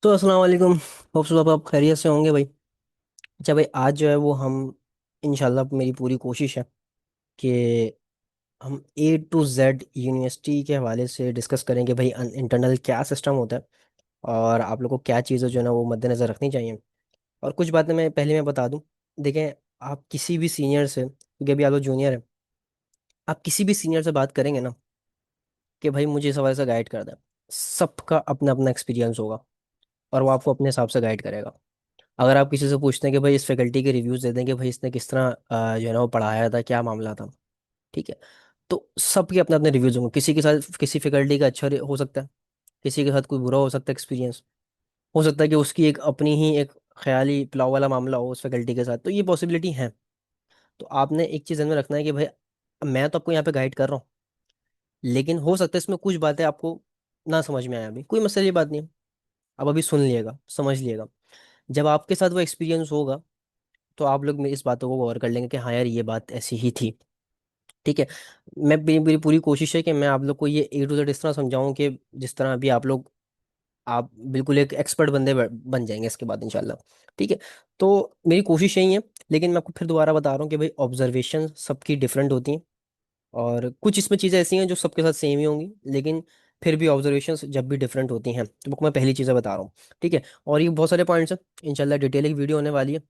तो अस्सलाम वालेकुम। होप सो आप खैरियत से होंगे भाई। अच्छा भाई, आज जो है वो हम इंशाल्लाह, मेरी पूरी कोशिश है कि हम A to Z यूनिवर्सिटी के हवाले से डिस्कस करेंगे भाई, इंटरनल क्या सिस्टम होता है और आप लोग को क्या चीज़ें जो है ना वो मद्देनज़र रखनी चाहिए। और कुछ बातें मैं बता दूं। देखें, आप किसी भी सीनियर से, क्योंकि अभी आप लोग जूनियर है, आप किसी भी सीनियर से बात करेंगे ना कि भाई मुझे इस हवाले से गाइड कर दे, सबका अपना अपना एक्सपीरियंस होगा और वो आपको अपने हिसाब से गाइड करेगा। अगर आप किसी से पूछते हैं कि भाई इस फैकल्टी के रिव्यूज दे दें कि भाई इसने किस तरह जो है ना वो पढ़ाया था, क्या मामला था, ठीक है, तो सबके अपने अपने रिव्यूज होंगे। किसी के साथ किसी फैकल्टी का अच्छा हो सकता है, किसी के साथ कोई बुरा हो सकता है एक्सपीरियंस। हो सकता है कि उसकी एक अपनी ही एक ख्याली पुलाव वाला मामला हो उस फैकल्टी के साथ, तो ये पॉसिबिलिटी है। तो आपने एक चीज़ ध्यान में रखना है कि भाई मैं तो आपको यहाँ पे गाइड कर रहा हूँ, लेकिन हो सकता है इसमें कुछ बातें आपको ना समझ में आए। अभी कोई मसले की बात नहीं है, आप अभी सुन लिएगा, समझ लिएगा। जब आपके साथ वो एक्सपीरियंस होगा तो आप लोग इस बातों को गौर कर लेंगे कि हाँ यार ये बात ऐसी ही थी। ठीक है। मेरी मेरी पूरी कोशिश है कि मैं आप लोग को ये A to Z इस तरह समझाऊं कि जिस तरह अभी आप बिल्कुल एक एक्सपर्ट बंदे बन जाएंगे इसके बाद इंशाल्लाह। ठीक है। तो मेरी कोशिश यही है, लेकिन मैं आपको फिर दोबारा बता रहा हूँ कि भाई ऑब्जर्वेशन सबकी डिफरेंट होती हैं और कुछ इसमें चीज़ें ऐसी हैं जो सबके साथ सेम ही होंगी, लेकिन फिर भी ऑब्जर्वेशंस जब भी डिफरेंट होती हैं तो मैं पहली चीज़ें बता रहा हूँ। ठीक है। और ये बहुत सारे पॉइंट्स हैं, इंशाल्लाह डिटेल एक वीडियो होने वाली है।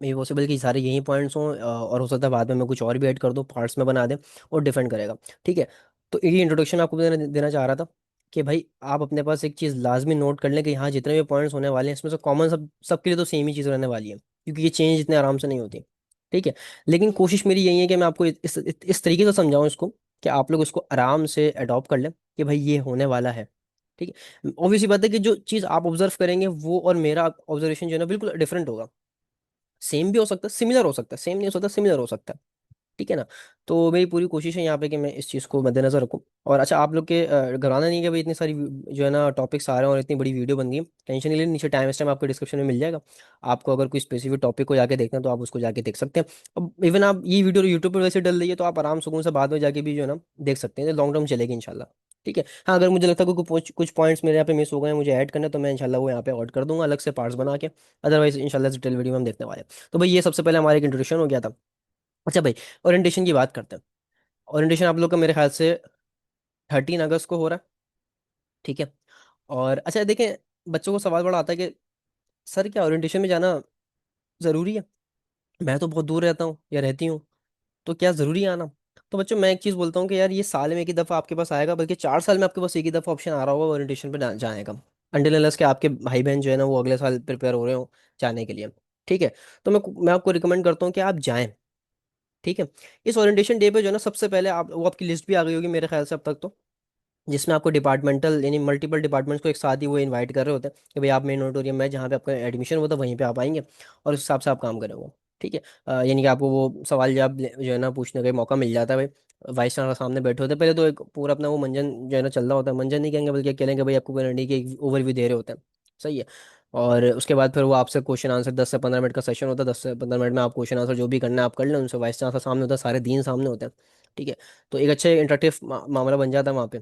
मे पॉसिबल कि सारे यही पॉइंट्स हों और हो सकता है बाद में मैं कुछ और भी ऐड कर दूं, पार्ट्स में बना दें, और डिफेंड करेगा। ठीक है। तो ये इंट्रोडक्शन आपको देना चाह रहा था कि भाई आप अपने पास एक चीज़ लाजमी नोट कर लें कि यहाँ जितने भी पॉइंट्स होने वाले हैं इसमें से कॉमन सबके लिए तो सेम ही चीज़ रहने वाली है, क्योंकि ये चेंज इतने आराम से नहीं होती। ठीक है। लेकिन कोशिश मेरी यही है कि मैं आपको इस तरीके से समझाऊं इसको कि आप लोग इसको आराम से अडॉप्ट कर लें कि भाई ये होने वाला है। ठीक है। ऑब्वियसली बात है कि जो चीज़ आप ऑब्जर्व करेंगे वो और मेरा ऑब्जर्वेशन जो है ना बिल्कुल डिफरेंट होगा। सेम भी हो सकता है, सिमिलर हो सकता है, सेम नहीं हो सकता, सिमिलर हो सकता है। ठीक है ना। तो मेरी पूरी कोशिश है यहाँ पे कि मैं इस चीज़ को मद्देनजर रखूँ। और अच्छा, आप लोग के घबराना नहीं है कि भाई इतनी सारी जो है ना टॉपिक्स आ रहे हैं और इतनी बड़ी वीडियो बन गई है। टेंशन नहीं लेनी, नीचे टाइम टाइम आपको डिस्क्रिप्शन में मिल जाएगा। आपको अगर कोई स्पेसिफिक टॉपिक को जाके देखना है तो आप उसको जाके देख सकते हैं। अब इवन आप ये वीडियो यूट्यूब पर वैसे डल रही है तो आप आराम सुकून से बाद में जाके भी जो है ना देख सकते हैं, लॉन्ग टर्म चलेगी इंशाल्लाह। ठीक है। हाँ, अगर मुझे लगता है कि कुछ पॉइंट्स मेरे यहाँ पे मिस हो गए हैं, मुझे ऐड करना है, तो मैं इंशाल्लाह वो यहाँ पे ऐड कर दूंगा अलग से पार्ट्स बना के। अदरवाइज इंशाल्लाह डिटेल वीडियो में हम देखने वाले हैं। तो भाई ये सबसे पहले हमारा एक इंट्रोडक्शन हो गया था। अच्छा भाई, ओरिएंटेशन की बात करते हैं। ओरिएंटेशन आप लोग का मेरे ख्याल से 13 अगस्त को हो रहा है। ठीक है। और अच्छा देखें, बच्चों को सवाल बड़ा आता है कि सर क्या ओरिएंटेशन में जाना ज़रूरी है? मैं तो बहुत दूर रहता हूँ या रहती हूँ, तो क्या ज़रूरी है आना? तो बच्चों मैं एक चीज़ बोलता हूँ कि यार ये साल में एक ही दफ़ा आपके पास आएगा, बल्कि 4 साल में आपके पास एक ही दफ़ा ऑप्शन आ रहा होगा ओरिएंटेशन पे जाने का। अंटिल अनलेस के आपके भाई बहन जो है ना वो अगले साल प्रिपेयर हो रहे हो जाने के लिए। ठीक है। तो मैं आपको रिकमेंड करता हूँ कि आप जाएं। ठीक है। इस ओरिएंटेशन डे पे जो है ना सबसे पहले आप वो आपकी लिस्ट भी आ गई होगी मेरे ख्याल से अब तक तो, जिसमें आपको डिपार्टमेंटल यानी मल्टीपल डिपार्टमेंट्स को एक साथ ही वो इनवाइट कर रहे होते हैं कि भाई आप मेन ऑडिटोरियम में जहाँ पे आपका एडमिशन होता है वहीं पे आप आएंगे और उस हिसाब से आप काम करेंगे। ठीक है। यानी कि आपको वो सवाल जवाब जो है ना पूछने का मौका मिल जाता है भाई। वाइस चांसलर सामने बैठे होते हैं, पहले तो एक पूरा अपना वो मंजन जो है ना चल रहा होता है, मंजन नहीं कहेंगे बल्कि कहेंगे भाई आपको करंडी की एक ओवरव्यू दे रहे होते हैं। सही है। और उसके बाद फिर वो आपसे क्वेश्चन आंसर 10 से 15 मिनट का सेशन होता है, 10 से 15 मिनट में आप क्वेश्चन आंसर जो भी करना है आप कर लें, उनसे वाइस चांसलर सामने होता है, सारे दीन सामने होते हैं। ठीक है। तो एक अच्छे इंटरेक्टिव मामला बन जाता है वहाँ पे।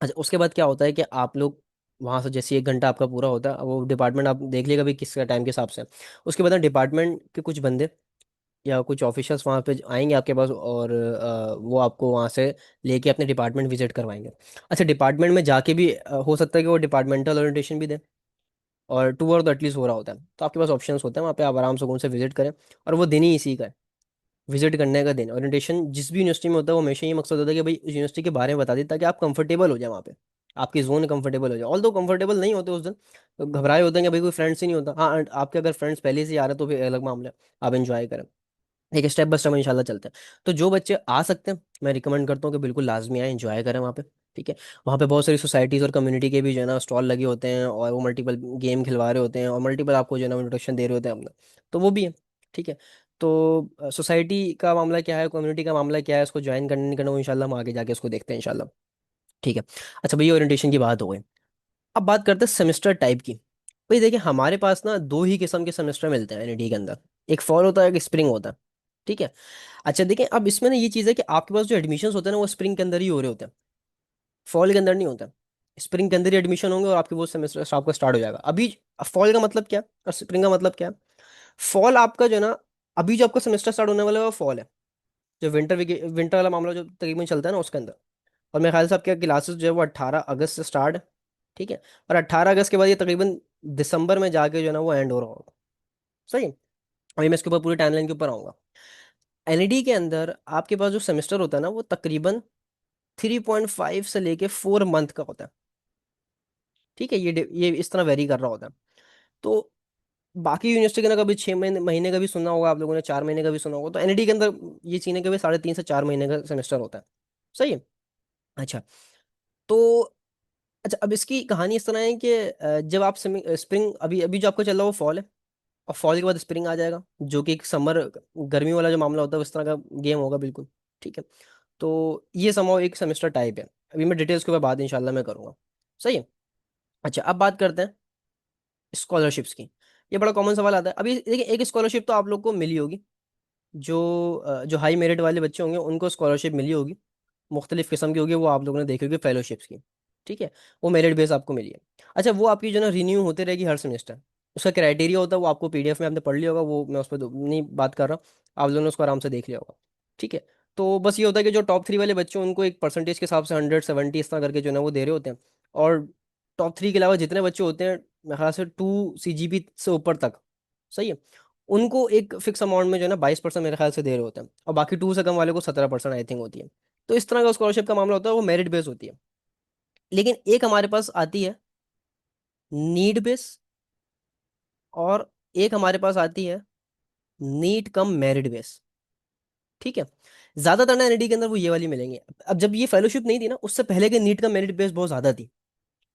अच्छा, उसके बाद क्या होता है कि आप लोग वहाँ से जैसे 1 घंटा आपका पूरा होता है, अब वो डिपार्टमेंट आप देख लिएगा भी किस टाइम के हिसाब से। उसके बाद डिपार्टमेंट के कुछ बंदे या कुछ ऑफिसर्स वहाँ पे आएंगे आपके पास और वो आपको वहाँ से लेके अपने डिपार्टमेंट विजिट करवाएंगे। अच्छा, डिपार्टमेंट में जाके भी हो सकता है कि वो डिपार्टमेंटल ओरिएंटेशन भी दें, और टूर तो एटलीस्ट हो रहा होता है, तो आपके पास ऑप्शंस होते हैं वहाँ पे, आप आराम से उनसे विजिट करें। और वो दिन ही इसी का है, विजिट करने का दिन। ओरिएंटेशन जिस भी यूनिवर्सिटी में होता है वो हमेशा ये मकसद होता है कि भाई उस यूनिवर्सिटी के बारे में बता दें ताकि आप कंफर्टेबल हो जाए वहाँ पे, आपकी जोन कंफर्टेबल हो जाए। ऑल दो कंफर्टेबल नहीं होते उस दिन, तो घबराए होते हैं कि भाई कोई फ्रेंड्स ही नहीं होता। हाँ, आपके अगर फ्रेंड्स पहले से ही आ रहे हैं तो फिर अलग मामला है, आप एंजॉय करें। एक स्टेप बाय स्टेप इंशाल्लाह चलते हैं। तो जो बच्चे आ सकते हैं मैं रिकमेंड करता हूँ कि बिल्कुल लाजमी आए, एंजॉय करें वहाँ पे। ठीक है। वहाँ पे बहुत सारी सोसाइटीज़ और कम्युनिटी के भी जो है ना स्टॉल लगे होते हैं और वो मल्टीपल गेम खिलवा रहे होते हैं और मल्टीपल आपको जो है ना इंट्रोडक्शन दे रहे होते हैं अपना, तो वो भी है। ठीक है। तो सोसाइटी का मामला क्या है, कम्युनिटी का मामला क्या है, इसको ज्वाइन करने नहीं करना वो इंशाल्लाह हम आगे जाके उसको देखते हैं इंशाल्लाह। ठीक है। अच्छा भैया, ओरिएंटेशन की बात हो गई। अब बात करते हैं सेमेस्टर टाइप की। भाई देखिए, हमारे पास ना दो ही किस्म के सेमेस्टर मिलते हैं एनईटी के अंदर, एक फॉल होता है एक स्प्रिंग होता है। ठीक है। अच्छा देखिए, अब इसमें ना ये चीज़ है कि आपके पास जो एडमिशन्स होते हैं ना वो स्प्रिंग के अंदर ही हो रहे होते हैं, फॉल के अंदर नहीं होता। स्प्रिंग के अंदर ही एडमिशन होंगे और आपके वो सेमेस्टर आपका स्टार्ट हो जाएगा अभी। फॉल का मतलब क्या और स्प्रिंग का मतलब क्या है? फॉल आपका जो है ना, अभी जो आपका सेमेस्टर स्टार्ट होने वाला है वो फॉल है। जो विंटर वाला मामला जो तकरीबन चलता है ना उसके अंदर। और मेरे ख्याल से आपके क्लासेस जो है वो 18 अगस्त से स्टार्ट है। ठीक है। और 18 अगस्त के बाद ये तकरीबन दिसंबर में जाके जो है ना वो एंड हो रहा होगा। सही है। अभी मैं इसके ऊपर पूरी टाइमलाइन के ऊपर आऊंगा। एलईडी के अंदर आपके पास जो सेमेस्टर होता है ना वो तकरीबन 3.5 से लेके 4 मंथ का होता है। ठीक है, ये इस तरह वेरी कर रहा होता है। तो बाकी यूनिवर्सिटी के ना कभी 6 महीने महीने का भी सुना होगा आप लोगों ने, 4 महीने का भी सुना होगा, तो एनईडी के अंदर ये सीन है कि भाई 3.5 से 4 महीने का सेमेस्टर होता है। सही है। अच्छा। तो अच्छा, अब इसकी कहानी इस तरह है कि जब आप स्प्रिंग, अभी अभी जो आपका चल रहा है वो फॉल है। और फॉल के बाद स्प्रिंग आ जाएगा, जो कि एक समर गर्मी वाला जो मामला होता है उस तरह का गेम होगा बिल्कुल। ठीक है। तो ये समझो एक सेमेस्टर टाइप है। अभी मैं डिटेल्स के ऊपर बात इंशाल्लाह मैं करूंगा। सही है। अच्छा, अब बात करते हैं स्कॉलरशिप्स की। ये बड़ा कॉमन सवाल आता है। अभी देखिए, एक स्कॉलरशिप तो आप लोग को मिली होगी। जो हाई मेरिट वाले बच्चे होंगे उनको स्कॉलरशिप मिली होगी। मुख्तलिफ किस्म की होगी, वो आप लोगों ने देखी होगी फेलोशिप्स की। ठीक है। वो मेरिट बेस आपको मिली है। अच्छा, वो आपकी जो है ना रिन्यू होते रहेगी हर सेमेस्टर। उसका क्राइटेरिया होता है वो आपको पीडीएफ में आपने पढ़ लिया होगा, वो मैं उस पर नहीं बात कर रहा। आप लोगों ने उसको आराम से देख लिया होगा। ठीक है। तो बस ये होता है कि जो टॉप 3 वाले बच्चे हैं उनको एक परसेंटेज के हिसाब से 170 इस तरह करके जो है ना वो दे रहे होते हैं। और टॉप 3 के अलावा जितने बच्चे होते हैं, मेरे ख्याल से 2 CGP से ऊपर तक। सही है। उनको एक फिक्स अमाउंट में जो है ना 22% मेरे ख्याल से दे रहे होते हैं, और बाकी 2 से कम वाले को 17% आई थिंक होती है। तो इस तरह का स्कॉलरशिप का मामला होता है, वो मेरिट बेस होती है। लेकिन एक हमारे पास आती है नीड बेस, और एक हमारे पास आती है नीट कम मेरिट बेस। ठीक है। ज्यादातर ना एनईडी के अंदर वो ये वाली मिलेंगे। अब जब ये फेलोशिप नहीं थी ना, उससे पहले के नीट का मेरिट बेस बहुत ज्यादा थी,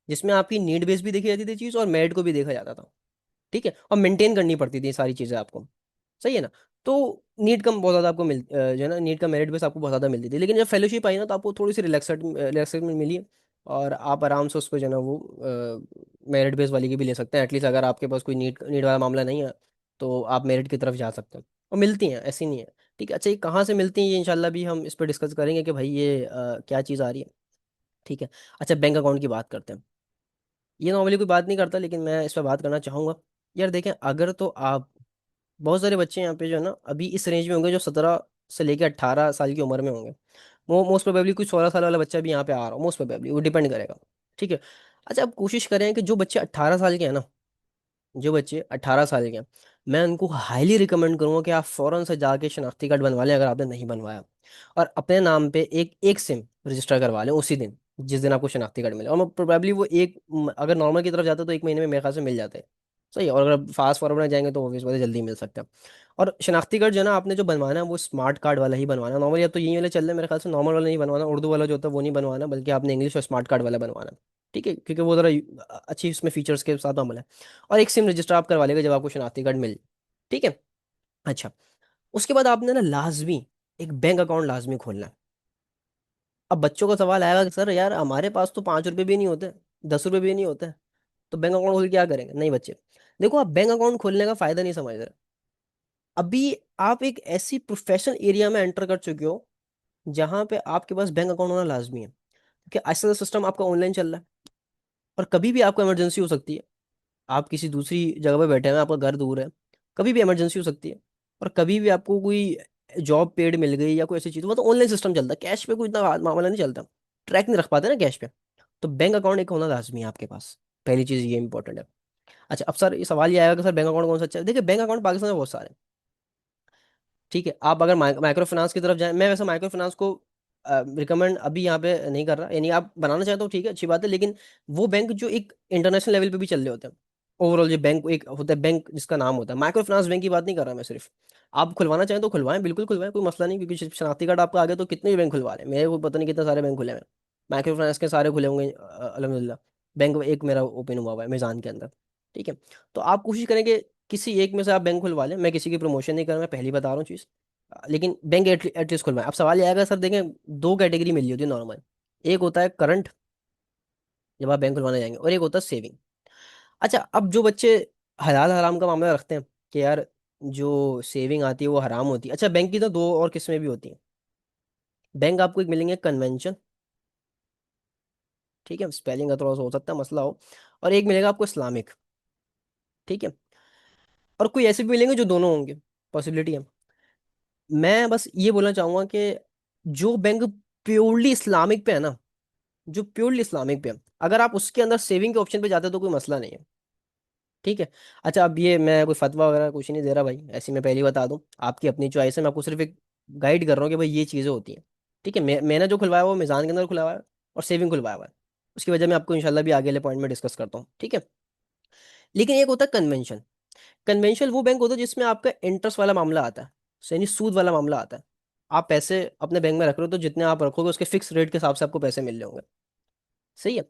जिसमें आपकी नीड बेस भी देखी जाती थी चीज और मेरिट को भी देखा जाता था। ठीक है। और मेंटेन करनी पड़ती थी ये सारी चीजें आपको। सही है ना। तो नीट कम बहुत ज़्यादा आपको जो है ना नीट का मेरिट बेस आपको बहुत ज़्यादा मिलती थी, लेकिन जब फेलोशिप आई ना तो आपको थोड़ी सी रिलैक्सेशन मिली है। और आप आराम से उसको जो है ना वो मेरिट बेस वाली की भी ले सकते हैं। एटलीस्ट अगर आपके पास कोई नीट नीट वाला मामला नहीं है तो आप मेरिट की तरफ जा सकते हैं। और मिलती हैं, ऐसी नहीं है। ठीक है। अच्छा, ये कहाँ से मिलती हैं ये इंशाल्लाह भी हम इस पर डिस्कस करेंगे कि भाई ये क्या चीज़ आ रही है। ठीक है। अच्छा, बैंक अकाउंट की बात करते हैं। ये नॉर्मली कोई बात नहीं करता, लेकिन मैं इस पर बात करना चाहूँगा। यार देखें, अगर तो आप, बहुत सारे बच्चे यहाँ पे जो है ना अभी इस रेंज में होंगे जो 17 से लेकर 18 साल की उम्र में होंगे। वो मोस्ट प्रोबेबली कोई 16 साल वाला बच्चा भी यहाँ पे आ रहा हो, मोस्ट प्रोबेबली वो डिपेंड करेगा। ठीक है। अच्छा, अब कोशिश करें कि जो बच्चे 18 साल के हैं ना, जो बच्चे 18 साल के हैं, मैं उनको हाईली रिकमेंड करूंगा कि आप फौरन से जाके शनाख्ती कार्ड बनवा लें अगर आपने नहीं बनवाया। और अपने नाम पे एक एक सिम रजिस्टर करवा लें उसी दिन, जिस दिन आपको शनाख्ती कार्ड मिले। और प्रोबेबली वो अगर नॉर्मल की तरफ जाता है तो 1 महीने में मेरे ख्याल से मिल जाते हैं। सही है। और अगर फास्ट फॉरवर्ड में जाएंगे तो ऑब्वियस बात है जल्दी मिल सकता है। और शनाख्ती कार्ड जो है ना आपने जो बनवाना है वो स्मार्ट कार्ड वाला ही बनवाना है। नॉर्मली अब तो यही वाले चल रहे हैं मेरे ख्याल से, नॉर्मल वाला नहीं बनवाना, उर्दू वाला जो होता है वो नहीं बनवाना, बल्कि आपने इंग्लिश और स्मार्ट कार्ड वाला बनवाना है। ठीक है, क्योंकि वो ज़रा अच्छी इसमें फीचर्स के साथ अमल है। और एक सिम रजिस्टर आप करवा लेगा जब आपको शनाख्ती कार्ड मिल। ठीक है। अच्छा, उसके बाद आपने ना लाजमी एक बैंक अकाउंट लाजमी खोलना है। अब बच्चों का सवाल आएगा कि सर यार हमारे पास तो 5 रुपए भी नहीं होते, 10 रुपए भी नहीं होते, तो बैंक अकाउंट खोल के क्या करेंगे? नहीं बच्चे, देखो आप बैंक अकाउंट खोलने का फायदा नहीं समझ रहे। अभी आप एक ऐसी प्रोफेशनल एरिया में एंटर कर चुके हो जहां पे आपके पास बैंक अकाउंट होना लाजमी है, क्योंकि ऐसा सिस्टम आपका ऑनलाइन चल रहा है। और कभी भी आपको इमरजेंसी हो सकती है। आप किसी दूसरी जगह पे बैठे हैं, आपका घर दूर है, कभी भी इमरजेंसी हो सकती है। और कभी भी आपको कोई जॉब पेड मिल गई या कोई ऐसी चीज़, वो तो ऑनलाइन सिस्टम चलता है, कैश पे कोई इतना मामला नहीं चलता। ट्रैक नहीं रख पाते ना कैश पे। तो बैंक अकाउंट एक होना लाजमी है आपके पास। पहली चीज़ ये इंपॉर्टेंट है। अच्छा, अब सर ये सवाल ये आएगा कि सर बैंक अकाउंट कौन सा अच्छा है? देखिए, बैंक अकाउंट पाकिस्तान में बहुत सारे हैं। ठीक है। आप अगर माइक्रो फाइनेंस की तरफ जाएं, मैं वैसे माइक्रो फाइनेंस को रिकमेंड अभी यहाँ पे नहीं कर रहा, यानी आप बनाना चाहते हो ठीक है, अच्छी बात है, लेकिन वो बैंक जो एक इंटरनेशनल लेवल पे भी चल रहे होते हैं। ओवरऑल ये बैंक एक होता है, बैंक जिसका नाम होता है, माइक्रो फाइनेंस बैंक की बात नहीं कर रहा मैं सिर्फ। आप खुलवाना चाहें तो खुलवाएं, बिल्कुल खुलवाएं, कोई मसला नहीं, क्योंकि शनाख्ती कार्ड आपका आगे तो कितने भी बैंक खुलवा लें, मेरे को पता नहीं कितने सारे बैंक खुले हुए हैं। माइक्रो फाइनेंस के सारे खुले होंगे अलहमदिल्ला। बैंक एक मेरा ओपन हुआ हुआ है मिजान के अंदर। ठीक है। तो आप कोशिश करेंगे किसी एक में से आप बैंक खुलवा लें, मैं किसी की प्रमोशन नहीं कर रहा, मैं पहली बता रहा हूँ चीज़। लेकिन बैंक एटलीस्ट खुलवाएं। अब सवाल ये आएगा सर देखें, दो कैटेगरी मिली होती है नॉर्मल। एक होता है करंट, जब आप बैंक खुलवाने जाएंगे, और एक होता है सेविंग। अच्छा, अब जो बच्चे हलाल हराम का मामला रखते हैं कि यार जो सेविंग आती है वो हराम होती है, अच्छा बैंक की तो दो और किस्में भी होती हैं। बैंक आपको एक मिलेंगे कन्वेंशन, ठीक है, स्पेलिंग का थोड़ा सा हो सकता है मसला हो। और एक मिलेगा आपको इस्लामिक। ठीक है। और कोई ऐसे भी मिलेंगे जो दोनों होंगे, पॉसिबिलिटी है। मैं बस ये बोलना चाहूंगा कि जो बैंक प्योरली इस्लामिक पे है ना, जो प्योरली इस्लामिक पे है, अगर आप उसके अंदर सेविंग के ऑप्शन पे जाते हो तो कोई मसला नहीं है। ठीक है। अच्छा, अब ये मैं कोई फतवा वगैरह कुछ नहीं दे रहा भाई, ऐसे मैं पहले ही बता दूं, आपकी अपनी चॉइस है, मैं आपको सिर्फ एक गाइड कर रहा हूँ कि भाई ये चीज़ें होती हैं। ठीक है, मैंने जो खुलवाया हुआ वो मिजान के अंदर खुलवाया हुआ है, और सेविंग खुलवाया हुआ है। उसकी वजह मैं आपको इंशाल्लाह भी आगे वाले पॉइंट में डिस्कस करता हूँ, ठीक है। लेकिन एक होता है कन्वेंशन। कन्वेंशनल वो बैंक होता है जिसमें आपका इंटरेस्ट वाला मामला आता है, यानी सूद वाला मामला आता है। आप पैसे अपने बैंक में रख रहे हो तो जितने आप रखोगे उसके फिक्स रेट के हिसाब से आपको पैसे मिल रहे होंगे। सही है।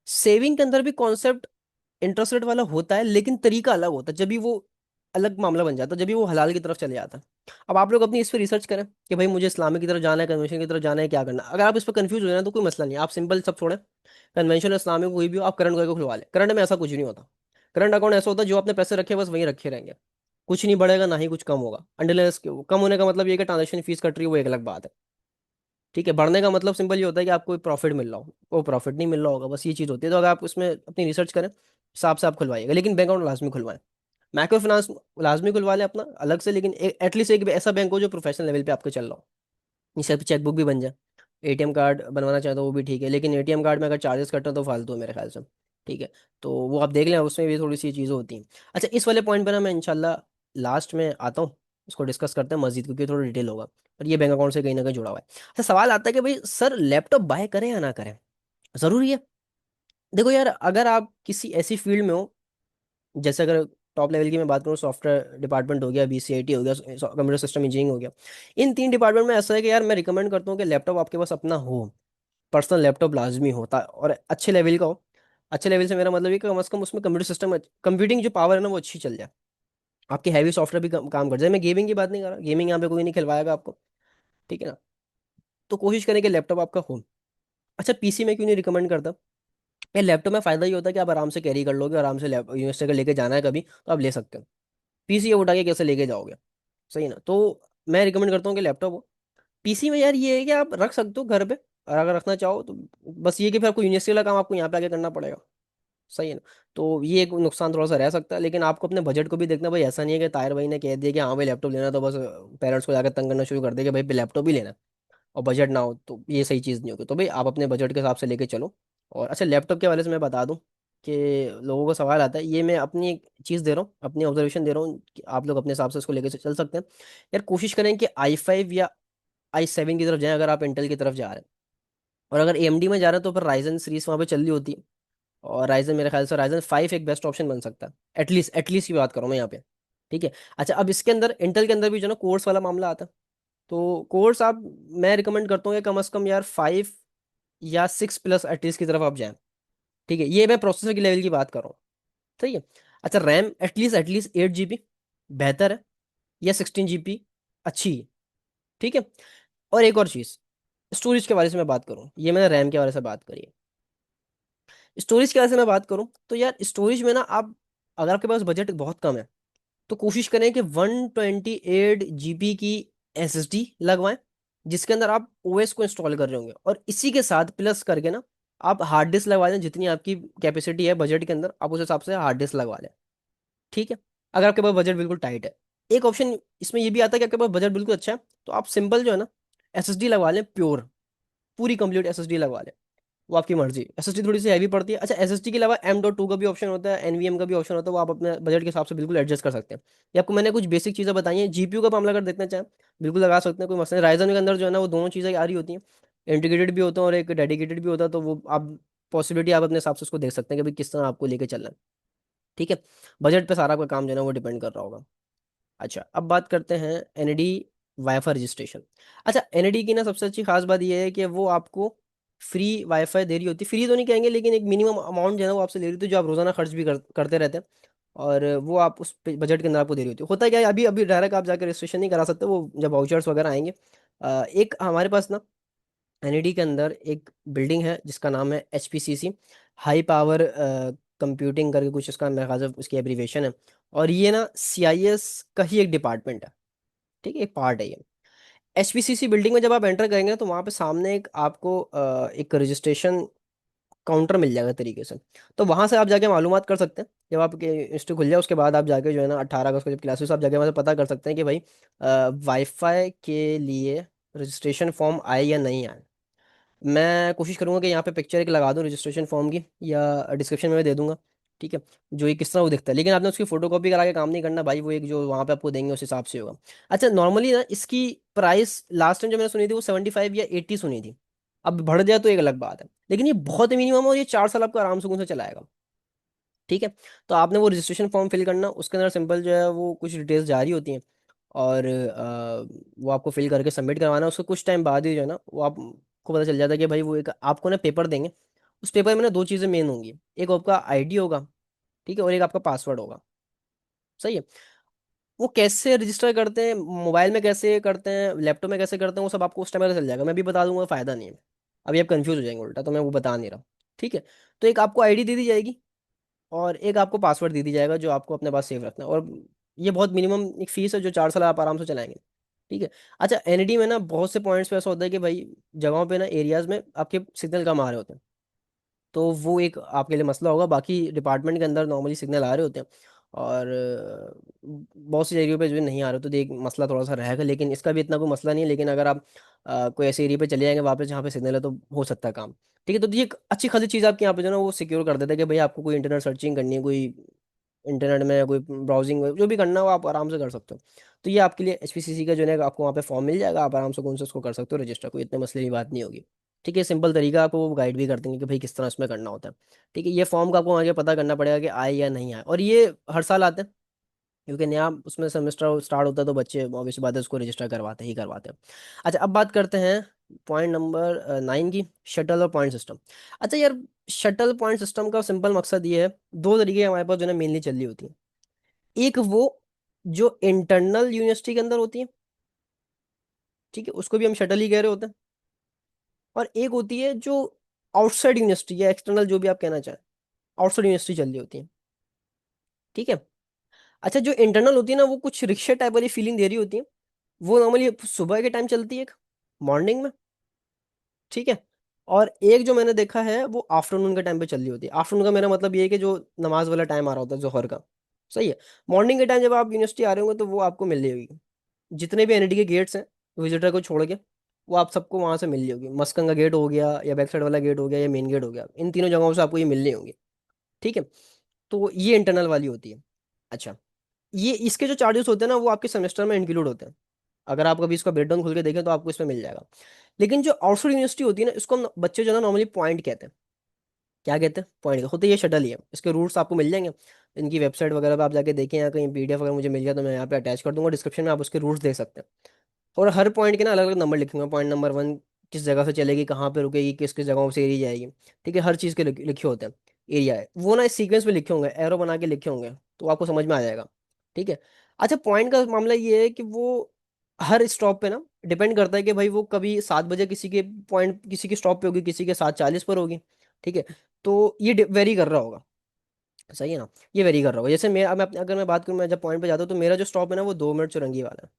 सेविंग के अंदर भी कॉन्सेप्ट इंटरेस्ट रेट वाला होता है, लेकिन तरीका अलग होता है, जब भी वो अलग मामला बन जाता है, जब भी वो हलाल की तरफ चले जाता है। अब आप लोग अपनी इस पर रिसर्च करें कि भाई मुझे इस्लामिक की तरफ जाना है, कन्वेंशन की तरफ जाना है, क्या करना है। अगर आप इस पर कंफ्यूज हो जाए ना तो कोई मसला नहीं, आप सिंपल सब छोड़ें, कन्वेंशन इस्लामिक कोई भी हो, आप करंट को खुलवा लें। करंट में ऐसा कुछ नहीं होता। करंट अकाउंट ऐसा होता है जो आपने पैसे रखे बस वहीं रखे रहेंगे, कुछ नहीं बढ़ेगा ना ही कुछ कम होगा, अनलेस कम होने का मतलब ये है कि ट्रांजेक्शन फीस कट रही है, वो एक अलग बात है। ठीक है, बढ़ने का मतलब सिंपल ये होता है कि आपको प्रॉफिट मिल रहा हो, वो प्रॉफिट नहीं मिल रहा होगा, बस ये चीज़ होती है। तो अगर आप उसमें अपनी रिसर्च करें, हिसाब से आप खुलवाइएगा, लेकिन बैंक अकाउंट लाजमी खुलवाएं। माइक्रो फाइनेंस लाजमी खुलवा लें अपना अलग से, लेकिन एटलीस्ट एक ऐसा बैंक हो जो प्रोफेशनल लेवल पे आपके चल रहा हो, जिससे चेकबुक भी बन जाए। एटीएम कार्ड बनवाना चाहे तो वो भी ठीक है, लेकिन एटीएम कार्ड में अगर चार्जेस कटना तो फालतू है मेरे ख्याल से। ठीक है। तो वो आप देख लें, उसमें भी थोड़ी सी चीज़ें होती हैं। अच्छा, इस वाले पॉइंट पे ना मैं इंशाल्लाह लास्ट में आता हूँ, इसको डिस्कस करते हैं मजीद, क्योंकि थोड़ा डिटेल होगा, और ये बैंक अकाउंट से कहीं ना कहीं जुड़ा हुआ है। अच्छा, सवाल आता है कि भाई सर लैपटॉप बाय करें या ना करें, ज़रूरी है। देखो यार, अगर आप किसी ऐसी फील्ड में हो, जैसे अगर टॉप लेवल की मैं बात करूँ, सॉफ्टवेयर डिपार्टमेंट हो गया, बीसीआईटी हो गया, कंप्यूटर सिस्टम इंजीनियरिंग हो गया, इन तीन डिपार्टमेंट में ऐसा है कि यार मैं रिकमेंड करता हूँ कि लैपटॉप आपके पास अपना हो, पर्सनल लैपटॉप लाजमी होता, और अच्छे लेवल का हो। अच्छे लेवल से मेरा मतलब है कि कम से कम उसमें कंप्यूटर सिस्टम, कंप्यूटिंग जो पावर है ना वो अच्छी चल जाए, आपकी हैवी सॉफ्टवेयर भी काम कर जाए। मैं गेमिंग की बात नहीं कर रहा, गेमिंग यहाँ पे कोई नहीं खिलवाएगा आपको। ठीक है ना। तो कोशिश करें कि लैपटॉप आपका हो। अच्छा, पीसी में क्यों नहीं रिकमेंड करता। ये लैपटॉप में फायदा ये होता है कि आप आराम से कैरी कर लोगे, आराम से यूनिवर्सिटी अगर लेके जाना है कभी तो आप ले सकते हो। पीसी उठा के कैसे लेके जाओगे। सही है ना। तो मैं रिकमेंड करता हूँ कि लैपटॉप हो। पीसी में यार ये है कि आप रख सकते हो घर पे, और अगर रखना चाहो तो, बस ये कि फिर आपको यूनिवर्सिटी वाला काम आपको यहाँ पे आके करना पड़ेगा। सही है ना। तो ये एक नुकसान थोड़ा सा रह सकता है, लेकिन आपको अपने बजट को भी देखना भाई, ऐसा नहीं है कि तायर भाई ने कह दिया कि हाँ भाई लैपटॉप लेना है, तो बस पेरेंट्स को जाकर तंग करना शुरू कर दे कि भाई लैपटॉप ही लेना है, और बजट ना हो, तो ये सही चीज़ नहीं होगी। तो भाई आप अपने बजट के हिसाब से लेके चलो। और अच्छा, लैपटॉप के वाले से मैं बता दूं कि लोगों को सवाल आता है, ये मैं अपनी एक चीज़ दे रहा हूँ, अपनी ऑब्जर्वेशन दे रहा हूँ, कि आप लोग अपने हिसाब से इसको लेके चल सकते हैं। यार कोशिश करें कि i5 या i7 की तरफ जाएं, अगर आप इंटेल की तरफ जा रहे हैं। और अगर एएमडी में जा रहे हैं तो फिर राइजन सीरीज वहाँ पे चल रही होती है, और राइजन मेरे ख्याल से राइजन 5 एक बेस्ट ऑप्शन बन सकता है। एटलीस्ट की बात करूँ मैं यहाँ पे। ठीक है। अच्छा, अब इसके अंदर इंटेल के अंदर भी जो ना कोर्स वाला मामला आता है, तो कोर्स आप, मैं रिकमेंड करता हूँ कि कम से कम यार 5 या 6 प्लस एटलीस्ट की तरफ आप जाएं। ठीक है, ये मैं प्रोसेसर की लेवल की बात कर रहा हूँ। सही है। अच्छा, रैम एटलीस्ट 8 GB बेहतर है, या 16 GB अच्छी है। ठीक है। और एक और चीज़, स्टोरेज के बारे से मैं बात करूँ, ये मैंने रैम के बारे से बात करी है, स्टोरेज के बारे से मैं बात करूँ तो यार स्टोरेज में ना आप, अगर आपके पास बजट बहुत कम है तो कोशिश करें कि 128 GB की एसएसडी लगवाएं, जिसके अंदर आप ओएस को इंस्टॉल कर रहे होंगे, और इसी के साथ प्लस करके ना आप हार्ड डिस्क लगवा लें, जितनी आपकी कैपेसिटी है बजट के अंदर आप उस हिसाब से हार्ड डिस्क लगवा लें। ठीक है। अगर आपके पास बजट बिल्कुल टाइट है, एक ऑप्शन इसमें ये भी आता है कि आपके पास बजट बिल्कुल अच्छा है, तो आप सिंपल जो है ना एसएसडी लगवा लें, प्योर पूरी कंप्लीट एसएसडी लगवा लें। वो आपकी मर्जी, एसएसडी थोड़ी सी हैवी पड़ती है। अच्छा, एसएसडी के अलावा M.2 का भी ऑप्शन होता है, एनवीएम का भी ऑप्शन होता है, वो आप अपने बजट के हिसाब से बिल्कुल एडजस्ट कर सकते हैं। ये आपको मैंने कुछ बेसिक चीज़ें बताई हैं। जीपीयू का मामला अगर देखना चाहें बिल्कुल लगा सकते हैं, कोई मसला नहीं। राइजन के अंदर जो है ना वो दोनों चीज़ें आ रही होती हैं, इंटीग्रेटेड भी होता है और एक डेडिकेटेड भी होता है, तो वो आप पॉसिबिलिटी आप अपने हिसाब से उसको देख सकते हैं कि भाई किस तरह आपको लेके चलना है। ठीक है। बजट पे सारा आपका काम जो है ना वो डिपेंड कर रहा होगा। अच्छा, अब बात करते हैं एनडी वाईफाई रजिस्ट्रेशन। अच्छा, एनडी की ना सबसे अच्छी खास बात यह है कि वो आपको फ्री वाईफाई दे रही होती है, फ्री तो नहीं कहेंगे लेकिन एक मिनिमम अमाउंट जो है ना वो आपसे ले रही होती है, जो आप रोजाना खर्च भी करते रहते हैं, और वो आप उस बजट के अंदर आपको दे रही होती है। होता क्या है, अभी अभी डायरेक्ट आप जाकर रजिस्ट्रेशन नहीं करा सकते, वो जब वाउचर्स वगैरह आएंगे। एक हमारे पास ना एनईडी के अंदर एक बिल्डिंग है जिसका नाम है HPCC, हाई पावर कंप्यूटिंग करके कुछ इसका मेरे ख्याल से उसकी एब्रीवेशन है। और ये ना CIS का ही एक डिपार्टमेंट है। ठीक है, एक पार्ट है ये। HPCC बिल्डिंग में जब आप एंटर करेंगे तो वहाँ पे सामने एक आपको एक रजिस्ट्रेशन काउंटर मिल जाएगा तरीके से। तो वहां से आप जाके मालूमात कर सकते हैं। जब आपके इंस्टीट्यूट खुल जाए उसके बाद आप जाके जो है ना 18 अगस्त को जब क्लासेस, आप जाके वहाँ से पता कर सकते हैं कि भाई वाईफाई के लिए रजिस्ट्रेशन फॉर्म आए या नहीं आए। मैं कोशिश करूंगा कि यहाँ पे पिक्चर एक लगा दूँ रजिस्ट्रेशन फॉर्म की, या डिस्क्रिप्शन में मैं दे दूंगा। ठीक है, जो ये किस तरह वो दिखता है, लेकिन आपने उसकी फोटो कॉपी करा के काम नहीं करना भाई, वो एक जो वहाँ पे आपको देंगे उस हिसाब से होगा। अच्छा, नॉर्मली ना इसकी प्राइस लास्ट टाइम जो मैंने सुनी थी वो 75 या 80 सुनी थी। अब बढ़ जाए तो एक अलग बात है, लेकिन ये बहुत मिनिमम है और ये 4 साल आपको आराम से चलाएगा। ठीक है, तो आपने वो रजिस्ट्रेशन फॉर्म फिल करना, उसके अंदर सिंपल जो है वो कुछ डिटेल्स जारी होती हैं, और वो आपको फिल करके सबमिट करवाना है। उसको कुछ टाइम बाद ही जो है ना वो आपको पता चल जाता है कि भाई वो एक आपको ना पेपर देंगे। उस पेपर में ना दो चीज़ें मेन होंगी, एक आपका आईडी होगा, ठीक है, और एक आपका पासवर्ड होगा। सही है। वो कैसे रजिस्टर करते हैं, मोबाइल में कैसे करते हैं, लैपटॉप में कैसे करते हैं, वो सब आपको उस टाइम पता चल जाएगा, मैं भी बता दूंगा, फायदा नहीं है। अभी आप कंफ्यूज हो जाएंगे उल्टा, तो मैं वो बता नहीं रहा। ठीक है, तो एक आपको आईडी दे दी जाएगी और एक आपको पासवर्ड दे दी जाएगा जो आपको अपने पास सेव रखना है। और ये बहुत मिनिमम एक फीस है जो 4 साल आप आराम से चलाएंगे। ठीक है। अच्छा, एनईडी में ना बहुत से पॉइंट्स पे ऐसा होता है कि भाई जगहों पे ना एरियाज में आपके सिग्नल कम आ रहे होते हैं, तो वो एक आपके लिए मसला होगा। बाकी डिपार्टमेंट के अंदर नॉर्मली सिग्नल आ रहे होते हैं, और बहुत सी एरियो पे जो है नहीं आ रहे, तो ये एक मसला थोड़ा सा रहेगा, लेकिन इसका भी इतना कोई मसला नहीं है। लेकिन अगर आप कोई ऐसे एरिया पे चले जाएंगे वहाँ पे जहाँ पे सिग्नल है, तो हो सकता है काम। ठीक है, तो ये एक अच्छी खासी चीज़ आपके यहाँ पे जो है ना वो सिक्योर कर देता है कि भाई आपको कोई इंटरनेट सर्चिंग करनी है, कोई इंटरनेट में कोई ब्राउजिंग जो भी करना हो आप आराम से कर सकते हो। तो ये आपके लिए एचपीसीसी का जो है आपको वहाँ पे फॉर्म मिल जाएगा, आप आराम से कौन से उसको कर सकते हो रजिस्टर, कोई इतने मसले की बात नहीं होगी। ठीक है, सिंपल तरीका आपको वो गाइड भी कर देंगे कि भाई किस तरह इसमें करना होता है। ठीक है, ये फॉर्म का आपको आगे पता करना पड़ेगा कि आए या नहीं आए, और ये हर साल आते हैं, क्योंकि नया उसमें सेमेस्टर स्टार्ट होता है तो बच्चे ऑब्वियस बात है उसको रजिस्टर करवाते ही करवाते हैं। अच्छा, अब बात करते हैं पॉइंट नंबर 9 की, शटल और पॉइंट सिस्टम। अच्छा यार, शटल पॉइंट सिस्टम का सिंपल मकसद ये है, दो तरीके हमारे पास जो है मेनली चल रही होती है। एक वो जो इंटरनल यूनिवर्सिटी के अंदर होती है, ठीक है, उसको भी हम शटल ही कह रहे होते हैं। और एक होती है जो आउटसाइड यूनिवर्सिटी या एक्सटर्नल, जो भी आप कहना चाहें, आउटसाइड यूनिवर्सिटी चल रही होती है। ठीक है। अच्छा, जो इंटरनल होती है ना वो कुछ रिक्शा टाइप वाली फीलिंग दे रही होती है। वो नॉर्मली सुबह के टाइम चलती है, एक मॉर्निंग में। ठीक है। और एक जो मैंने देखा है वो आफ्टरनून के टाइम पे चल रही होती है। आफ्टरनून का मेरा मतलब ये है कि जो नमाज वाला टाइम आ रहा होता है जोहर का। सही है। मॉर्निंग के टाइम जब आप यूनिवर्सिटी आ रहे होंगे तो वो आपको मिल रही होगी। जितने भी एनआईटी के गेट्स हैं विजिटर को छोड़ के, वो आप सबको वहां से मिल रही होगी। मस्कन का गेट हो गया, या बैक साइड वाला गेट हो गया, या मेन गेट हो गया, इन तीनों जगहों से आपको ये मिलनी होंगी। ठीक है। तो ये इंटरनल वाली होती है। अच्छा, ये इसके जो चार्जेस होते हैं ना वो आपके सेमेस्टर में इंक्लूड होते हैं। अगर आप कभी इसका ब्रेकडाउन खुल के देखें तो आपको इसमें मिल जाएगा। लेकिन जो आउटसाइड यूनिवर्सिटी होती है ना, इसको हम बच्चे जो है ना नॉर्मली पॉइंट कहते हैं। क्या कहते हैं? पॉइंट होते, ये शटल ही है। इसके रूट्स आपको मिल जाएंगे, इनकी वेबसाइट वगैरह पे आप जाके देखें, या कहीं पीडीएफ अगर मुझे मिल गया तो मैं यहाँ पे अटैच कर दूंगा डिस्क्रिप्शन में, आप उसके रूट्स देख सकते हैं। और हर पॉइंट के ना अलग अलग नंबर लिखे, पॉइंट नंबर 1 किस जगह से चलेगी, कहाँ पे रुकेगी, किस किस जगहों से एरिया जाएगी। ठीक है, हर चीज़ के लिखे होते हैं। एरिया है वो ना इस सीक्वेंस में लिखे होंगे, एरो बना के लिखे होंगे, तो आपको समझ में आ जाएगा। ठीक है। अच्छा, पॉइंट का मामला ये है कि वो हर स्टॉप पे ना डिपेंड करता है कि भाई वो कभी 7 बजे किसी के पॉइंट, किसी की स्टॉप पे होगी, किसी के 7:40 पर होगी। ठीक है। तो ये वेरी कर रहा होगा। सही है ना। ये वेरी कर रहा होगा, जैसे अगर मैं बात करूँ, मैं जब पॉइंट पे जाता हूँ तो मेरा जो स्टॉप है ना वो 2 मिनट चुरंगी वाला है।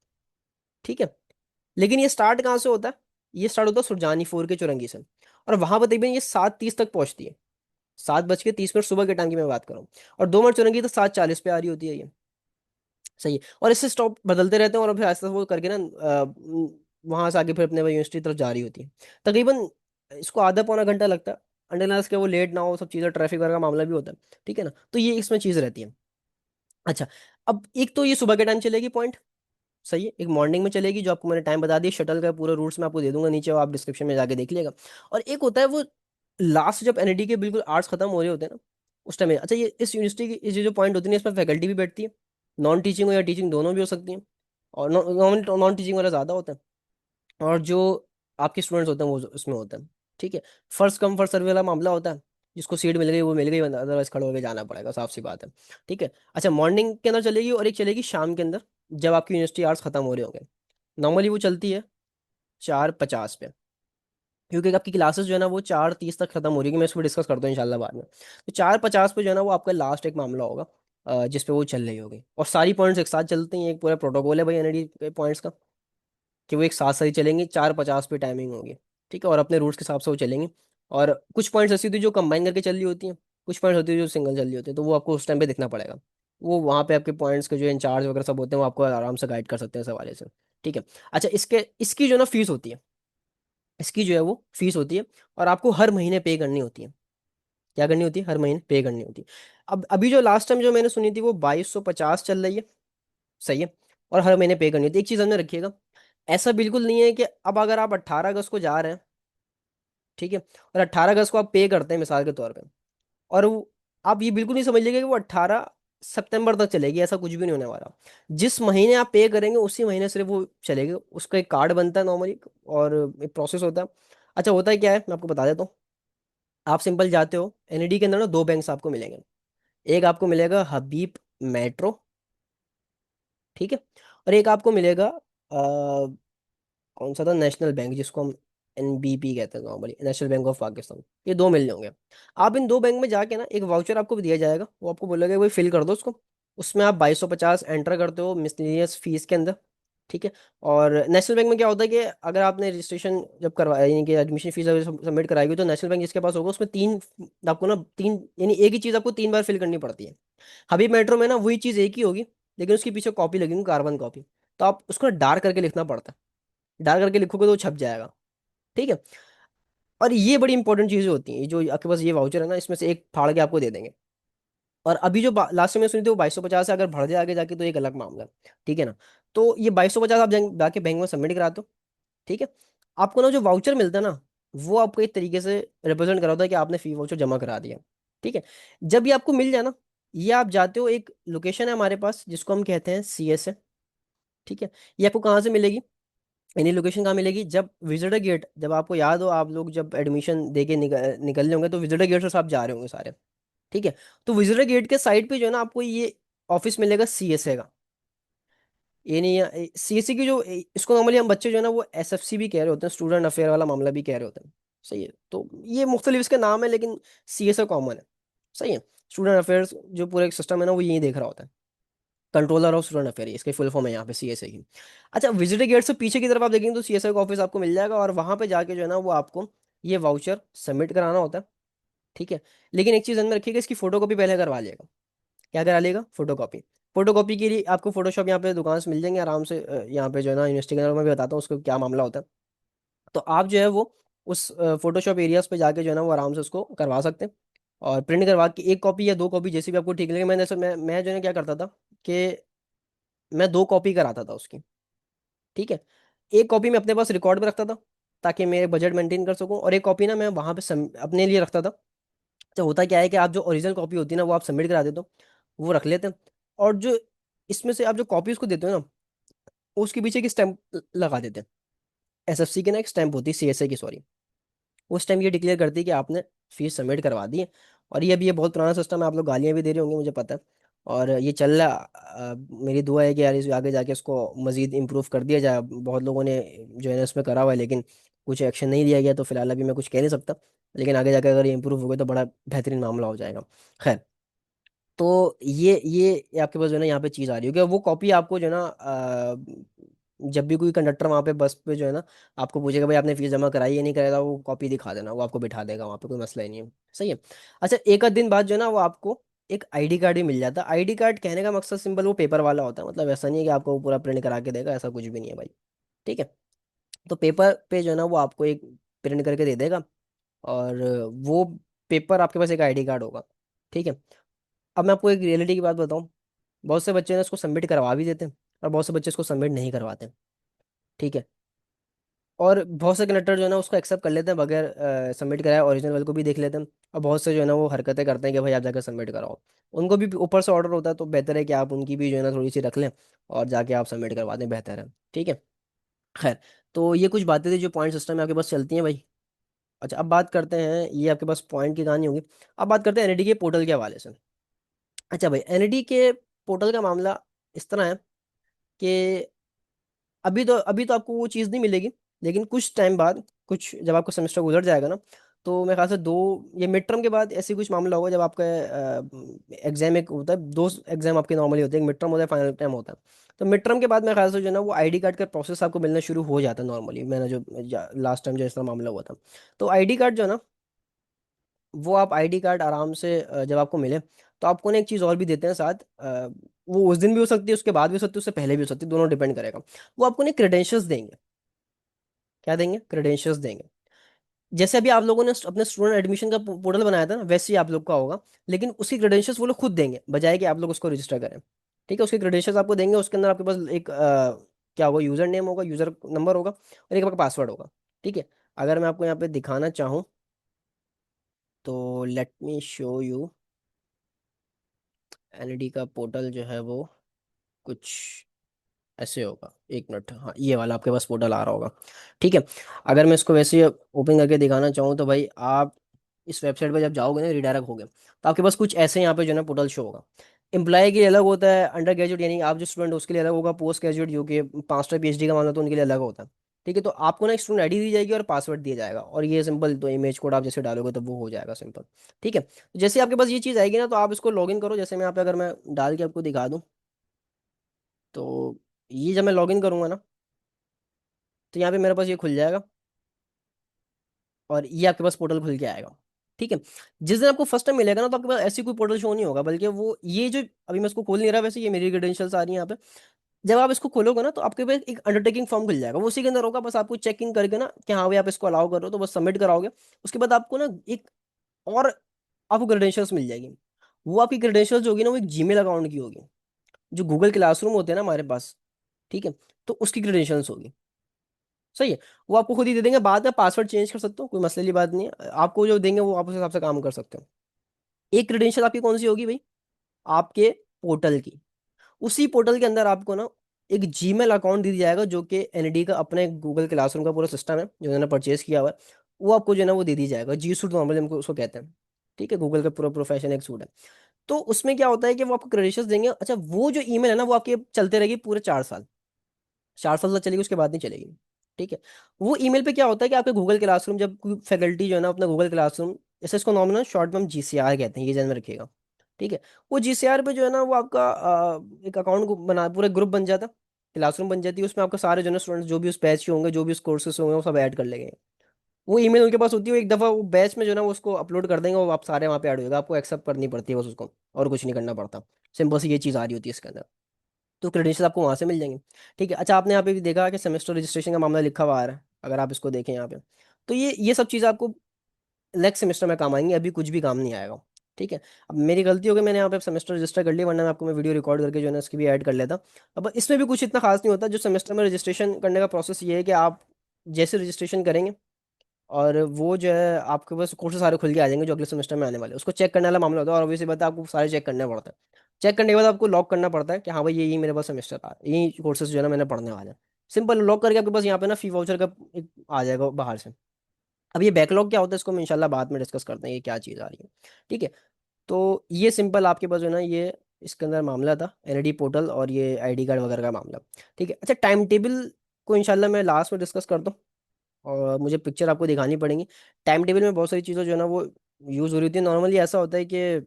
ठीक है। लेकिन ये स्टार्ट कहाँ से होता है? ये स्टार्ट होता है सुरजानी 4 के चुरंगी से, और वहां पर तकरीबन ये 7:30 तक पहुंचती है। 7:30 सुबह के टाइम की मैं बात कर रहा हूँ। और 2 मिनट चुरंगी तो 7:40 पे आ रही होती है ये। सही है। और इससे स्टॉप बदलते रहते हैं, और फिर ऐसा वो करके ना वहां से आगे फिर अपने यूनिवर्सिटी तरफ जा रही होती है। तकरीबन इसको आधा पौना घंटा लगता है, अंडरलास के वो लेट ना हो, सब चीज़ें ट्रैफिक वगैरह का मामला भी होता है। ठीक है ना, तो ये इसमें चीज़ रहती है। अच्छा, अब एक तो ये सुबह के टाइम चलेगी पॉइंट। सही है। एक मॉर्निंग में चलेगी जो आपको मैंने टाइम बता दिया, शटल का पूरे रूट्स मैं आपको दे दूंगा नीचे, वो आप डिस्क्रिप्शन में जाके देख लिएगा। और एक होता है वो लास्ट, जब एनईडी के बिल्कुल आर्ट्स खत्म हो रहे होते हैं ना उस टाइम में। अच्छा, ये इस यूनिवर्सिटी की ये जो पॉइंट होती है इसमें फैकल्टी भी बैठती है, नॉन टीचिंग हो या टीचिंग दोनों भी हो सकती हैं। और नॉन नॉन टीचिंग वाला ज़्यादा होता है, और जो आपके स्टूडेंट्स होते हैं वो उसमें होते हैं। ठीक है। फर्स्ट कम फर्स्ट सर्वे वाला मामला होता है, जिसको सीट मिल गई वो मिल गई, अदरवाइज खड़े होकर जाना पड़ेगा, साफ सी बात है। ठीक है। अच्छा, मॉर्निंग के अंदर चलेगी और एक चलेगी शाम के अंदर, जब आपकी यूनिवर्सिटी आवर्स खत्म हो रहे होंगे। नॉर्मली वो चलती है 4:50 पे, क्योंकि आपकी क्लासेस जो है ना वो 4:30 तक खत्म हो रही है, मैं इसको डिस्कस करता हूँ इंशाल्लाह बाद में। तो 4:50 पे जो है ना वो आपका लास्ट एक मामला होगा, जिस पे वो चल रही होगी। और सारी पॉइंट्स एक साथ चलती हैं, एक पूरा प्रोटोकॉल है भाई एनईडी के पॉइंट्स का, कि वो एक साथ साथ ही चलेंगे, 4:50 पे टाइमिंग होगी। ठीक है, और अपने रूट्स के हिसाब से वो चलेंगे। और कुछ पॉइंट्स ऐसी होती है जो कंबाइन करके चल रही होती हैं, कुछ पॉइंट्स होती है जो सिंगल चल रही होती है, तो वो आपको उस टाइम पे देखना पड़ेगा। वो वहाँ पे आपके पॉइंट्स के जो इंचार्ज वगैरह सब होते हैं वो आपको आराम से गाइड कर सकते हैं इस हवाले से। ठीक है। अच्छा, इसके इसकी जो ना फीस होती है, इसकी जो है वो फीस होती है, और आपको हर महीने पे करनी होती है। क्या करनी होती है? हर महीने पे करनी होती है। अब अभी जो लास्ट टाइम जो मैंने सुनी थी वो 2250 चल रही है। सही है। और हर महीने पे करनी होती है। एक चीज़ हमने रखिएगा, ऐसा बिल्कुल नहीं है कि अब अगर आप 18 अगस्त को जा रहे हैं, ठीक है, और 18 अगस्त को आप पे करते हैं मिसाल के तौर पे, और आप ये बिल्कुल नहीं समझ लीजिए कि वो 18 सितंबर तक चलेगी, ऐसा कुछ भी नहीं होने वाला। जिस महीने आप पे करेंगे उसी महीने सिर्फ वो चलेगी। उसका एक कार्ड बनता है नॉर्मली, और एक प्रोसेस होता है। अच्छा, होता है क्या है मैं आपको बता देता हूँ। आप सिंपल जाते हो एनईडी के अंदर ना, दो बैंक्स आपको मिलेंगे। एक आपको मिलेगा हबीब मेट्रो, ठीक है, और एक आपको मिलेगा कौन सा था, नेशनल बैंक, जिसको हम एनबीपी कहते हैं normally, national bank of Pakistan. ये दो मिल जाओगे। आप इन दो बैंक में जाके ना, एक वाउचर आपको दिया जाएगा, वो आपको बोलेगा भाई फिल कर दो उसको। उसमें आप 2250 एंटर करते हो मिसलेनियस फीस के अंदर। ठीक है। और नेशनल बैंक में क्या होता है कि अगर आपने रजिस्ट्रेशन जब करवाया, यानी कि एडमिशन फीस अगर सबमिट कराएगी, तो नेशनल बैंक जिसके पास होगा उसमें तीन, आपको ना तीन, यानी एक ही चीज़ आपको 3 बार फिल करनी पड़ती है। हबीब मेट्रो में ना वही चीज़ एक ही होगी, लेकिन उसके पीछे कॉपी लगेगी, कार्बन कॉपी। तो आप उसको डार्क करके लिखना पड़ता है। डार्क करके लिखोगे तो वो छप जाएगा। ठीक है। और ये बड़ी इंपॉर्टेंट चीजें होती हैं, ये जो आपके पास ये वाउचर है ना, इसमें से एक फाड़ के आपको दे देंगे। और अभी जो लास्ट में सुनी थी वो 2250 है, अगर बढ़ जाए आगे जाके तो एक अलग मामला है। ठीक है ना। तो ये 2250 आप जाके बैंक में सबमिट कराते हो। ठीक है। आपको ना जो वाउचर मिलता है ना, वो आपको एक तरीके से रिप्रेजेंट कराता है कि आपने फी वाउचर जमा करा दिया। ठीक है। जब ये आपको मिल जाए ना, ये आप जाते हो, एक लोकेशन है हमारे पास जिसको हम कहते हैं CS है। ठीक है। ये आपको कहाँ से मिलेगी? इन्हीं लोकेशन कहाँ मिलेगी? जब विजिटर गेट, जब आपको याद हो, आप लोग जब एडमिशन दे के निकल रहे होंगे तो विजिटर गेट से आप जा रहे होंगे सारे। ठीक है। तो विजिटर गेट के साइड पे जो है ना, आपको ये ऑफिस मिलेगा CSA का। ये नहीं, CSA की जो इसको नॉर्मली हम बच्चे जो है ना वो SFC भी कह रहे होते हैं, स्टूडेंट अफेयर वाला मामला भी कह रहे होते हैं। सही है। तो ये मुख्तलिफ इसके नाम है, लेकिन CSA कॉमन है। सही है। स्टूडेंट अफेयर्स जो पूरा एक सिस्टम है ना, वो यही देख रहा होता है। कंट्रोलर ऑफ स्टूडेंट अफेयर, इसके फुल फॉर्म है यहाँ पे CSA की। अच्छा, विजिटर गेट से पीछे की तरफ आप देखेंगे तो CSA का ऑफिस आपको मिल जाएगा, और वहां पे जाके जो है ना वो आपको ये वाउचर सबमिट कराना होता है। ठीक है। लेकिन एक चीज़ ध्यान में रखिएगा, इसकी फोटो कॉपी पहले करवा लिएगा। क्या करा लेगा? Photo copy. फोटो कॉपी के लिए आपको फोटोशॉप यहाँ पे दुकान से मिल जाएंगे आराम से। यहाँ पे जो है ना यूनिवर्सिटी के अंदर मैं भी बताता हूँ उसको क्या मामला होता है। तो आप जो है वो उस फोटोशॉप एरियाज पे जाके जो है ना वो आराम से उसको करवा सकते हैं। और प्रिंट करवा के एक कॉपी या दो कॉपी जैसी भी आपको ठीक लगे। मैंने मैं जो है ना क्या करता था कि मैं 2 कॉपी कराता था उसकी। ठीक है। एक कॉपी मैं अपने पास रिकॉर्ड में रखता था ताकि मैं बजट मेंटेन कर सकूं, और एक कॉपी ना मैं वहां पे अपने लिए रखता था। तो होता क्या है कि आप जो ओरिजिनल कॉपी होती है ना वो आप सबमिट करा देते हो, वो रख लेते हैं। और जो इसमें से आप जो कॉपी उसको देते हो ना, उसके पीछे की स्टैंप लगा देते हैं। SFC की ना एक स्टैंप होती है, CSA की, सॉरी। उस टाइम ये डिक्लेयर करती है कि आपने फीस सबमिट करवा दी है। और ये अभी ये बहुत पुराना सिस्टम है, आप लोग गालियां भी दे रहे होंगे मुझे पता है। और ये चल रहा मेरी दुआ है कि यार इस आगे जाके इसको मजीद इम्प्रूव कर दिया जाए। बहुत लोगों ने जो है ना इसमें करा हुआ है, लेकिन कुछ एक्शन नहीं लिया गया, तो फिलहाल अभी मैं कुछ कह नहीं सकता। लेकिन आगे जाके अगर ये इम्प्रूव हो गया तो बड़ा बेहतरीन मामला हो जाएगा। खैर, तो ये आपके पास जो है ना यहाँ पे चीज़ आ रही है कि वो कॉपी आपको जो है ना जब भी कोई कंडक्टर वहाँ पे बस पे जो है ना आपको पूछेगा भाई आपने फीस जमा कराई या नहीं कराया, वो कॉपी दिखा देना, वो आपको बिठा देगा वहाँ पे, कोई मसला ही नहीं है। सही है। अच्छा, एक आध दिन बाद जो है ना वो आपको एक ID कार्ड भी मिल जाता है। ID कार्ड कहने का मकसद सिंपल वो पेपर वाला होता है, मतलब ऐसा नहीं है कि आपको वो पूरा प्रिंट करा के देगा, ऐसा कुछ भी नहीं है भाई। ठीक है। तो पेपर पे जो है ना वो आपको एक प्रिंट करके दे देगा, और वो पेपर आपके पास एक ID कार्ड होगा। ठीक है। अब मैं आपको एक रियलिटी की बात बताऊं, बहुत से बच्चे ने इसको सबमिट करवा भी देते हैं, और बहुत से बच्चे इसको सबमिट नहीं करवाते। ठीक है। और बहुत से कनेक्टर जो है ना उसको एक्सेप्ट कर लेते हैं बगैर सबमिट कराए, ओरिजिनल वाले को भी देख लेते हैं। और बहुत से जो है ना वो हरकतें करते हैं कि भाई आप जाकर सबमिट कराओ। उनको भी ऊपर से ऑर्डर होता है, तो बेहतर है कि आप उनकी भी जो है ना थोड़ी सी रख लें, और जाके आप सबमिट करवा दें, बेहतर है। ठीक है। खैर, तो ये कुछ बातें थी जो पॉइंट सिस्टम में आपके पास चलती हैं भाई। अच्छा, अब बात करते हैं, ये आपके पास पॉइंट की कहानी होगी। अब बात करते हैं NID के पोर्टल के हवाले से। अच्छा भाई, NID के पोर्टल का मामला इस तरह है कि अभी तो आपको वो चीज़ नहीं मिलेगी, लेकिन कुछ टाइम बाद, कुछ जब आपका सेमेस्टर गुजर जाएगा ना, तो मेरे ख्याल से दो, ये मिड टर्म के बाद ऐसी कुछ मामला होगा जब आपका एग्जाम एक होता है, दो एग्जाम आपके नॉर्मली होते हैं, एक मिड टर्म होता है, फाइनल टर्म होता है। तो मिड टर्म के बाद मेरे ख्याल से जो है ना वो ID कार्ड का प्रोसेस आपको मिलना शुरू हो जाता है नॉर्मली। मैंने जो लास्ट टाइम जो इस तरह मामला हुआ था, तो ID कार्ड जो है ना वो आप आईडी कार्ड आराम से जब आपको मिले तो आपको ना एक चीज़ और भी देते हैं साथ, वो उस दिन भी हो सकती है, उसके बाद भी हो सकती है, उससे पहले भी हो सकती है, दोनों डिपेंड करेगा। वो आपको ना क्रेडेंशियल्स देंगे। क्या देंगे? क्रेडेंशियल्स देंगे। जैसे अभी आप लोगों ने अपने स्टूडेंट एडमिशन का पोर्टल बनाया था ना, वैसे ही आप लोग का होगा, लेकिन उसकी क्रेडेंशियल्स वो लोग खुद देंगे, बजाय कि आप लोग उसको रजिस्टर करें। ठीक है, उसकी क्रेडेंशियल्स आपको देंगे, उसके अंदर आपके पास एक क्या होगा, यूजर नेम होगा, यूजर नंबर होगा, और एक आपका पासवर्ड होगा। ठीक है। अगर मैं आपको यहाँ पे दिखाना चाहूँ तो let me show you. ND का पोर्टल जो है वो कुछ ऐसे होगा। एक मिनट, हाँ ये वाला आपके पास पोर्टल आ रहा होगा। ठीक है। अगर मैं इसको वैसे ओपन करके दिखाना चाहूँ तो भाई आप इस वेबसाइट पर जब जाओगे ना, रिडायरेक्ट हो गए, तो आपके पास कुछ ऐसे यहाँ पे जो है ना पोर्टल शो होगा। एम्प्लॉय के लिए अलग होता है, अंडर ग्रेजुएट यानी आप जो स्टूडेंट हो उसके लिए अलग होगा, पोस्ट ग्रेजुएट जो कि मास्टर पीएचडी का मामला तो उनके लिए अलग होता है। ठीक है। तो आपको ना एक स्टूडेंट आईडी दी जाएगी और पासवर्ड दिया जाएगा, और ये सिंपल तो इमेज कोड आप जैसे डालोगे तो वो हो जाएगा सिंपल। ठीक है। तो जैसे आपके पास ये चीज़ आएगी ना, तो आप इसको लॉगिन करो। जैसे मैं यहाँ पे अगर मैं डाल के आपको दिखा दूँ, तो ये जब मैं लॉगिन करूंगा ना, तो यहाँ पे मेरे पास ये खुल जाएगा, और ये आपके पास पोर्टल खुल के आएगा। ठीक है। जिस दिन आपको फर्स्ट टाइम मिलेगा ना, तो आपके पास ऐसी कोई पोर्टल शो नहीं होगा, बल्कि वो ये जो अभी मैं इसको खोल नहीं रहा, वैसे ये मेरी क्रेडेंशियल्स आ रही है यहाँ पे। जब आप इसको खोलोगे ना, तो आपके पास एक अंडरटेकिंग फॉर्म खुल जाएगा, वो उसी के अंदर होगा। बस आपको चेक इन करके ना कि हाँ भाई आप इसको अलाउ कर रहे हो, तो बस सबमिट कराओगे। उसके बाद आपको ना एक और आपको क्रेडेंशियल्स मिल जाएगी। वो आपकी क्रेडेंशियल्स होगी ना, वो एक जीमेल अकाउंट की होगी, जो गूगल क्लासरूम होते हैं ना हमारे पास। ठीक है। तो उसकी क्रेडेंशियल्स होगी। सही है। वो आपको खुद ही दे देंगे, बाद में पासवर्ड चेंज कर सकते हो, कोई मसले की बात नहीं है। आपको जो देंगे वो आप उस हिसाब से काम कर सकते हो। एक क्रेडेंशियल आपकी कौन सी होगी भाई? आपके पोर्टल की। उसी पोर्टल के अंदर आपको ना एक जीमेल अकाउंट दे दिया जाएगा, जो कि एनडी का अपना एक गूगल क्लासरूम का पूरा सिस्टम है जो मैंने परचेज किया हुआ है। वो आपको जो है ना वो दे दी जाएगा, जी सूट नॉर्मली हमको उसको कहते हैं। ठीक है, गूगल का पूरा प्रोफेशन एक सूट है। तो उसमें क्या होता है कि वो आपको क्रेडेंशियल्स देंगे। अच्छा, वो जो ईमेल है ना, वो आपके चलते रहेगी पूरे 4 साल। 4 साल तक चलेगी, उसके बाद नहीं चलेगी। ठीक है। वो ईमेल पे क्या होता है कि आपके गूगल क्लासरूम, जब कोई फैकल्टी जो है ना अपना गूगल क्लासरूम, जैसे इसको नॉर्मल शॉर्ट में हम जीसीआर कहते हैं, ये ध्यान में रखिएगा। ठीक है। वो जीसीआर पे जो है ना वो आपका एक अकाउंट बना, पूरा ग्रुप बन जाता है, क्लासरूम बन जाती है। उसमें आपका सारे जो है स्टूडेंट्स जो भी उस बैच के होंगे, जो भी उस कोर्सेस होंगे, वो सब ऐड कर लेंगे। वो ईमेल उनके पास होती है, वो एक दफ़ा वो बैच में जो है ना वो उसको अपलोड कर देंगे, वो आप सारे वहाँ पे ऐड हो जाएगा। आपको एक्सेप्ट करनी पड़ती है बस उसको, और कुछ नहीं करना पड़ता। सिंपल सी ये चीज़ आ रही होती है इसके अंदर। तो क्रेडेंशियल आपको वहाँ से मिल जाएंगे। ठीक है। अच्छा, आपने यहाँ पे भी देखा कि सेमेस्टर रजिस्ट्रेशन का मामला लिखा हुआ आ रहा है, अगर आप इसको देखें यहाँ पे, तो ये सब चीज़ें आपको नेक्स्ट सेमेस्टर में काम आएंगी, अभी कुछ भी काम नहीं आएगा। ठीक है। अब मेरी गलती हो गई, मैंने यहाँ पे सेमेस्टर रजिस्टर कर लिया, वरना मैं आपको मैं वीडियो रिकॉर्ड करके जो है ना इसकी भी ऐड कर लेता। अब इसमें भी कुछ इतना खास नहीं होता। जो सेमेस्टर में रजिस्ट्रेशन करने का प्रोसेस ये है कि आप जैसे रजिस्ट्रेशन करेंगे, और वो जो है आपके पास कोर्सेज सारे खुल के आ जाएंगे जो अगले सेमेस्टर में आने वाले हैं। उसको चेक करने वाला मामला होता है, और ऑब्वियसली बात है आपको सारे चेक करने पड़ता है। चेक करने के बाद आपको लॉक करना पड़ता है कि हाँ भाई ये मेरे पास सेमेस्टर आ यही कोर्सेज जो है ना मैंने पढ़ने वाले हैं। सिंपल लॉक करके आपके पास यहाँ पे ना फी वाउचर का एक आ जाएगा बाहर से। अब ये बैकलॉग क्या होता है, इसको हम इंशाल्लाह बाद में डिस्कस करते हैं, ये क्या चीज़ आ रही है। ठीक है। तो ये सिंपल आपके पास जो है ना ये इसके अंदर मामला था, एनडी पोर्टल और ये आईडी कार्ड वगैरह का मामला। ठीक है। अच्छा, टाइम टेबल को इंशाल्लाह मैं लास्ट में डिस्कस करता हूँ, और मुझे पिक्चर आपको दिखानी पड़ेंगी। टाइम टेबल में बहुत सारी चीज़ें जो है ना वो यूज़ हो रही थी। नॉर्मली ऐसा होता है कि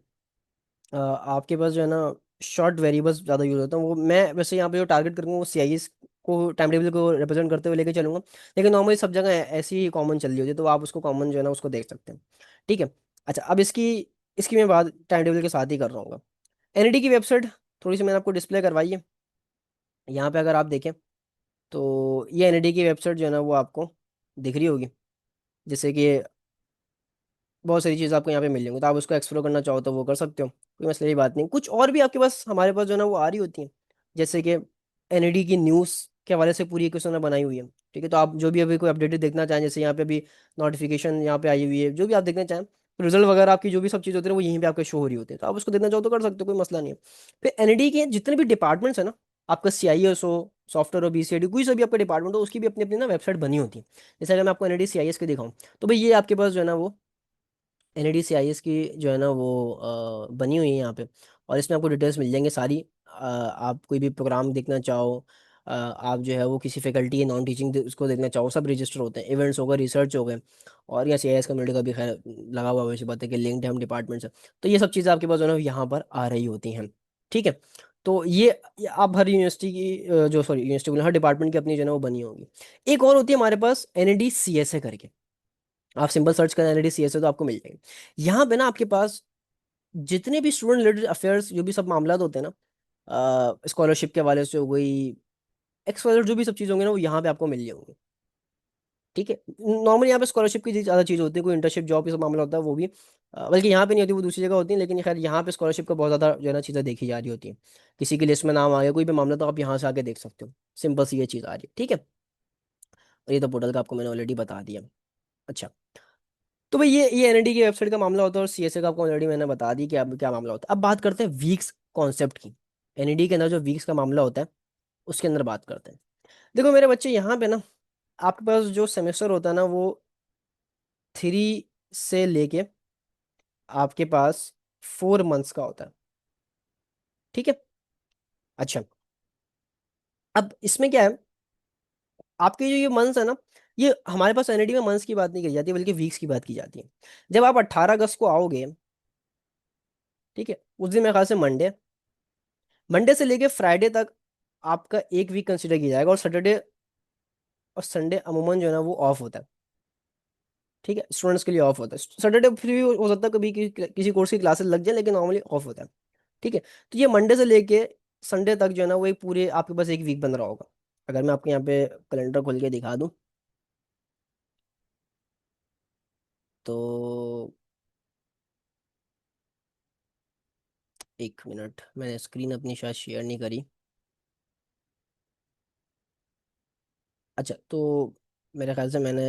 आपके पास जो है ना शॉर्ट वेरिएबल्स ज़्यादा यूज़ होता है। वो मैं वैसे यहाँ पे जो टारगेट करूँगा वो सीआईएस को, टाइम टेबल को रिप्रेजेंट करते हुए लेके चलूँगा। लेकिन नॉर्मली सब जगह ऐसी ही कॉमन चल रही होती है, तो आप उसको कॉमन जो है ना उसको देख सकते हैं। ठीक है। अच्छा, अब इसकी इसकी मैं बात टाइम टेबल के साथ ही कर रहा हूँ। एनईडी की वेबसाइट थोड़ी सी मैंने आपको डिस्प्ले करवाई है। यहाँ पे अगर आप देखें, तो ये एनईडी की वेबसाइट जो है ना वो आपको दिख रही होगी। जैसे कि बहुत सारी चीज़ आपको यहाँ पे मिल जाएंगी, तो आप उसको एक्सप्लोर करना चाहो तो वो कर सकते हो, कोई मसले की बात नहीं। कुछ और भी आपके पास हमारे पास जो है ना वो आ रही होती हैं, जैसे कि एनईडी की न्यूज़ के हवाले से पूरी एक उसने बनाई हुई है। ठीक है। तो आप जो भी अभी कोई अपडेटेड देखना चाहें, जैसे यहाँ पे अभी नोटिफिकेशन यहाँ पे आई हुई है, जो भी आप देखना चाहें, रिजल्ट वगैरह आपकी जो भी सब चीज़ होती है वो यहीं पे आपके शो हो रही होती है, तो आप उसको देखना चाहो तो कर सकते हो, कोई मसला नहीं है। फिर एनईडी के जितने भी डिपार्टमेंट्स है ना, आपका सीआईएस हो, सॉफ्टवेयर हो, बीसीआईडी, कोई सा भी आपका डिपार्टमेंट हो, उसकी भी अपनी अपनी ना वेबसाइट बनी होती है। जैसे अगर मैं आपको एनईडी सीआईएस की दिखाऊँ, तो भाई ये आपके पास जो है ना वो NADCIS की जो है ना वो बनी हुई है यहाँ पे, और इसमें आपको डिटेल्स मिल जाएंगे सारी। आप कोई भी प्रोग्राम देखना चाहो, आप जो है वो किसी फैकल्टी या नॉन टीचिंग उसको देखना चाहो, सब रजिस्टर होते हैं। इवेंट्स हो गए, रिसर्च हो गए, और यहाँ CIS कम्युनिटी का भी खैर लगा हुआ है, वैसी बात है कि लिंक्ड है हम डिपार्टमेंट से। तो ये सब चीज़ें आपके पास जो है ना यहाँ पर आ रही होती हैं। ठीक है। तो ये आप हर यूनिवर्सिटी की जो सॉरी यूनिवर्सिटी हर डिपार्टमेंट की अपनी जो है ना वो बनी होगी। एक और होती है हमारे पास NADCSA करके। आप सिंपल सर्च करें एनआईटी सीएसए तो आपको मिल जाएगी। यहाँ पे ना आपके पास जितने भी स्टूडेंट रिलेटेड अफेयर्स जो भी सब मामला होते हैं ना, स्कॉलरशिप के हवाले से हो गई, एक्स जो भी सब चीज़ होंगे ना वो यहाँ पे आपको मिल जाएंगे। ठीक है। नॉर्मली यहाँ पे स्कॉलरशिप की ज़्यादा चीज़ होती है, कोई इंटर्नशिप जॉब का मामला होता है वो भी, बल्कि यहाँ पे नहीं होती, वो दूसरी जगह होती है, लेकिन खैर यहाँ पे स्कॉलरशिप का बहुत ज़्यादा जो है ना चीज़ें देखी जा रही होती हैं। किसी की लिस्ट में नाम आ गया कोई भी मामला तो आप यहाँ से आके देख सकते हो। सिंपल सी ये चीज़ आ रही है। ठीक है। और ये तो पोर्टल का आपको मैंने ऑलरेडी बता दिया। अच्छा। तो भाई ये एनआईटी की वेबसाइट का मामला होता है, और सीएसए का आपको ऑलरेडी मैंने बता दी कि अब क्या मामला होता है। अब बात करते हैं वीक्स कॉन्सेप्ट की। एनआईटी के अंदर जो वीक्स का मामला होता है उसके अंदर बात करते हैं। देखो मेरे बच्चे, यहाँ पे ना आपके पास जो सेमेस्टर होता है ना वो 3 से लेके आपके पास 4 मंथ्स का होता है। ठीक है। अच्छा। अब इसमें क्या है, आपके जो ये मंथ्स है ना, ये हमारे पास एनआईटी में मंथ्स की बात नहीं की जाती बल्कि वीक्स की बात की जाती है। जब आप 18 अगस्त को आओगे, ठीक है, उस दिन मेरे ख्याल से मंडे, मंडे से लेके फ्राइडे तक आपका एक वीक कंसिडर किया जाएगा, और सैटरडे और संडे अमूमन जो है ना वो ऑफ होता है। ठीक है, स्टूडेंट्स के लिए ऑफ होता है। सैटरडे फिर भी हो सकता है कभी किसी कोर्स की क्लासेस लग जाए, लेकिन नॉर्मली ऑफ होता है। ठीक है। तो ये मंडे से लेके संडे तक जो है ना वो एक पूरे आपके पास एक वीक बन रहा होगा। अगर मैं आपके यहाँ पे कैलेंडर खोल के दिखा दूँ तो 1 मिनट, मैंने स्क्रीन अपनी शायद शेयर नहीं करी। अच्छा, तो मेरे ख्याल से मैंने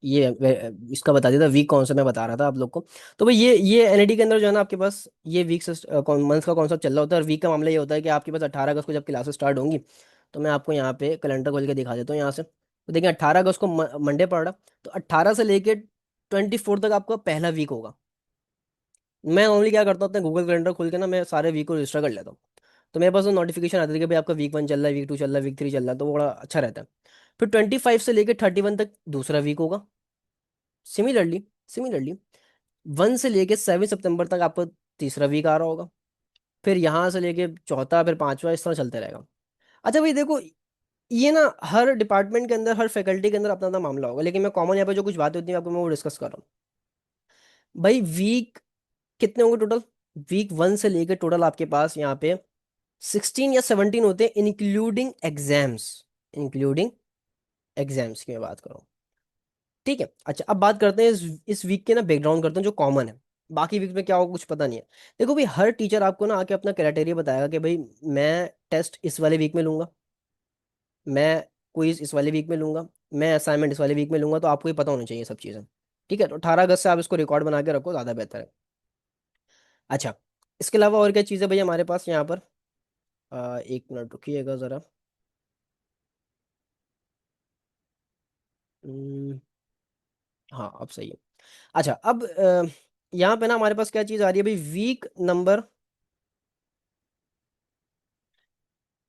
इसका बता दिया था वीक कौन सा मैं बता रहा था आप लोग को। तो भाई ये एनआईटी के अंदर जो है ना आपके पास ये वीक से मंथ का कॉन्सेप्ट चल रहा होता है। और वीक का मामला ये होता है कि आपके पास 18 अगस्त को जब क्लासेस स्टार्ट होंगी, तो मैं आपको यहाँ पे कैलेंडर खोल के दिखा देता हूँ यहाँ से। तो देखिए 18 अगस्त को मंडे पड़ रहा, तो 18 से लेके 24 तक आपका पहला वीक होगा। मैं ओनली क्या करता हूँ, अपने गूगल कैलेंडर खोल के ना मैं सारे वीक को रजिस्टर कर लेता हूँ। तो मेरे पास वो नोटिफिकेशन आती है कि भाई आपका वीक 1 चल रहा है, वीक 2 चल रहा है, वीक 3 चल रहा है, तो वो बड़ा अच्छा रहता है। फिर 25 से लेकर 31 तक दूसरा वीक होगा। सिमिलरली 1 से लेके 7 सितंबर तक आपको तीसरा वीक आ रहा होगा। फिर यहाँ से लेके चौथा, फिर पांचवा, इस तरह चलते रहेगा। अच्छा भाई देखो, ये ना हर डिपार्टमेंट के अंदर, हर फैकल्टी के अंदर अपना अपना मामला होगा, लेकिन मैं कॉमन यहाँ पे जो कुछ बातें होती हैं आपको मैं वो डिस्कस कर रहा हूँ। भाई वीक कितने होंगे टोटल? वीक 1 से लेके टोटल आपके पास यहाँ पे 16 या 17 होते हैं, इंक्लूडिंग एग्जाम्स की मैं बात कर रहा हूँ। ठीक है। अच्छा, अब बात करते हैं इस वीक के ना बैकग्राउंड करते हैं जो कॉमन है। बाकी वीक में क्या होगा कुछ पता नहीं है। देखो भाई, हर टीचर आपको ना आके अपना क्राइटेरिया बताएगा कि भाई मैं टेस्ट इस वाले वीक में लूंगा, मैं क्विज इस वाले वीक में लूंगा, मैं असाइनमेंट इस वाले वीक में लूंगा। तो आपको ही पता होनी चाहिए सब चीज़ें। ठीक है, तो 18 अगस्त से आप इसको रिकॉर्ड बना के रखो, ज़्यादा बेहतर है। अच्छा, इसके अलावा और क्या चीज़ है भैया हमारे पास यहाँ पर? 1 मिनट रुकिएगा ज़रा। हम्म, हाँ अब सही है। अच्छा, अब यहाँ पे ना हमारे पास क्या चीज़ आ रही है भाई, वीक नंबर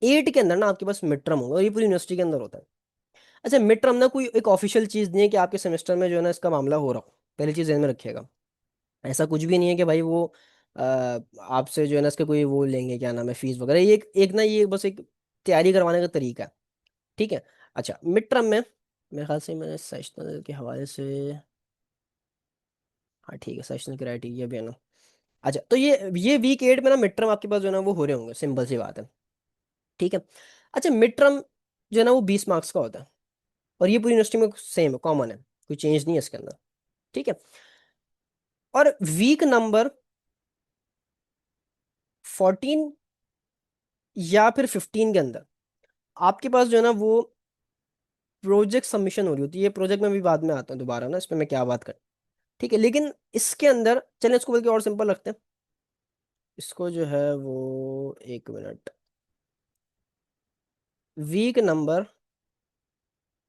8 के अंदर ना आपके पास मिड टर्म होगा, और ये पूरी यूनिवर्सिटी के अंदर होता है। अच्छा, मिड टर्म ना कोई एक ऑफिशियल चीज़ नहीं है कि आपके सेमेस्टर में जो है ना इसका मामला हो रहा हो। पहली चीज़ ध्यान में रखिएगा। ऐसा कुछ भी नहीं है कि भाई वो आपसे जो है ना इसके कोई वो लेंगे, क्या नाम है, फीस वगैरह। ये एक एक ना ये बस एक तैयारी करवाने का तरीका है। ठीक है। अच्छा, मिड टर्म में मेरे ख्याल से मैंने सेशनल के हवाले से, हाँ ठीक है, सेशनल क्राइटेरिया भी है ना। अच्छा, तो ये वीक 8 में ना मिड टर्म आपके पास जो है ना वो हो रहे होंगे, सिंपल सी बात है। ठीक है। अच्छा, मिड टर्म जो है ना वो 20 मार्क्स का होता है, और ये पूरी यूनिवर्सिटी में सेम है, कॉमन है, कोई चेंज नहीं है इसके अंदर। ठीक है। और वीक नंबर 14 या फिर 15 के अंदर आपके पास जो है ना वो प्रोजेक्ट सबमिशन हो रही होती है। ये प्रोजेक्ट में भी बाद में आता हूँ दोबारा ना, इस पे मैं क्या बात कर। ठीक है, लेकिन इसके अंदर चलें इसको बल्कि और सिंपल रखते हैं। इसको जो है वो, 1 मिनट, वीक नंबर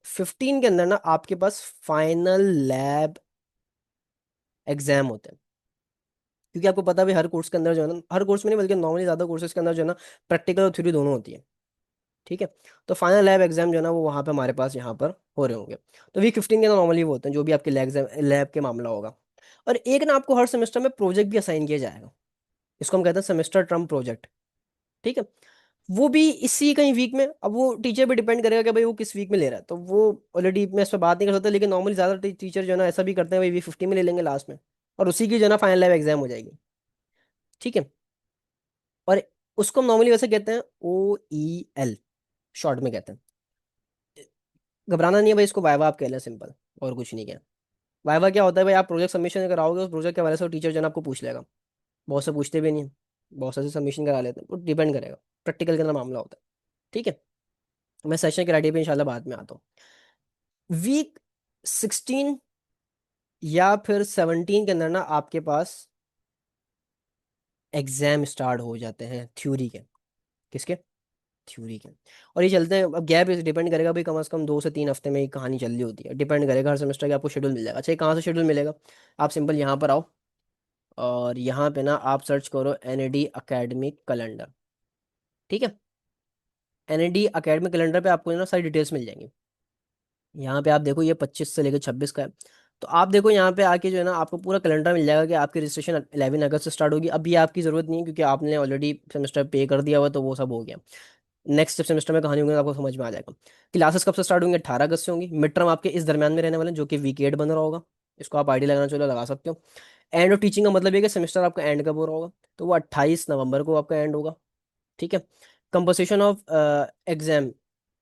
15 के अंदर ना आपके पास फाइनल लैब एग्जाम होते हैं। क्योंकि आपको पता है भाई हर कोर्स के अंदर जो है ना, हर कोर्स में नहीं बल्कि नॉर्मली ज़्यादा कोर्सेज के अंदर जो है ना प्रैक्टिकल और थ्योरी दोनों होती है। ठीक है। तो फाइनल लैब एग्जाम जो है ना वो वहाँ पे हमारे पास यहाँ पर हो रहे होंगे। तो वीक 15 के अंदर नॉर्मली वो होते हैं जो भी आपके लैब के मामला होगा। और एक ना आपको हर सेमेस्टर में प्रोजेक्ट भी असाइन किया जाएगा। इसको हम कहते हैं सेमेस्टर टर्म प्रोजेक्ट। ठीक है। वो भी इसी कहीं वीक में। अब वो टीचर पे डिपेंड करेगा कि भाई वो किस वीक में ले रहा है, तो वो ऑलरेडी मैं इस पर बात नहीं कर सकता, लेकिन नॉर्मली ज्यादा टीचर जो है ना ऐसा भी करते हैं भाई, वीक 50 में ले लेंगे लास्ट में, और उसी की जो है ना फाइनल लाइव एग्जाम हो जाएगी। ठीक है। और उसको हम नॉर्मली वैसे कहते हैं OEL, शॉर्ट में कहते हैं। घबराना नहीं है भाई, इसको वाइवा आप कह लें, सिंपल, और कुछ नहीं क्या। वाइवा क्या होता है भाई, आप प्रोजेक्ट सबमिशन कराओगे, उस प्रोजेक्ट के हवाले से टीचर जो है ना आपको पूछ लेगा। बहुत से पूछते भी नहीं हैं, बहुत से सबमिशन करा लेते हैं, वो डिपेंड करेगा, प्रैक्टिकल के अंदर मामला होता है। ठीक है। मैं सेशन के आइडिया पे इंशाल्लाह बाद में आता हूँ। वीक 16 या फिर 17 के अंदर ना आपके पास एग्जाम स्टार्ट हो जाते हैं थ्योरी के। किसके? थ्योरी के। और ये चलते हैं, अब गैप डिपेंड करेगा भाई, कम से कम 2 से 3 हफ्ते में ये कहानी चल रही होती है, डिपेंड करेगा हर सेमेस्टर का आपको शेड्यूल मिल जाएगा। अच्छा, ये कहाँ से शेड्यूल मिलेगा? आप सिंपल यहाँ पर आओ, और यहाँ पे ना आप सर्च करो NAD अकेडमिक कैलेंडर। ठीक है। NAD अकेडमिक कैलेंडर पे आपको ना सारी डिटेल्स मिल जाएंगी। यहाँ पे आप देखो, ये 25 से लेकर 26 का है। तो आप देखो यहाँ पे आके जो है ना आपको पूरा कैलेंडर मिल जाएगा कि आपकी रजिस्ट्रेशन 11 अगस्त से स्टार्ट होगी। अभी आपकी ज़रूरत नहीं है, क्योंकि आपने ऑलरेडी सेमेस्टर पे कर दिया हुआ, तो वो सब हो गया। नेक्स्ट सेमेस्टर में कहानी होगी तो आपको समझ में आ जाएगा। क्लासेस कब से स्टार्ट होंगे? 18 अगस्त से होंगी। मिड टर्म आपके इस दरमियान में रहने वाले हैं, जो कि वीक 8 बन रहा होगा। इसको आप आईडी लगाना चलो, लगा सकते हो। एंड ऑफ टीचिंग का मतलब ये कि सेमेस्टर आपका एंड कब हो रहा होगा, तो वो 28 नवंबर को आपका एंड होगा। ठीक है। कंपोजिशन ऑफ एग्जाम,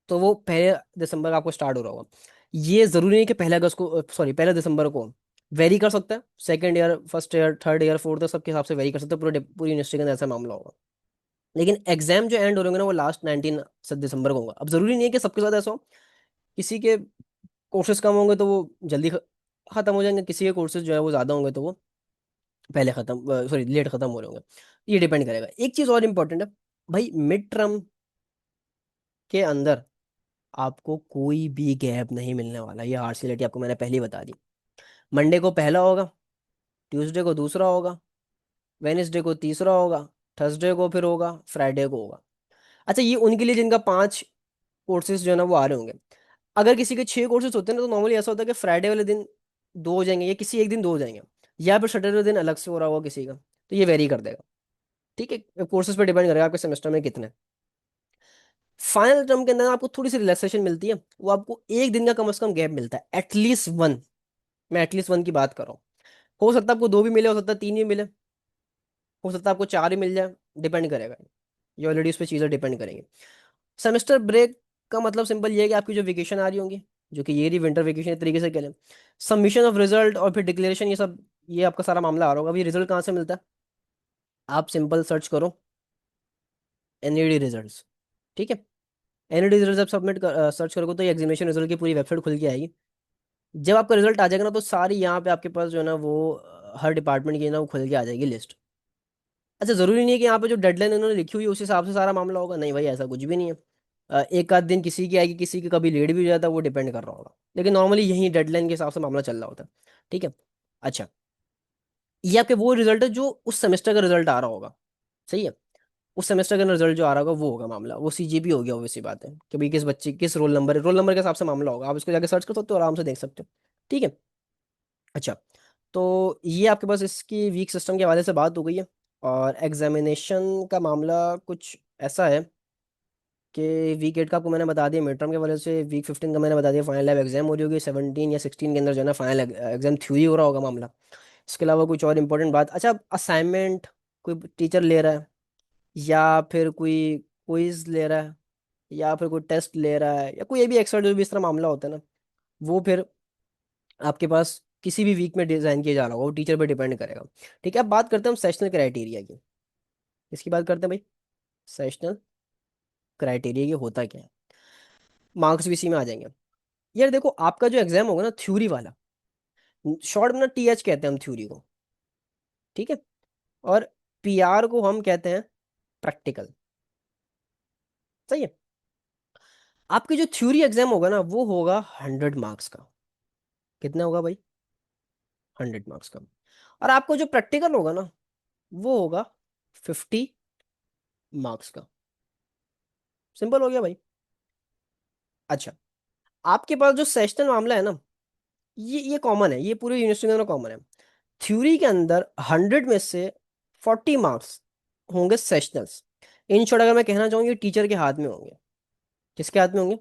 तो वो 1 दिसंबर का आपको स्टार्ट हो रहा होगा। ये जरूरी नहीं कि 1 अगस्त को, सॉरी 1 दिसंबर को। वेरी कर सकता है, second year, first year, third year, fourth, सबके हिसाब से वेरी कर सकते हैं, पूरी यूनिवर्सिटी के अंदर ऐसा मामला होगा। लेकिन एग्जाम जो एंड हो रहे होंगे ना, वो लास्ट 19 दिसंबर को होगा। अब जरूरी नहीं है कि सबके साथ ऐसा हो, किसी के कोर्सेज कम होंगे तो वो जल्दी खत्म हो जाएंगे, किसी के कोर्सेज जो है वो ज्यादा होंगे तो वो पहले खत्म, सॉरी लेट खत्म हो रहे होंगे। ये डिपेंड करेगा। एक चीज और इंपॉर्टेंट है भाई, मिड टर्म के अंदर आपको कोई भी गैप नहीं मिलने वाला, ये RCLT आपको मैंने पहले ही बता दी। मंडे को पहला होगा, ट्यूसडे को दूसरा होगा, वेनेसडे को तीसरा होगा, थर्सडे को फिर होगा, फ्राइडे को होगा। अच्छा, ये उनके लिए जिनका 5 कोर्सेज जो है ना वो आ रहे होंगे। अगर किसी के 6 कोर्सेज होते हैं ना, तो नॉर्मली ऐसा होता है कि फ्राइडे वाले दिन 2 हो जाएंगे, या किसी एक दिन 2 हो जाएंगे, या फिर सैटरडे दिन अलग से हो रहा होगा किसी का, तो ये वेरी कर देगा। ठीक है, कोर्सेज पर डिपेंड करेगा आपके सेमेस्टर में कितने। फाइनल टर्म के अंदर आपको थोड़ी सी रिलैक्सेशन मिलती है, वो आपको एक दिन का कम से कम गैप मिलता है, एटलीस्ट वन। मैं एटलीस्ट वन की बात कर रहा हूँ। हो सकता है आपको 2 भी मिले, हो सकता है 3 भी मिले, हो सकता है आपको 4 ही मिल जाए, डिपेंड करेगा। ये ऑलरेडी उस पर चीज़ें डिपेंड करेंगी। सेमेस्टर ब्रेक का मतलब सिंपल ये है कि आपकी जो वेकेशन आ रही होंगी, जो कि ये रही विंटर वेकेशन एक तरीके से कह लें, सबमिशन ऑफ रिजल्ट और फिर डिक्लेरेशन, ये सब, ये आपका सारा मामला आ रहा होगा। अभी रिजल्ट कहाँ से मिलता है? आप सिंपल सर्च करो NAD रिजल्ट्स। ठीक है। NAD रिजल्ट जब सर्च करोगे तो ये एग्जामिनेशन रिजल्ट की पूरी वेबसाइट खुल के आएगी। जब आपका रिजल्ट आ जाएगा ना, तो सारी यहाँ पे आपके पास जो है ना वो हर डिपार्टमेंट की ना वो खुल के आ जाएगी लिस्ट। अच्छा, जरूरी नहीं है कि यहाँ पे जो डेडलाइन उन्होंने लिखी हुई है उस हिसाब से सारा मामला होगा, नहीं भाई, ऐसा कुछ भी नहीं है। एक आध दिन किसी की आएगी, किसी की कभी लेट भी हो जाता है, वो डिपेंड कर रहा होगा, लेकिन नॉर्मली यही डेडलाइन के हिसाब से मामला चल रहा होता है। ठीक है। अच्छा, ये आपके वो रिजल्ट है जो उस सेमेस्टर का रिजल्ट आ रहा होगा। सही है। उस सेमेस्टर का रिजल्ट जो आ रहा होगा वो होगा मामला, वो CGP हो गया, वैसी बात है कि भाई किस बच्चे किस रोल नंबर के हिसाब से मामला होगा, आप इसको जाके सर्च कर सकते हो, आराम से देख सकते हो। ठीक है। अच्छा, तो ये आपके पास इसकी वीक सिस्टम के हवाले से बात हो गई है। और एग्जामिनेशन का मामला कुछ ऐसा है कि वीक 8 का आपको मैंने बता दिया, मिड टर्म के वजह से वीक 15 का मैंने बता दिया, फाइनल लैब एग्जाम हो रही होगी, 17 या 16 के अंदर जो है ना फाइनल एग्जाम थ्योरी हो रहा होगा मामला। इसके अलावा कुछ और इंपॉर्टेंट बात, अच्छा, असाइनमेंट कोई टीचर ले रहा है, या फिर कोई क्विज ले रहा है, या फिर कोई टेस्ट ले रहा है, या कोई भी एक्स्ट्रा जो भी इस तरह मामला होता है ना, वो फिर आपके पास किसी भी वीक में डिजाइन किया जा रहा होगा, वो टीचर पर डिपेंड करेगा। ठीक है। अब बात करते हैं हम सेशनल क्राइटेरिया की। इसकी बात करते हैं भाई, सेशनल क्राइटेरिया की होता क्या है, मार्क्स भी इसी में आ जाएंगे। यार देखो, आपका जो एग्जाम होगा ना थ्योरी वाला, शॉर्ट में ना TH कहते हैं हम थ्योरी को। ठीक है। और PR को हम कहते हैं प्रैक्टिकल। सही है। आपकी जो थ्योरी एग्जाम होगा ना वो होगा 100 मार्क्स का। कितना होगा भाई? 100 मार्क्स का। और आपको जो प्रैक्टिकल होगा ना वो होगा 50 मार्क्स का। सिंपल हो गया भाई। अच्छा, आपके पास जो सेशनल मामला है ना, ये कॉमन है, ये पूरी यूनिवर्सिटी के अंदर कॉमन है। थ्योरी के अंदर 100 में से 40 मार्क्स होंगे सेशनल्स, इन शॉर्ट अगर मैं कहना चाहूँ, ये टीचर के हाथ में होंगे। किसके हाथ में होंगे?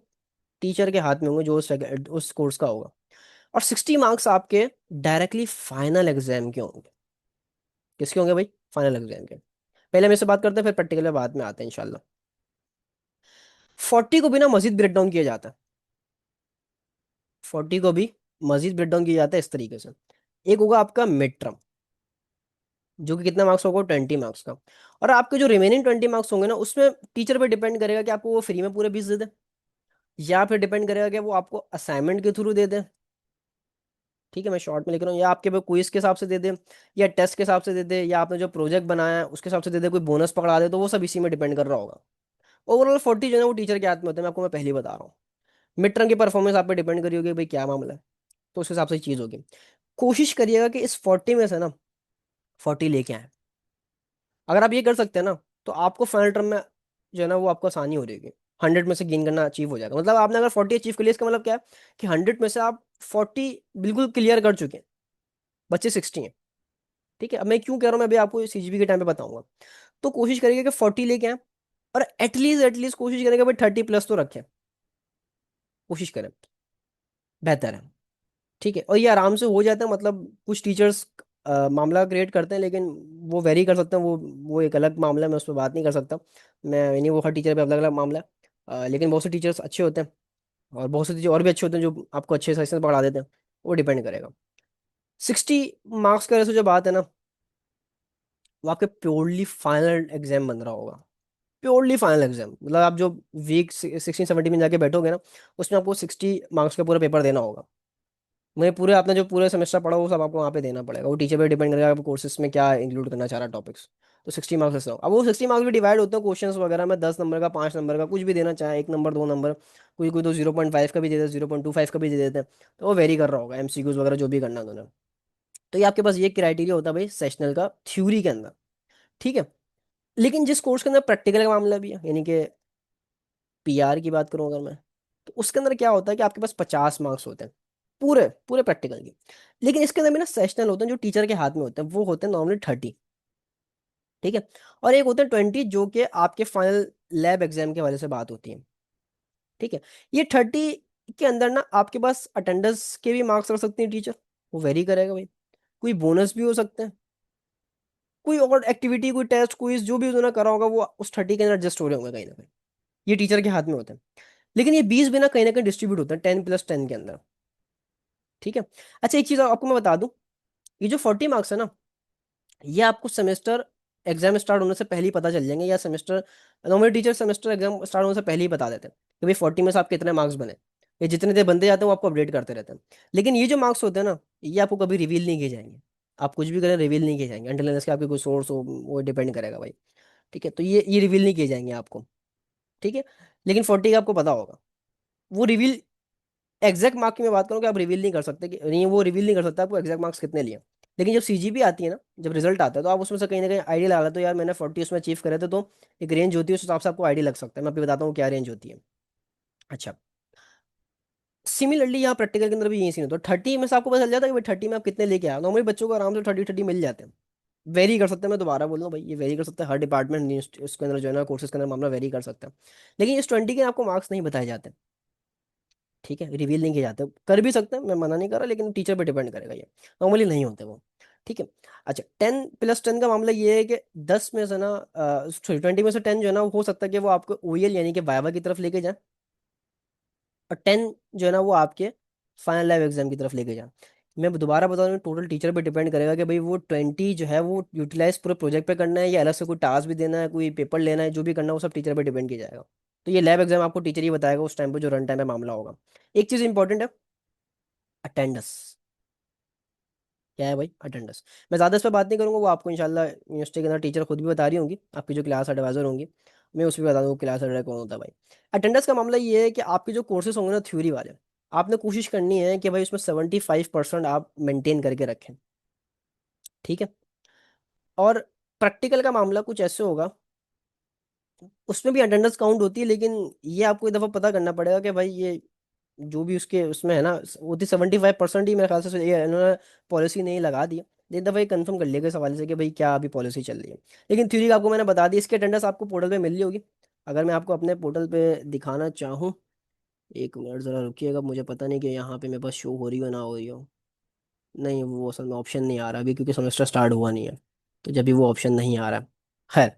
टीचर के हाथ में होंगे, जो उस कोर्स का होगा। और 60 मार्क्स आपके डायरेक्टली फाइनल एग्जाम के होंगे। किसके होंगे भाई? फाइनल एग्जाम के। पहले हम इससे बात करते हैं, फिर प्रैक्टिकल बाद में आते हैं इंशाल्लाह। 40 को भी ना मजीद ब्रेक डाउन किया जाता है। 40 को भी मजीद ब्रेक डाउन किया जाता है इस तरीके से। एक होगा आपका मिड टर्म, जो कि कितना मार्क्स होगा? 20 मार्क्स का। और आपके जो रिमेनिंग 20 मार्क्स होंगे ना, उसमें टीचर पे डिपेंड करेगा कि आपको वो फ्री में पूरे 20 दे दे, या फिर डिपेंड करेगा कि वो आपको असाइनमेंट के थ्रू दे दे। ठीक है, मैं शॉर्ट में लिख रहा हूँ, या आपके पे क्विज के हिसाब से दे दे, या टेस्ट के हिसाब से दे दे, या आपने जो प्रोजेक्ट बनाया है उसके हिसाब से दे दे, कोई बोनस पकड़ा दे, तो वो सब इसी में डिपेंड कर रहा होगा। ओवरऑल 40 जो है वो टीचर के हाथ में होते हैं, मैं आपको मैं पहले ही बता रहा हूँ। मिड टर्म की परफॉर्मेंस आप पे डिपेंड करी होगी भाई क्या मामला है, तो उस हिसाब से चीज़ होगी। कोशिश करिएगा कि इस 40 में से ना 40 लेके आए। अगर आप ये कर सकते हैं ना, तो आपको फाइनल टर्म में जो है ना वो आपको आसानी हो रहेगी। 100 में से गेन करना अचीव हो जाएगा। मतलब आपने अगर 40 अचीव कर लिया, इसका मतलब क्या है कि 100 में से आप 40 बिल्कुल क्लियर कर चुके हैं, बच्चे 60 हैं। ठीक है, अब मैं क्यों कह रहा हूँ, मैं अभी आपको सीजीपी के टाइम पे बताऊंगा। तो कोशिश करिएगा कि 40 लेके आए, और एटलीस्ट कोशिश करेंगे भाई 30 प्लस तो रखें। कोशिश करें, बेहतर है। ठीक है, और ये आराम से हो जाता है। मतलब कुछ टीचर्स मामला क्रिएट करते हैं, लेकिन वो वेरी कर सकते हैं, वो एक अलग मामला है, मैं उस पर बात नहीं कर सकता। मैं नहीं, वो हर टीचर पे अलग अलग मामला है। लेकिन बहुत से टीचर्स अच्छे होते हैं, और बहुत से टीचर और भी अच्छे होते हैं जो आपको अच्छे सेशन पढ़ा देते हैं। वो डिपेंड करेगा। 60 मार्क्स का जो बात है ना, वो आपके प्योरली फाइनल एग्जाम बन रहा होगा। प्योरली फाइनल एग्जाम, मतलब आप जो वीक 16-17 में जाके बैठोगे ना, उसमें आपको 60 मार्क्स का पूरा पेपर देना होगा। मैं पूरे आपने जो पूरे सेमेस्टर पढ़ा वो सब आपको वहाँ पे देना पड़ेगा। वो टीचर पे डिपेंड करेगा आप कोर्सेज में क्या इंक्लूड करना चाह रहा टॉपिक्स। तो 60 मार्क्स से अब वो 60 मार्क्स भी डिवाइड होते हैं क्वेश्चन वगैरह में, 10 नंबर का, 5 नंबर का, कुछ भी देना चाहे, 1 नंबर, 2 नंबर। कोई कोई तो 0.5 का भी दे देते, 0.25 का भी दे देते हैं। तो वो वेरी कर रहा होगा, एमसीक्यूज वगैरह जो भी करना है उन्होंने। तो ये आपके पास ये क्राइटेरिया होता है भाई सेशनल का, थ्योरी के अंदर। ठीक है। लेकिन जिस कोर्स के अंदर प्रैक्टिकल का मामला भी है, यानी कि पीआर की बात करूं अगर मैं, तो उसके अंदर क्या होता है कि आपके पास 50 मार्क्स होते हैं पूरे पूरे प्रैक्टिकल के। लेकिन इसके अंदर भी ना सेशनल होते हैं जो टीचर के हाथ में होते हैं, वो होते हैं नॉर्मली 30। ठीक है। और एक होते हैं 20, जो कि आपके फाइनल लैब एग्जाम के वजह से बात होती है। ठीक है। ये 30 के अंदर ना आपके पास अटेंडेंस के भी मार्क्स रख सकते हैं टीचर, वो वेरी करेगा भाई। कोई बोनस भी हो सकते हैं, कोई और एक्टिविटी, कोई टेस्ट, क्विज, जो भी उन्होंने करा होगा वो उस 30 के अंदर एडजस्ट हो रहे होंगे कहीं ना कहीं। ये टीचर के हाथ में होते हैं। लेकिन ये 20 भी ना कहीं डिस्ट्रीब्यूट होते हैं 10+10 के अंदर। ठीक है। अच्छा, एक चीज आपको मैं बता दूं, ये जो 40 मार्क्स है ना, ये आपको सेमेस्टर एग्जाम स्टार्ट होने से पहले ही पता चल जाएंगे, या semester normally teacher semester exam start होने से पहले ही बता देते हैं कि भाई 40 में से आप कितने मार्क्स बने। ये जितने देर बनते जाते हैं वो आपको अपडेट करते रहते हैं। लेकिन ये जो मार्क्स होते हैं ना, ये आपको कभी रिवील नहीं किए जाएंगे। आप कुछ भी करें, रिवील नहीं किए जाएंगे अंटिल अनलेस कि आपके कोई सोर्स हो, वो डिपेंड करेगा भाई। ठीक है, तो ये रिवील नहीं किए जाएंगे आपको। ठीक है। लेकिन 40 का आपको पता होगा, वो रिवील एग्जैक्ट मार्क की मैं बात करूँ कि आप रिवील नहीं कर सकते, कि नहीं वो रिवील नहीं कर सकता आपको एग्जैक्ट मार्क्स कितने लिए। लेकिन जब सीजीपी आती है ना, जब रिजल्ट आता है, तो आप उसमें से कहीं ना कहीं आइडिया लगा लेते हो, यार मैंने 40 उसमें अचीव करे थे, तो एक रेंज होती है, उस हिसाब से आपको आइडिया लग सकता है। मैं अभी बताता हूँ क्या रेंज होती है। अच्छा, सिमिलरली यहाँ प्रैक्टिकल के अंदर भी यही सीन होता है। 30 में से आपको पता चल जाता है कि भाई 30 में आप कितने लेके आए। नॉर्मली बच्चों को आराम से 30-30 मिल जाते हैं। वेरी कर सकते हैं, मैं दोबारा बोल रहा हूँ भाई, ये वेरी कर सकता है, हर डिपार्टमेंट उसके अंदर जो है ना कोर्सेज के अंदर मामला वेरी कर सकता है। लेकिन इस 20 के आपको मार्क्स नहीं बताए जाते। ठीक है, रिवील नहीं किए जाते, कर भी सकते हैं, मैं मना नहीं कर रहा, लेकिन टीचर पे डिपेंड करेगा ये। नॉर्मली नहीं होते वो। ठीक है। अच्छा, 10+10 का मामला ये है कि 10 में से ना, सॉरी 20 में से 10 जो है ना, हो सकता है कि वो आपको ओएल यानी कि वाइवा की तरफ लेके जाए, और 10 जो है ना वो आपके फाइनल लाइव एग्जाम की तरफ लेके जाए। मैं दोबारा बता रहा हूँ, टोटल टीचर पे डिपेंड करेगा कि भाई वो 20 जो है वो यूटिलाइज पूरे प्रोजेक्ट पे करना है, या अलग से कोई टास्क भी देना है, कोई पेपर लेना है, जो भी करना है वो सब टीचर पे डिपेंड किया जाएगा। तो ये लैब एग्जाम आपको टीचर ही बताएगा उस टाइम पे, जो रन टाइम पे मामला होगा। एक चीज़ इंपॉर्टेंट है, अटेंडेंस। क्या है भाई? अटेंडेंस। मैं ज़्यादा इस पर बात नहीं करूंगा, वो आपको इंशाल्लाह यूनिवर्सिटी के अंदर टीचर खुद भी बता रही होंगी, आपकी जो क्लास एडवाइजर होंगी। मैं उस पर बता दूँ क्लास एडवाइजर कौन होता है भाई। अटेंडेंस का मामला ये है कि आपके जो कोर्सेज होंगे ना थ्योरी वाले, आपने कोशिश करनी है कि भाई उसमें 75% आप मेंटेन करके रखें। ठीक है। और प्रैक्टिकल का मामला कुछ ऐसे होगा, उसमें भी अटेंडेंस काउंट होती है, लेकिन ये आपको एक दफ़ा पता करना पड़ेगा कि भाई ये जो भी उसके उसमें है ना, वो थी 75% ही मेरे ख्याल से, ये इन्होंने पॉलिसी नहीं लगा दी है। एक दफ़ा ये कंफर्म कर लिएगा इस हवाले से कि भाई क्या अभी पॉलिसी चल रही है। लेकिन थ्योरी का आपको मैंने बता दी, इसकी अटेंडेंस आपको पोर्टल पे मिल रही होगी। अगर मैं आपको अपने पोर्टल पे दिखाना चाहूँ, एक मिनट ज़रा रुकिएगा, मुझे पता नहीं कि यहाँ पे मेरे पास शो हो रही हो ना हो रही हो। नहीं, वो असल में ऑप्शन नहीं आ रहा अभी, क्योंकि सेमेस्टर स्टार्ट हुआ नहीं है, तो जब भी वो ऑप्शन नहीं आ रहा। खैर,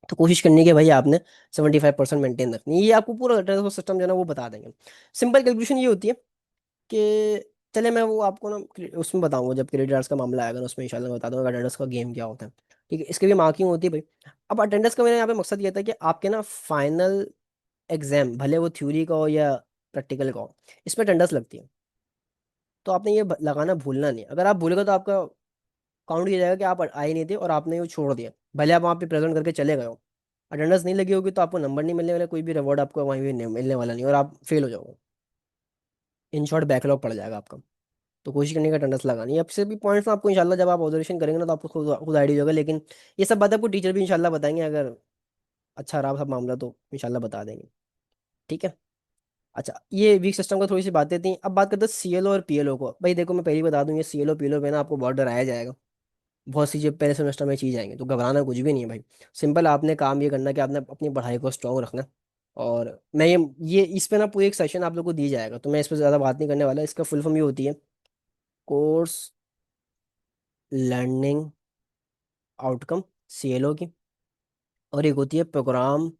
तो कोशिश करनी है कि भाई आपने 75% मेंटेन रखनी है। ये आपको पूरा अटेंडेंस सिस्टम जो है ना वो बता देंगे। सिंपल कैलकुलेशन ये होती है कि, चले मैं वो आपको ना उसमें बताऊंगा जब क्रेडिट आवर्स का मामला आएगा ना, उसमें इंशाल्लाह मैं बता दूंगा अटेंडेंस का गेम क्या होता है। ठीक है, इसके भी मार्किंग होती है भाई। अब अटेंडेंस का मेरा यहाँ पे मकसद ये था कि आपके ना फाइनल एग्जाम, भले वो थ्योरी का हो या प्रैक्टिकल का हो, इसमें अटेंडेंस लगती है। तो आपने ये लगाना भूलना नहीं। अगर आप भूलेगा तो आपका काउंट किया जाएगा कि आप आए नहीं थे और आपने वो छोड़ दिया, भले आप वहाँ पे प्रेजेंट करके चले गए हो। अटेंडेंस नहीं लगी होगी तो आपको नंबर नहीं मिलने वाला, कोई भी रिवॉर्ड आपको वहीं भी नहीं मिलने वाला नहीं, और आप फेल हो जाओगे। इन शॉर्ट बैकलॉग पड़ जाएगा आपका। तो कोशिश करने का अटेंडेंस लगानी है। अब से भी पॉइंट्स आपको इंशाल्लाह जब आप ऑब्जर्वेशन करेंगे ना तो आपको खुद खुद आइडिया होगा। लेकिन ये सब बात आपको टीचर भी इंशाल्लाह बताएंगे, अगर अच्छा रहा सब मामला तो इंशाल्लाह बता देंगे। ठीक है। अच्छा, ये वीक सिस्टम का थोड़ी सी बातें थी। अब बात करते हैं सीएलओ और पीएलओ को। भाई देखो, मैं पहले ही बता दूं, ये सीएलओ पीएलओ पे ना आपको बहुत डराया जाएगा। बहुत सी चीज़ पहले सेमेस्टर में चीज आएंगे, तो घबराना कुछ भी नहीं है भाई। सिंपल आपने काम ये करना कि आपने अपनी पढ़ाई को स्ट्रॉन्ग रखना है। और मैं ये इस पे ना पूरी एक सेशन आप लोग को दी जाएगा, तो मैं इस पर ज़्यादा बात नहीं करने वाला। इसका फुल फॉर्म ये होती है, कोर्स लर्निंग आउटकम, सीएलओ की। और एक होती है प्रोग्राम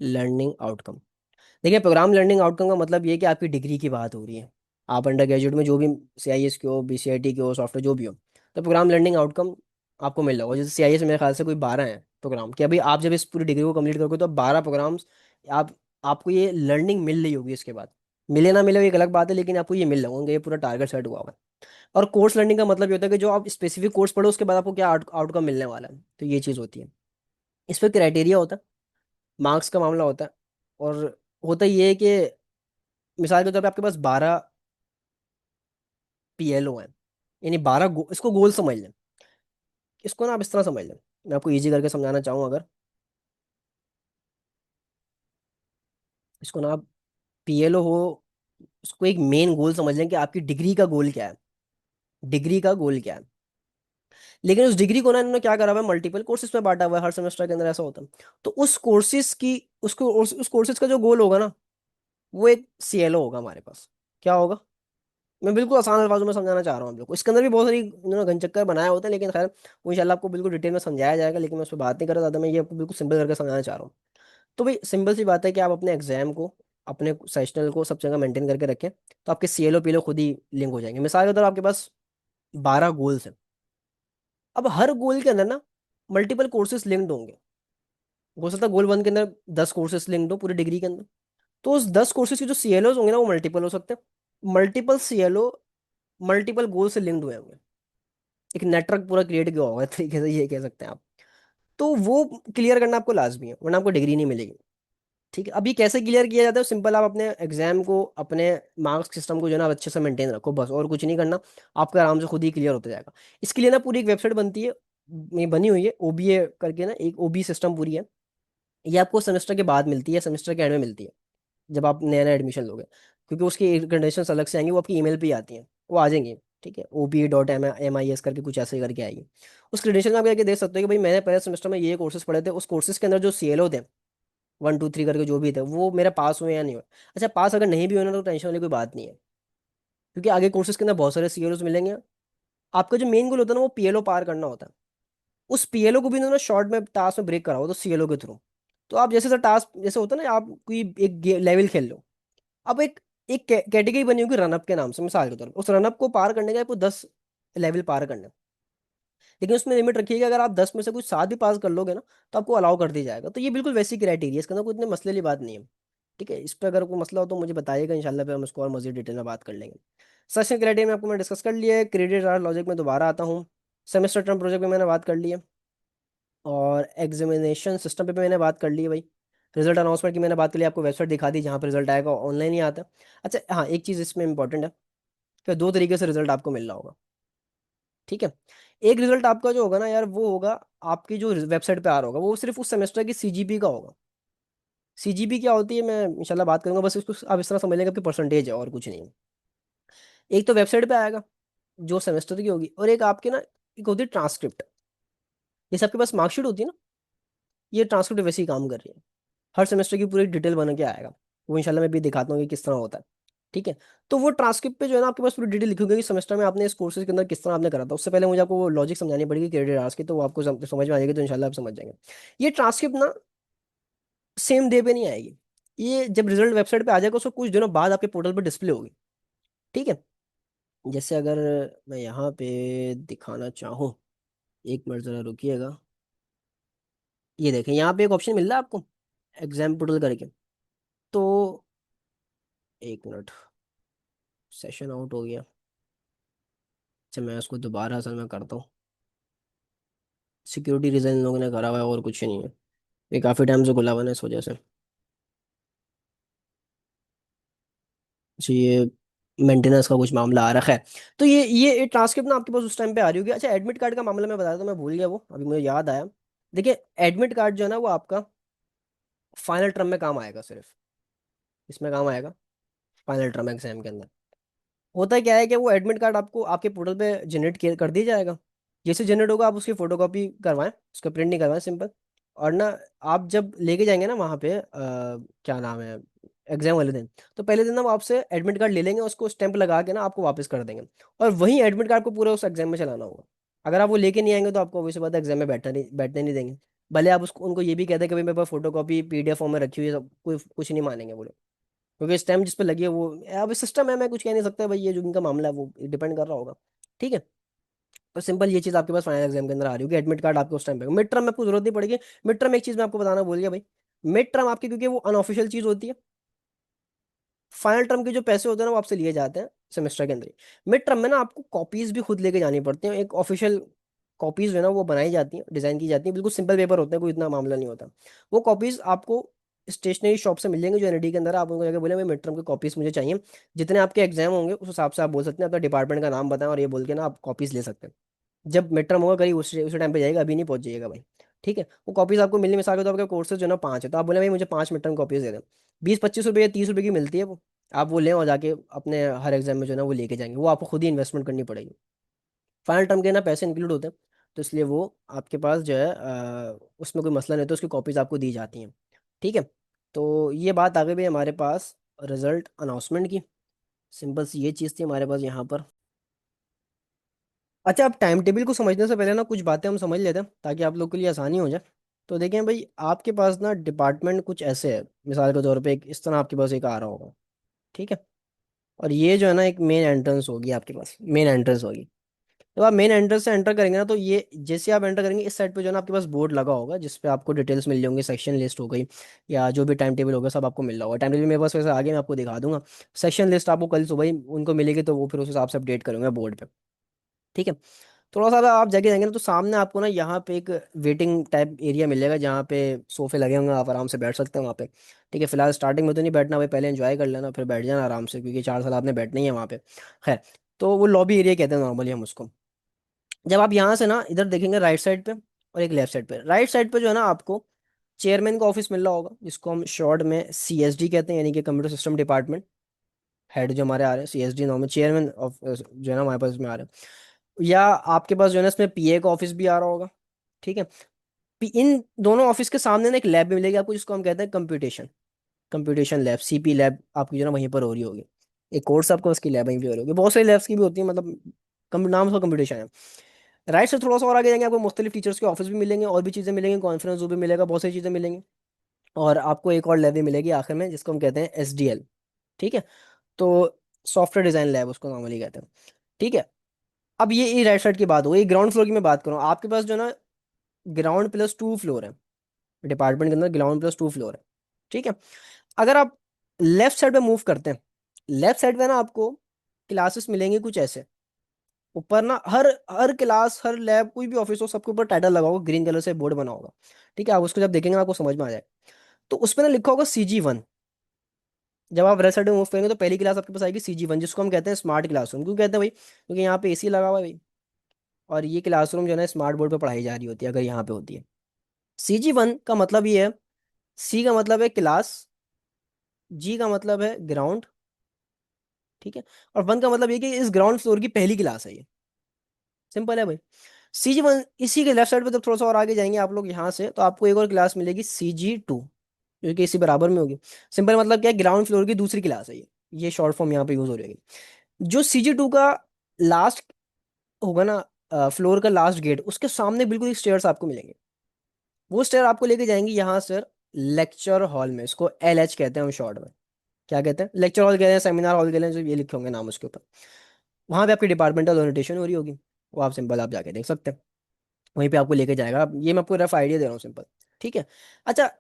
लर्निंग आउटकम। देखिए, प्रोग्राम लर्निंग आउटकम का मतलब ये है कि आपकी डिग्री की बात हो रही है। आप अंडर ग्रेजुएट में जो भी सीआईएस की हो, बीसीआईटी की हो, सॉफ्टवेयर जो भी हो, तो प्रोग्राम लर्निंग आउटकम आपको मिल रहा होगा। जैसे सीआईएस मेरे ख्याल से कोई 12 हैं प्रोग्राम, कि अभी आप जब इस पूरी डिग्री को कंप्लीट करोगे तो 12 प्रोग्राम्स आप आपको ये लर्निंग मिल रही होगी। इसके बाद मिले ना मिले वो एक अलग बात है, लेकिन आपको ये मिल रहा होगा, ये पूरा टारगेट सेट हुआ हुआ है। और कोर्स लर्निंग का मतलब ये होता है कि जो आप स्पेसिफिक कोर्स पढ़ो उसके बाद आपको क्या आउटकम मिलने वाला है, तो ये चीज़ होती है। इस पर क्राइटेरिया होता है, मार्क्स का मामला होता है। और होता ये है कि मिसाल के तौर पे आपके पास 12 पीएलओ हैं, यानी 12 इसको गोल समझ लें। इसको ना आप इस तरह समझ लें, मैं आपको इजी करके समझाना चाहूँ अगर। इसको ना आप पीएलओ हो, उसको एक मेन गोल समझ लें कि आपकी डिग्री का गोल क्या है। डिग्री का गोल क्या है। लेकिन उस डिग्री को ना इन्होंने क्या करा हुआ है, मल्टीपल कोर्सेज में बांटा हुआ है। हर सेमेस्टर के अंदर ऐसा होता है। तो उस कोर्सेज की उसको उस कोर्सेज का जो गोल होगा ना, वो एक सीएलओ होगा हमारे पास। क्या होगा, मैं बिल्कुल आसान अल्फाजों में समझाना चाह रहा हूँ आप लोग को। इसके अंदर भी बहुत सारी इन्होंने घनचक्कर बनाए होते हैं, लेकिन खैर वो इंशाल्लाह आपको बिल्कुल डिटेल में समझाया जाएगा। लेकिन मैं उस पर बात नहीं कर रहा ज़्यादा, मैं ये आपको बिल्कुल सिंपल करके समझाना चाह रहा हूँ। तो भाई सिंपल सी बात है कि आप अपने एग्जाम को, अपने सेशनल को सब जगह मेंटेन करके रखें, तो आपके सीएलओ पीएलओ खुद ही लिंक हो जाएंगे। मिसाल के तौर पर आपके पास 12 गोल्स हैं। अब हर गोल के अंदर ना मल्टीपल कोर्सेज लिंक्ड होंगे। हो सकता है गोल 1 के अंदर 10 कोर्सेज लिंक्ड हो पूरी डिग्री के अंदर। तो उस 10 कोर्सेज के जो सीएलओ होंगे ना वो मल्टीपल हो सकते हैं। मल्टीपल सीएलओ मल्टीपल गोल से लिंक्ड हुए होंगे। एक नेटवर्क पूरा क्रिएट किया होगा, एक तरीके से ये कह सकते हैं आप। तो वो क्लियर करना आपको लाजमी है, वरना आपको डिग्री नहीं मिलेगी। ठीक है, अभी कैसे क्लियर किया जाता है, सिंपल आप अपने एग्जाम को, अपने मार्क्स सिस्टम को जो है ना अच्छे से मेंटेन रखो, बस और कुछ नहीं करना। आपका आराम से खुद ही क्लियर होता जाएगा। इसके लिए ना पूरी एक वेबसाइट बनती है, ये बनी हुई है ओबीए करके ना, एक ओबी सिस्टम पूरी है। ये आपको सेमेस्टर के बाद मिलती है, सेमेस्टर के एंड में मिलती है, जब आप नया नया एडमिशन लोगे। क्योंकि उसकी कंडीशन अलग से आएंगी, वो आपकी ईमेल पे ही आती हैं, वो आ जाएंगी। ठीक है, OB.MIS करके कुछ ऐसे करके आएगी। उस क्रेडेंशियल में आप जाके देख सकते हो कि भाई मैंने पहले सेमेस्टर में ये कोर्सेज पढ़े थे, उस कोर्सेज के अंदर जो सीएलओ थे 1 2 3 करके जो भी थे, वो मेरा पास हुए या नहीं हुए। अच्छा, पास अगर नहीं भी हुए ना तो टेंशन वाली कोई बात नहीं है, क्योंकि आगे कोर्सेज के अंदर बहुत सारे सीएलओज मिलेंगे। आपका जो मेन गोल होता है ना वो पीएलओ पार करना होता है। उस पीएलओ को भी इन्होंने शॉर्ट में टास्क में ब्रेक करा हो, तो सीएलओ के थ्रू। तो आप जैसे टास्क जैसे होता है ना, आप कोई एक लेवल खेल लो। अब एक एक कैटेगरी बनी होगी रनअप के नाम से, मिसाल के तौर पर उस रनअप को पार करने का आपको 10 लेवल पार करना है। लेकिन उसमें लिमिट रखिएगा, अगर आप 10 में से कुछ 7 भी पास कर लोगे ना तो आपको अलाउ कर दिया जाएगा। तो ये बिल्कुल वैसी क्राइटेरिया, इसके अंदर कोई इतने मसले वाली बात नहीं है। ठीक है, इस पर अगर कोई मसला हो तो मुझे बताइएगा, इंशाल्लाह पे हम इसको और मजीद डिटेल में बात कर लेंगे। सेशन क्राइटेरिया में आपको मैं डिस्कस कर लिया है। क्रेडिट आर लॉजिक में दोबारा आता हूँ। सेमेस्टर टर्म प्रोजेक्ट में मैंने बात कर ली है। और एग्जामिनेशन सिस्टम पे भी मैंने बात कर ली है भाई। रिजल्ट अनाउंसमेंट की मैंने बात कर ली, आपको वेबसाइट दिखा दी जहाँ पर रिजल्ट आएगा, ऑनलाइन ही आता है। अच्छा हाँ, एक चीज़ इसमें इंपॉर्टेंट है कि 2 तरीके से रिजल्ट आपको मिल रहा होगा। ठीक है, एक रिजल्ट आपका जो होगा ना यार, वो होगा आपकी जो वेबसाइट पे आ रहा होगा, वो सिर्फ उस सेमेस्टर की सीजीपी का होगा। सीजीपी क्या होती है मैं इंशाल्लाह बात करूंगा, बस इसको आप इस तरह समझ लेंगे आपकी परसेंटेज है और कुछ नहीं है। एक तो वेबसाइट पे आएगा, जो सेमेस्टर की होगी, और एक आपके ना एक होती है ट्रांसक्रिप्ट। जैसे आपके पास मार्कशीट होती है ना, ये ट्रांसक्रिप्ट वैसे ही काम कर रही है। हर सेमेस्टर की पूरी डिटेल बन के आएगा। वो इंशाल्लाह मैं भी दिखाता हूँ कि किस तरह होता है। ठीक है। तो वो ट्रांसक्रिप्ट पे जो है ना आपके पास पूरी डिटेल लिखी होगी कि सेमेस्टर में आपने इस कोर्सेज के अंदर किस तरह आपने करा था। उससे पहले मुझे आपको वो लॉजिक समझानी पड़ेगी क्रेडिट आवर्स की, तो वो आपको समझ में आ जाएगी, तो इंशाल्लाह आप समझ जाएंगे। ये ट्रांसक्रिप्ट ना सेम डे पे नहीं आएगी। ये जब रिजल्ट वेबसाइट पे आ जाएगा उसको कुछ दिनों बाद आपके पोर्टल पर डिस्प्ले होगी। ठीक है। जैसे अगर मैं यहाँ पे दिखाना चाहूँ, एक मिनट जरा रुकिएगा। ये देखें यहाँ पे एक ऑप्शन मिल रहा है आपको, एग्जाम पोर्टल करके। तो एक मिनट, सेशन आउट हो गया। अच्छा मैं उसको दोबारा असल में करता हूँ। सिक्योरिटी रीजन इन लोगों ने करा हुआ है, और कुछ नहीं है। ये काफ़ी टाइम से खुला हुआ है ना, इस वजह से। जी, ये मेंटेनेंस का कुछ मामला आ रखा है। तो ये ट्रांसक्रिप्ट ना आपके पास उस टाइम पे आ रही होगी। अच्छा एडमिट कार्ड का मामला मैं बताया था, मैं भूल गया वो, अभी मुझे याद आया। देखिए, एडमिट कार्ड जो है ना वो आपका फाइनल टर्म में काम आएगा सिर्फ। इसमें काम आएगा फाइनल टर्म एग्जाम के अंदर। होता क्या है कि वो एडमिट कार्ड आपको आपके पोर्टल पे जनरेट कर दिया जाएगा। जैसे जनरेट होगा आप उसकी फोटोकॉपी करवाएं, उसका प्रिंट नहीं करवाएं, सिंपल। और ना आप जब लेके जाएंगे ना वहाँ पे क्या नाम है, एग्जाम वाले दिन, तो पहले दिन ना वो आपसे एडमिट कार्ड ले लेंगे, उसको स्टैंप लगा के ना आपको वापस कर देंगे। और वही एडमिट कार्ड को पूरा उस एग्जाम में चलाना होगा। अगर आप वो लेके नहीं आएंगे तो आपको वैसे बात एग्जाम में बैठने नहीं देंगे। भले आप उसको उनको ये भी कहते हैं कि भाई मेरे पास फोटोकॉपी पीडीएफ फॉर्म में रखी हुई है, सब कोई कुछ नहीं मानेंगे वो लोग। क्योंकि स्टैम्प जिस पे लगी है वो अब सिस्टम है, मैं कुछ कह नहीं सकता भाई, ये जो इनका मामला है वो डिपेंड कर रहा होगा। ठीक है। तो सिंपल ये चीज़ आपके पास फाइनल एग्जाम के अंदर आ रही होगी, एडमिट कार्ड आपको उस टाइम पे। मिड टर्म में आपको जरूरत नहीं पड़ेगी। मिड टर्म एक चीज़ मैं आपको बताना भूल गया भाई। मिड टर्म आपकी, क्योंकि वो अनऑफिशियल चीज़ होती है, फाइनल टर्म के जो पैसे होते हैं ना वो आपसे लिए जाते हैं सेमेस्टर के अंदर ही। मिड टर्म में ना आपको कॉपीज भी खुद लेके जानी पड़ती हैं, एक ऑफिशियल कॉपीज जो है ना वो बनाई जाती हैं, डिजाइन की जाती हैं, बिल्कुल सिंपल पेपर होते हैं, कोई इतना मामला नहीं होता। वो कॉपीज आपको स्टेशनरी शॉप से मिल जाएंगे जो एनआईटी के अंदर है। आप उनको जाकर बोले भाई मिड टर्म के कॉपीज मुझे चाहिए। जितने आपके एग्जाम होंगे उस हिसाब से आप बोल सकते हैं, अपना डिपार्टमेंट का नाम बताएं और ये बोल के ना आप कॉपीज ले सकते हैं। जब मिड टर्म होगा करीब उसी टाइम पे जाएगा, अभी नहीं पहुंच जाइएगा भाई। ठीक है। वो कॉपीज आपको मिलने, मिसाल के तो आपके कोर्सेज जो है ना 5 है, तो आप बोले भाई मुझे 5 मिड टर्म कॉपीज दे दें। 20-25 रुपये या 30 रुपये की मिलती है वो। आप वो लें और जाके अपने हर एग्जाम में जो है ना वो लेके जाएंगे, वो आपको खुद ही इन्वेस्टमेंट करनी पड़ेगी। फाइनल टर्म के ना पैसे इंक्लूड होते हैं। तो इसलिए वो आपके पास जो है उसमें कोई मसला नहीं होता, उसकी कॉपीज आपको दी जाती हैं। ठीक है। तो ये बात आ गई भाई हमारे पास रिजल्ट अनाउंसमेंट की। सिंपल सी ये चीज़ थी हमारे पास यहाँ पर। अच्छा, अब टाइम टेबल को समझने से पहले ना कुछ बातें हम समझ लेते हैं ताकि आप लोग के लिए आसानी हो जाए। तो देखें भाई, आपके पास ना डिपार्टमेंट कुछ ऐसे है, मिसाल के तौर पे एक इस तरह आपके पास एक आ रहा होगा। ठीक है। और ये जो है ना एक मेन एंट्रेंस होगी आपके पास, मेन एंट्रेंस होगी। जब आप मेन एंट्रेंस से एंटर करेंगे ना, तो ये जैसे आप एंटर करेंगे इस साइड पे जो है ना आपके पास बोर्ड लगा होगा जिस पे आपको डिटेल्स मिल जाएंगे, सेक्शन लिस्ट हो गई या जो भी टाइम टेबल होगा सब आपको मिल रहा होगा। टाइम टेबल मेरे पास वैसे आगे मैं आपको दिखा दूंगा। सेक्शन लिस्ट आपको कल सुबह ही उनको मिलेगी, तो वो फिर उस हिसाब से अपडेट करूंगा बोर्ड पे। ठीक है। थोड़ा सा अगर आप जगह जाएंगे ना तो सामने आपको ना यहाँ पे एक वेटिंग टाइप एरिया मिलेगा जहाँ पे सोफे लगे होंगे, आप आराम से बैठ सकते हैं वहाँ पे। ठीक है। फिलहाल स्टार्टिंग में तो नहीं बैठना भाई, पहले एंजॉय कर लेना फिर बैठ जाना आराम से, क्योंकि 4 साल आपने बैठना ही है वहाँ पे। खैर, तो वो लॉबी एरिया कहते हैं नॉर्मली हम उसको। जब आप यहाँ से ना इधर देखेंगे राइट साइड पे और एक लेफ्ट साइड पे, राइट साइड पे जो है ना आपको चेयरमैन का ऑफिस मिल रहा होगा, जिसको हम शॉर्ट में सीएसडी कहते हैं, यानी कि कंप्यूटर सिस्टम डिपार्टमेंट हेड जो हमारे आ रहे हैं, सीएसडी नाम है, चेयरमैन ऑफ जो है ना हमारे पास में आ रहे हैं। या आपके पास जो है ना इसमें पीए का ऑफिस भी आ रहा होगा। ठीक है। इन दोनों ऑफिस के सामने ना एक लैब भी मिलेगी आपको, जिसको हम कहते हैं computation, computation lab, CP lab आपकी जो है ना वहीं पर हो रही होगी। एक कोर्स आपको उसकी लैब वहीं पे हो रही होगी, बहुत सारी लैब्स की भी होती है, मतलब नाम उसका कंप्यूटेशन है। राइट से थोड़ा सा और आगे जाएंगे आपको मुख्तलिफ टीचर्स के ऑफिस भी मिलेंगे, और भी चीज़ें मिलेंगी, कॉन्फ्रेंस रूम भी मिलेगा, बहुत सारी चीज़ें मिलेंगी। और आपको एक और लैब भी मिलेगी आखिर में, जिसको हम कहते हैं एसडीएल। ठीक है। तो सॉफ्टवेयर डिजाइन लैब उसको नॉर्मली कहते हैं। ठीक है। अब ये राइट साइड की बात हो गई, ग्राउंड फ्लोर की मैं बात करूँ, आपके पास जो है ना ग्राउंड+2 फ्लोर है। डिपार्टमेंट के अंदर ग्राउंड+2 फ्लोर है। ठीक है। अगर आप लेफ्ट साइड पे मूव करते हैं, लेफ्ट साइड पे ना आपको क्लासेस मिलेंगे कुछ ऐसे। ऊपर ना हर हर क्लास, हर लैब, कोई भी ऑफिस हो, सबके ऊपर टाइटल लगा होगा, ग्रीन कलर से बोर्ड बना होगा। ठीक है। आप उसको जब देखेंगे ना आपको समझ में आ जाए। तो उस पर ना लिखा होगा CG1। जब आप रेस्ट साइड में मूव करेंगे तो पहली क्लास आपके पास आएगी CG1, जिसको हम कहते हैं स्मार्ट क्लासरूम। क्यों कहते हैं भाई? क्योंकि यहाँ पे एसी लगा हुआ है भाई। और ये क्लासरूम जो है ना स्मार्ट बोर्ड पे पढ़ाई जा रही होती है अगर यहाँ पे होती है। CG1 का मतलब ये है, सी का मतलब है क्लास, जी का मतलब है ग्राउंड, ठीक है। और वन का मतलब ये कि इस ग्राउंड फ्लोर की पहली क्लास है ये। सिंपल है भाई। CG1, इसी के लेफ्ट साइड पे जब थोड़ा सा और आगे जाएंगे आप लोग यहाँ से, तो आपको एक और क्लास मिलेगी CG2, जो कि इसी बराबर में होगी। सिंपल मतलब क्या है, ग्राउंड फ्लोर की दूसरी क्लास है ये शॉर्ट फॉर्म यहाँ पे यूज हो रही है। जो CG2 का लास्ट होगा ना, फ्लोर का लास्ट गेट, उसके सामने बिल्कुल स्टेयर्स आपको मिलेंगे। वो स्टेयर आपको लेके जाएंगे यहाँ सर, लेक्चर हॉल में। इसको LH कहते हैं हम शॉर्ट में। क्या कहते हैं, लेक्चर हॉल कहते हैं, सेमिनार हॉल कहते हैं, जो ये लिखे होंगे नाम उसके ऊपर। वहां पे आपकी डिपार्टमेंटल ओरिएंटेशन हो रही होगी, वो आप सिंपल आप जाके देख सकते हैं। वहीं पे आपको लेके जाएगा। ये मैं आपको रफ आइडिया दे रहा हूँ सिंपल। ठीक है। अच्छा,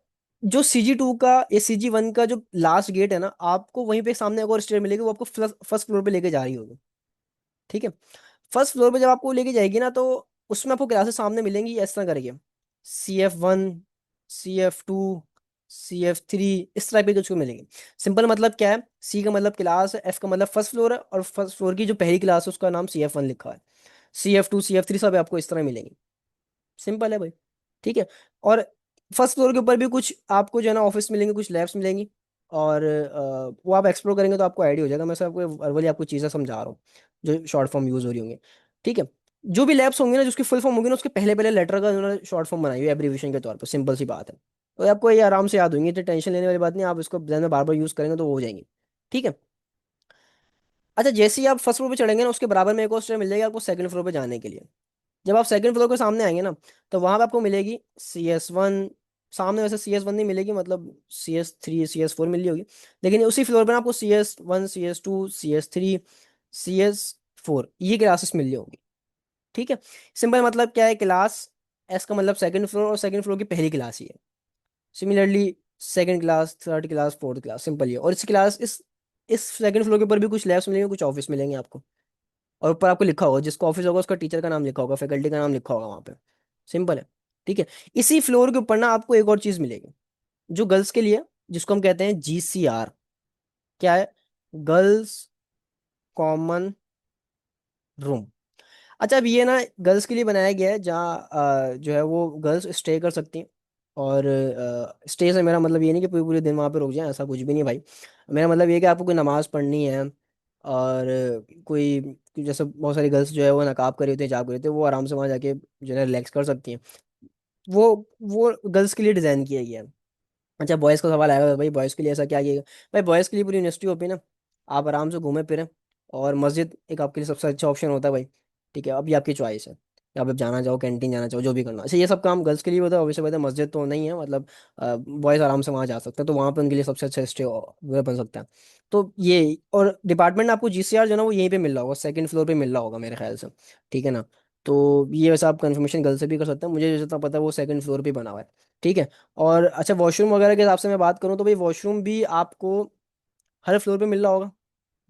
जो CG2 का, ये CG1 का जो लास्ट गेट है ना, आपको वहीं पे सामने एक और स्टेयर मिलेगी, वो आपको फर्स्ट फ्लोर पे लेके जा रही होगी। ठीक है। फर्स्ट फ्लोर पे जब आपको लेके जाएगी ना, तो उसमें आपको क्लासेस सामने मिलेंगी इस तरह करके, CF1, CF2, CF3, इस टाइप की कुछ को मिलेंगी। सिंपल मतलब क्या है, C का मतलब क्लास है, F का मतलब फर्स्ट फ्लोर है, और फर्स्ट फ्लोर की जो पहली क्लास है उसका नाम CF1 लिखा है। CF2, CF3 सब आपको इस तरह मिलेंगी। सिंपल है भाई। ठीक है। और फर्स्ट फ्लोर के ऊपर भी कुछ आपको जो है ना ऑफिस मिलेंगे, कुछ लैब्स मिलेंगी। और वो आप एक्सप्लोर करेंगे तो आपको आइडिया हो जाएगा। मैं सब आपको वर्बली आपको चीज़ें समझा रहा हूँ जो शॉर्ट फॉर्म यूज हो रही होंगी। ठीक है। जो भी लैब्स होंगे ना, जिसकी फुल फॉर्म होगी ना, उसके पहले पहले लेटर का उन्होंने शॉर्ट फॉर्म बनाई हुई है एब्रीविएशन के तौर पर। सिंपल सी बात है। तो ये आपको ये आराम से याद होंगी, इतनी टेंशन लेने वाली बात नहीं। आप इसको ध्यान में बार बार यूज करेंगे तो वो हो जाएंगी। ठीक है। अच्छा, जैसे ही आप फर्स्ट फ्लोर पे चढ़ेंगे ना, उसके बराबर में एक और स्टेयर मिल जाएगी आपको सेकंड फ्लोर पे जाने के लिए। जब आप सेकंड फ्लोर के सामने आएंगे ना, तो वहां पे आपको मिलेगी CS1। सामने वैसे CS1 नहीं मिलेगी, मतलब CS3, CS4 मिली होगी। लेकिन उसी फ्लोर पे ना आपको CS1, CS2, CS3, CS4 ये क्लासेस मिल रही होंगी। ठीक है। सिंपल मतलब क्या है, क्लास S का मतलब सेकंड फ्लोर, और सेकंड फ्लोर की पहली क्लास ही है। Similarly second class, third class, fourth class, simple ही है। और इस क्लास इस सेकंड फ्लोर के ऊपर भी कुछ लैब्स मिलेंगे, कुछ ऑफिस मिलेंगे आपको। और ऊपर आपको लिखा होगा, जिसका ऑफिस होगा उसका टीचर का नाम लिखा होगा, फैकल्टी का नाम लिखा होगा वहां पे। सिंपल है। ठीक है। इसी फ्लोर के ऊपर ना आपको एक और चीज मिलेगी, जो गर्ल्स के लिए, जिसको हम कहते हैं GCR। क्या है, गर्ल्स कॉमन रूम। अच्छा, अब ये ना गर्ल्स के लिए बनाया गया है, जहाँ जो है वो गर्ल्स स्टे कर सकती हैं। और स्टे से मेरा मतलब ये नहीं कि पूरे पूरे दिन वहाँ पे रुक जाए, ऐसा कुछ भी नहीं भाई। मेरा मतलब ये कि आपको कोई नमाज पढ़नी है, और कोई जैसे बहुत सारी गर्ल्स जो है वो नकाब कर रही होती है, हिजाब कर रही होती है, वो आराम से वहाँ जाके जो है रिलैक्स कर सकती हैं। वो वो गर्ल्स के लिए डिज़ाइन किया गया है। अच्छा, बॉयज़ का सवाल आएगा, भाई बॉयज़ के लिए ऐसा क्या किया गया। भाई बॉयज़ के लिए पूरी यूनिवर्सिटी ओपन है ना, आप आराम से घूमे फिरें। और मस्जिद एक आपके लिए सबसे अच्छा ऑप्शन होता है भाई। ठीक है, अभी आपकी चॉइस है कि आप जाना चाहो, कैंटीन जाना चाहो, जो भी करना। अच्छा, ये सब काम गर्ल्स के लिए होता है ऑब्वियसली, बात है, मस्जिद तो नहीं है मतलब। बॉयज़ आराम से वहाँ जा सकते हैं, तो वहाँ पे उनके लिए सबसे अच्छा स्टे वो बन सकता है। तो ये, और डिपार्टमेंट आपको GCR जो है ना, वो यहीं पे मिल रहा होगा, सेकंड फ्लोर पे मिल रहा होगा मेरे ख्याल से। ठीक है ना। तो ये वैसे आप कंफर्मेशन गर्ल्स से भी कर सकते हैं, मुझे जितना पता है वो सेकंड फ्लोर पे बना हुआ है। ठीक है। और अच्छा, वॉशरूम वगैरह के हिसाब से मैं बात करूँ तो भाई वॉशरूम भी आपको हर फ्लोर पे मिल रहा होगा।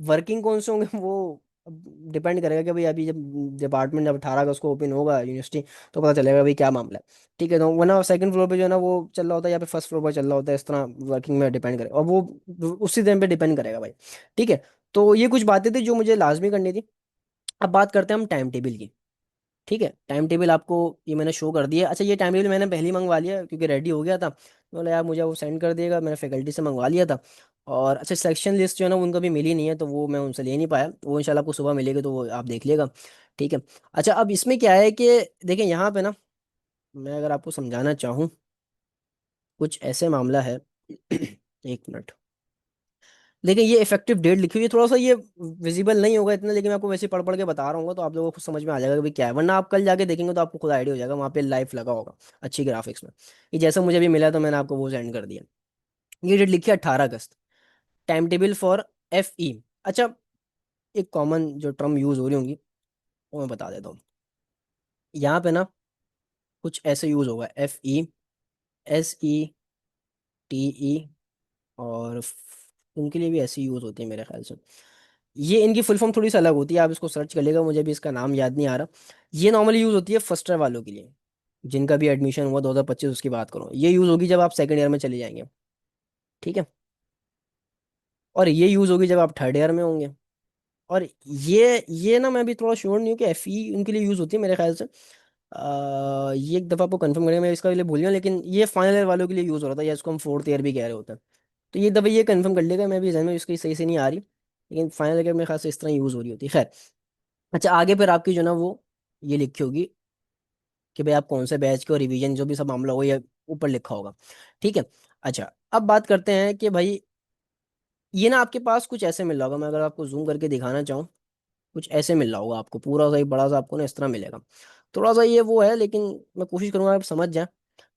वर्किंग कौन से होंगे वो डिपेंड करेगा कि भाई अभी जब डिपार्टमेंट जब 18 अगस्त को ओपन होगा यूनिवर्सिटी, तो पता चलेगा भाई क्या मामला है। ठीक है। तो वरना सेकंड फ्लोर पे जो है ना वो चल रहा होता है, या फिर फर्स्ट फ्लोर पर चल रहा होता है, इस तरह वर्किंग में डिपेंड करेगा, और वो उसी दिन पे डिपेंड करेगा भाई। ठीक है। तो ये कुछ बातें थी जो मुझे लाजमी करनी थी। अब बात करते हैं हम टाइम टेबल की। ठीक है। टाइम टेबल आपको ये मैंने शो कर दिया। अच्छा, ये टाइम टेबल मैंने पहले ही मंगवा लिया क्योंकि रेडी हो गया था, तो बोला यार मुझे वो सेंड कर दिएगा, मैंने फैकल्टी से मंगवा लिया था। और अच्छा, सिलेक्शन लिस्ट जो है ना उनका भी मिली नहीं है, तो वो मैं उनसे ले नहीं पाया। वो इंशाल्लाह आपको सुबह मिलेगी, तो वो आप देख लेगा। ठीक है। अच्छा, अब इसमें क्या है कि देखिए यहाँ पे ना, मैं अगर आपको समझाना चाहूँ, कुछ ऐसे मामला है। एक मिनट। देखिए, ये इफेक्टिव डेट लिखी हुई है, थोड़ा सा ये विजिबल नहीं होगा इतना, लेकिन मैं आपको वैसे पढ़ पढ़ के बता रहा हूँ, तो आप लोगों को समझ में आ जाएगा कि भाई क्या है। वरना आप कल जाके देखेंगे तो आपको खुद आइडिया हो जाएगा, वहाँ पे लाइव लगा होगा अच्छी ग्राफिक्स में। ये जैसा मुझे भी मिला तो मैंने आपको वो सेंड कर दिया। ये डेट लिखी है 18 अगस्त। Time table for FE। अच्छा, एक कॉमन जो टर्म यूज हो रही होंगी वो मैं बता देता हूँ। यहाँ पे ना कुछ ऐसे यूज होगा, FE, SE, TE, और उनके लिए भी ऐसी यूज होती है मेरे ख्याल से। ये इनकी फुल फॉर्म थोड़ी सी अलग होती है, आप इसको सर्च कर लेगा, मुझे भी इसका नाम याद नहीं आ रहा। ये नॉर्मली यूज होती है फर्स्ट ईयर वालों के लिए, जिनका भी एडमिशन हुआ 2025 उसकी बात करो। ये यूज होगी जब आप सेकंड ईयर में चले जाएंगे। ठीक है। और ये यूज होगी जब आप थर्ड ईयर में होंगे। और ये ना मैं भी थोड़ा श्योर नहीं हूँ कि FE उनके लिए यूज होती है मेरे ख्याल से। ये एक दफ़ा आपको कंफर्म करेंगे, मैं इसका लिए भूल गया, लेकिन ये फाइनल ईयर वालों के लिए यूज हो रहा था, या इसको हम फोर्थ ईयर भी कह रहे होते हैं। तो ये दफ़ा ये कंफर्म कर लेगा, मैं भी जहन में इसकी सही से नहीं आ रही। लेकिन फाइनल ईयर मेरे ख्याल से इस तरह यूज़ हो रही होती है। खैर, अच्छा आगे फिर आपकी जो ना वो ये लिखी होगी कि भाई आप कौन से बैच के, और रिवीजन जो भी सब मामला होगा ये ऊपर लिखा होगा। ठीक है। अच्छा, अब बात करते हैं कि भाई ये ना आपके पास कुछ ऐसे मिल रहा होगा, मैं अगर आपको जूम करके दिखाना चाहूँ, कुछ ऐसे मिल रहा होगा आपको, पूरा सा एक बड़ा सा आपको ना इस तरह मिलेगा। थोड़ा सा ये वो है, लेकिन मैं कोशिश करूंगा आप समझ जाए।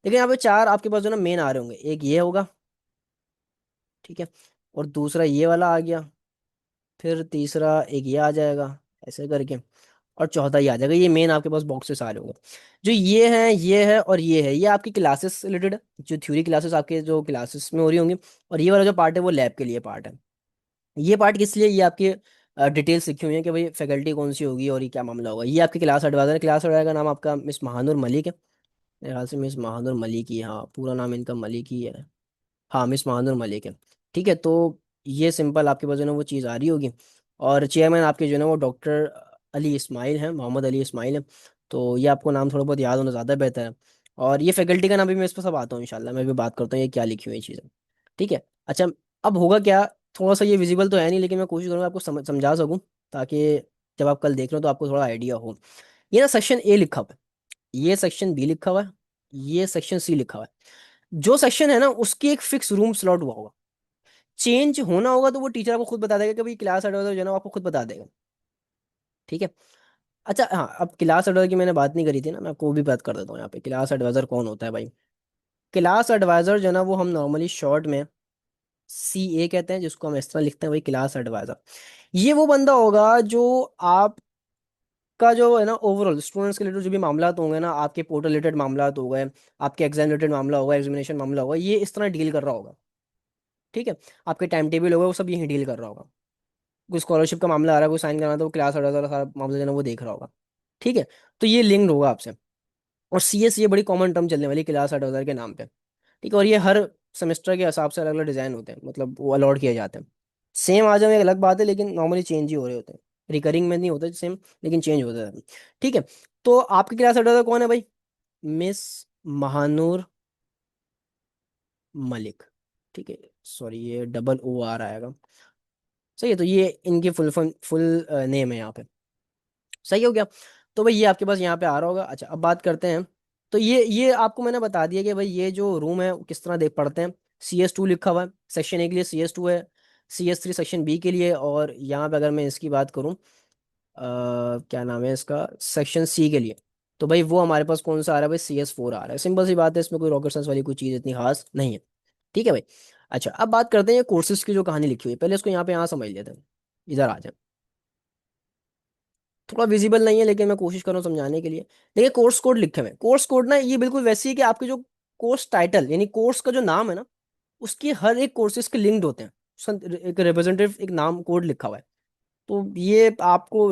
लेकिन यहाँ पे चार आपके पास जो ना मेन आ रहे होंगे, एक ये होगा, ठीक है, और दूसरा ये वाला आ गया, फिर तीसरा एक ये आ जाएगा ऐसे करके, और चौथा ये आ जाएगा। ये मेन आपके पास बॉक्सेस आ रहे होंगे। जो ये हैं, ये है और ये है, ये आपकी क्लासेस से रिलेटेड है, जो थ्योरी क्लासेस आपके जो क्लासेस में हो रही होंगी। और ये वाला जो पार्ट है वो लैब के लिए पार्ट है। ये पार्ट किस लिए, ये आपके डिटेल्स लिखी हुई है कि भाई फैकल्टी कौन सी होगी और ये क्या मामला होगा। ये आपकी क्लास एडवाइजर है, क्लास एडवाइजर का नाम आपका मिस महानूर मलिक है। मेरे ख्याल से मिस महानूर मलिक ही है, हाँ पूरा नाम इनका मलिक ही है। हाँ, मिस महानूर मलिक है। ठीक है, तो ये सिंपल आपके पास जो है ना वो चीज़ आ रही होगी। और चेयरमैन आपके जो है ना वो डॉक्टर अली इस्माइल हैं, मोहम्मद अली इस्माइल हैं। तो ये आपको नाम थोड़ा बहुत याद होना ज़्यादा बेहतर है। और ये फैकल्टी का नाम भी मैं इस पर सब आता हूँ इंशाल्लाह, मैं भी बात करता हूँ ये क्या लिखी हुई है चीज़ें। ठीक है। अच्छा, अब होगा क्या, थोड़ा सा ये विजिबल तो है नहीं, लेकिन मैं कोशिश करूँगा आपको समझा सकूँ, ताकि जब आप कल देख रहे हो तो आपको थोड़ा आइडिया हो। ये ना सेक्शन ए लिखा हुआ है, ये सेक्शन बी लिखा हुआ है, ये सेक्शन सी लिखा हुआ है। जो सेक्शन है ना उसकी एक फिक्स रूम स्लॉट हुआ होगा, चेंज होना होगा तो वो टीचर आपको खुद बता देगा कि भाई क्लास एडवाइजर जो है ना वो आपको खुद बता देगा। ठीक है। अच्छा हाँ, अब क्लास एडवाइजर की मैंने बात नहीं करी थी ना, मैं आपको वो भी बात कर देता हूँ यहाँ पे, क्लास एडवाइजर कौन होता है भाई। क्लास एडवाइजर जो है ना वो हम नॉर्मली शॉर्ट में CA कहते हैं, जिसको हम इस तरह लिखते हैं भाई, क्लास एडवाइजर। ये वो बंदा होगा जो आपका जो है ना ओवरऑल स्टूडेंट्स के रिलेटेड जो भी मामला होंगे ना, आपके पोर्टल रिलेटेड मामला हो गए, आपके एग्जाम रिलेटेड मामला होगा, एग्जामिनेशन मामला होगा, ये इस तरह डील कर रहा होगा। ठीक है। आपके टाइम टेबल होगा वो सब यही डील कर रहा होगा। कोई स्कॉलरशिप का मामला आ रहा है, कोई साइन कराना, तो वो क्लास एडवाइजर सारा मामला जो है ना वो देख रहा होगा। ठीक है। तो ये लिंक्ड होगा आपसे। और CS ये बड़ी कॉमन टर्म चलने वाली क्लास एडवाइजर के नाम पे। ठीक है। और ये हर सेमेस्टर के हिसाब से अलग अलग डिजाइन होते हैं, मतलब वो अलॉट किए जाते हैं। सेम आ जाए एक अलग बात है, लेकिन नॉर्मली चेंज ही हो रहे होते हैं, रिकरिंग में नहीं होता सेम, लेकिन चेंज होता है। ठीक है। तो आपकी क्लास एडवाइजर कौन है भाई, मिस महानूर मलिक। ठीक है, सॉरी ये OR आएगा। सही है, तो ये इनकी फुल नेम है यहाँ पे। सही हो गया। तो भाई ये आपके पास यहाँ पे आ रहा होगा। अच्छा, अब बात करते हैं। तो ये आपको मैंने बता दिया कि भाई ये जो रूम है वो किस तरह देख पढ़ते हैं। CS2 लिखा हुआ है, सेक्शन A के लिए CS2 है, CS3 सेक्शन B के लिए, और यहाँ पे अगर मैं इसकी बात करूँ, क्या नाम है इसका, सेक्शन C के लिए, तो भाई वो हमारे पास कौन सा आ रहा है भाई, CS4 आ रहा है। सिंपल सी बात है, इसमें कोई रॉकेट साइंस वाली कोई चीज़ इतनी खास नहीं है। ठीक है भाई। अच्छा, अब बात करते हैं कोर्सेज की जो कहानी लिखी हुई है, पहले इसको यहाँ समझ लेते हैं। इधर आ जाए, थोड़ा विजिबल नहीं है लेकिन मैं कोशिश कर रहा हूँ समझाने के लिए। देखिए, कोर्स कोड लिखे हुए हैं। कोर्स कोड ना ये बिल्कुल वैसी है कि आपके जो कोर्स टाइटल यानी कोर्स का जो नाम है ना, उसकी हर एक कोर्सेज के लिंक्ड होते हैं। एक रिप्रेजेंटेटिव एक नाम कोड लिखा हुआ है। तो ये आपको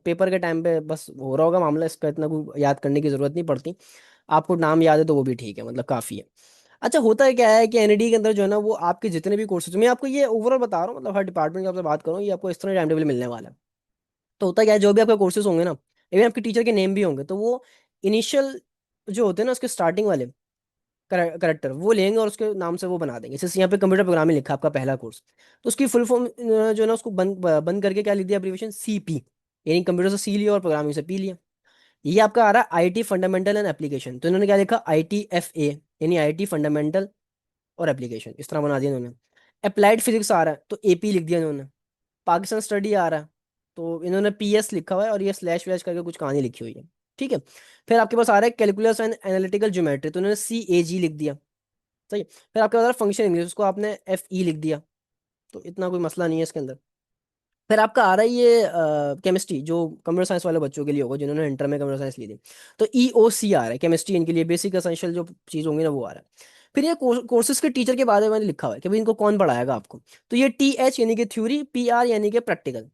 पेपर के टाइम पे बस हो रहा होगा मामला, इसका इतना कोई याद करने की जरूरत नहीं पड़ती। आपको नाम याद है तो वो भी ठीक है, मतलब काफ़ी है। अच्छा, होता है क्या है कि NED के अंदर जो है ना वो आपके जितने भी कोर्सेज, मैं आपको ये ओवरऑल बता रहा हूँ, मतलब हर डिपार्टमेंट की आपसे बात करूँ, ये आपको इस तरह टाइम टेबल मिलने वाला है। तो होता क्या है, जो भी आपके कोर्सेज होंगे ना, इवन आपके टीचर के नेम भी होंगे, तो वो इनिशियल जो होते हैं ना उसके स्टार्टिंग वाले करेक्टर वो लेंगे और उसके नाम से वो बना देंगे। जैसे यहाँ पे कंप्यूटर प्रोग्रामिंग लिखा है आपका पहला कोर्स, तो उसकी फुल फॉर्म जो है ना उसको बंद बंद करके क्या लिख दिया, एब्रिविएशन CP, यानी कंप्यूटर से C लिया और प्रोग्रामिंग से P लिया। ये आपका आ रहा है IT फंडामेंटल एंड एप्लीकेशन, तो इन्होंने क्या लिखा, ITFA, यानी IT फंडामेंटल और एप्लीकेशन, इस तरह बना दिया इन्होंने। अप्लाइड फिजिक्स आ रहा है तो AP लिख दिया इन्होंने। पाकिस्तान स्टडी आ रहा है तो इन्होंने PS लिखा हुआ है, और ये स्लैश व्लैश करके कुछ कहानी लिखी हुई है। ठीक है। फिर आपके पास आ रहा है कैलकुलस एंड एनालिटिकल ज्योमेट्री, तो इन्होंने CAG लिख दिया। सही है। फिर आपके पास आ रहा है फंक्शन इंग्लिश, उसको आपने FE लिख दिया। तो इतना कोई मसला नहीं है इसके अंदर। फिर आपका आ रहा है ये केमिस्ट्री, जो कंप्यूटर साइंस वाले बच्चों के लिए होगा जिन्होंने इंटर में कंप्यूटर साइंस ली थी। तो EOC आ रहा है केमिस्ट्री, इनके लिए बेसिक एसेंशियल जो चीज़ होंगी ना वो आ रहा है। फिर ये कोर्सेज के टीचर के बारे में मैंने लिखा हुआ है कि भाई इनको कौन पढ़ाएगा आपको। तो ये TH यानी कि थ्योरी, PR यानी कि प्रैक्टिकल।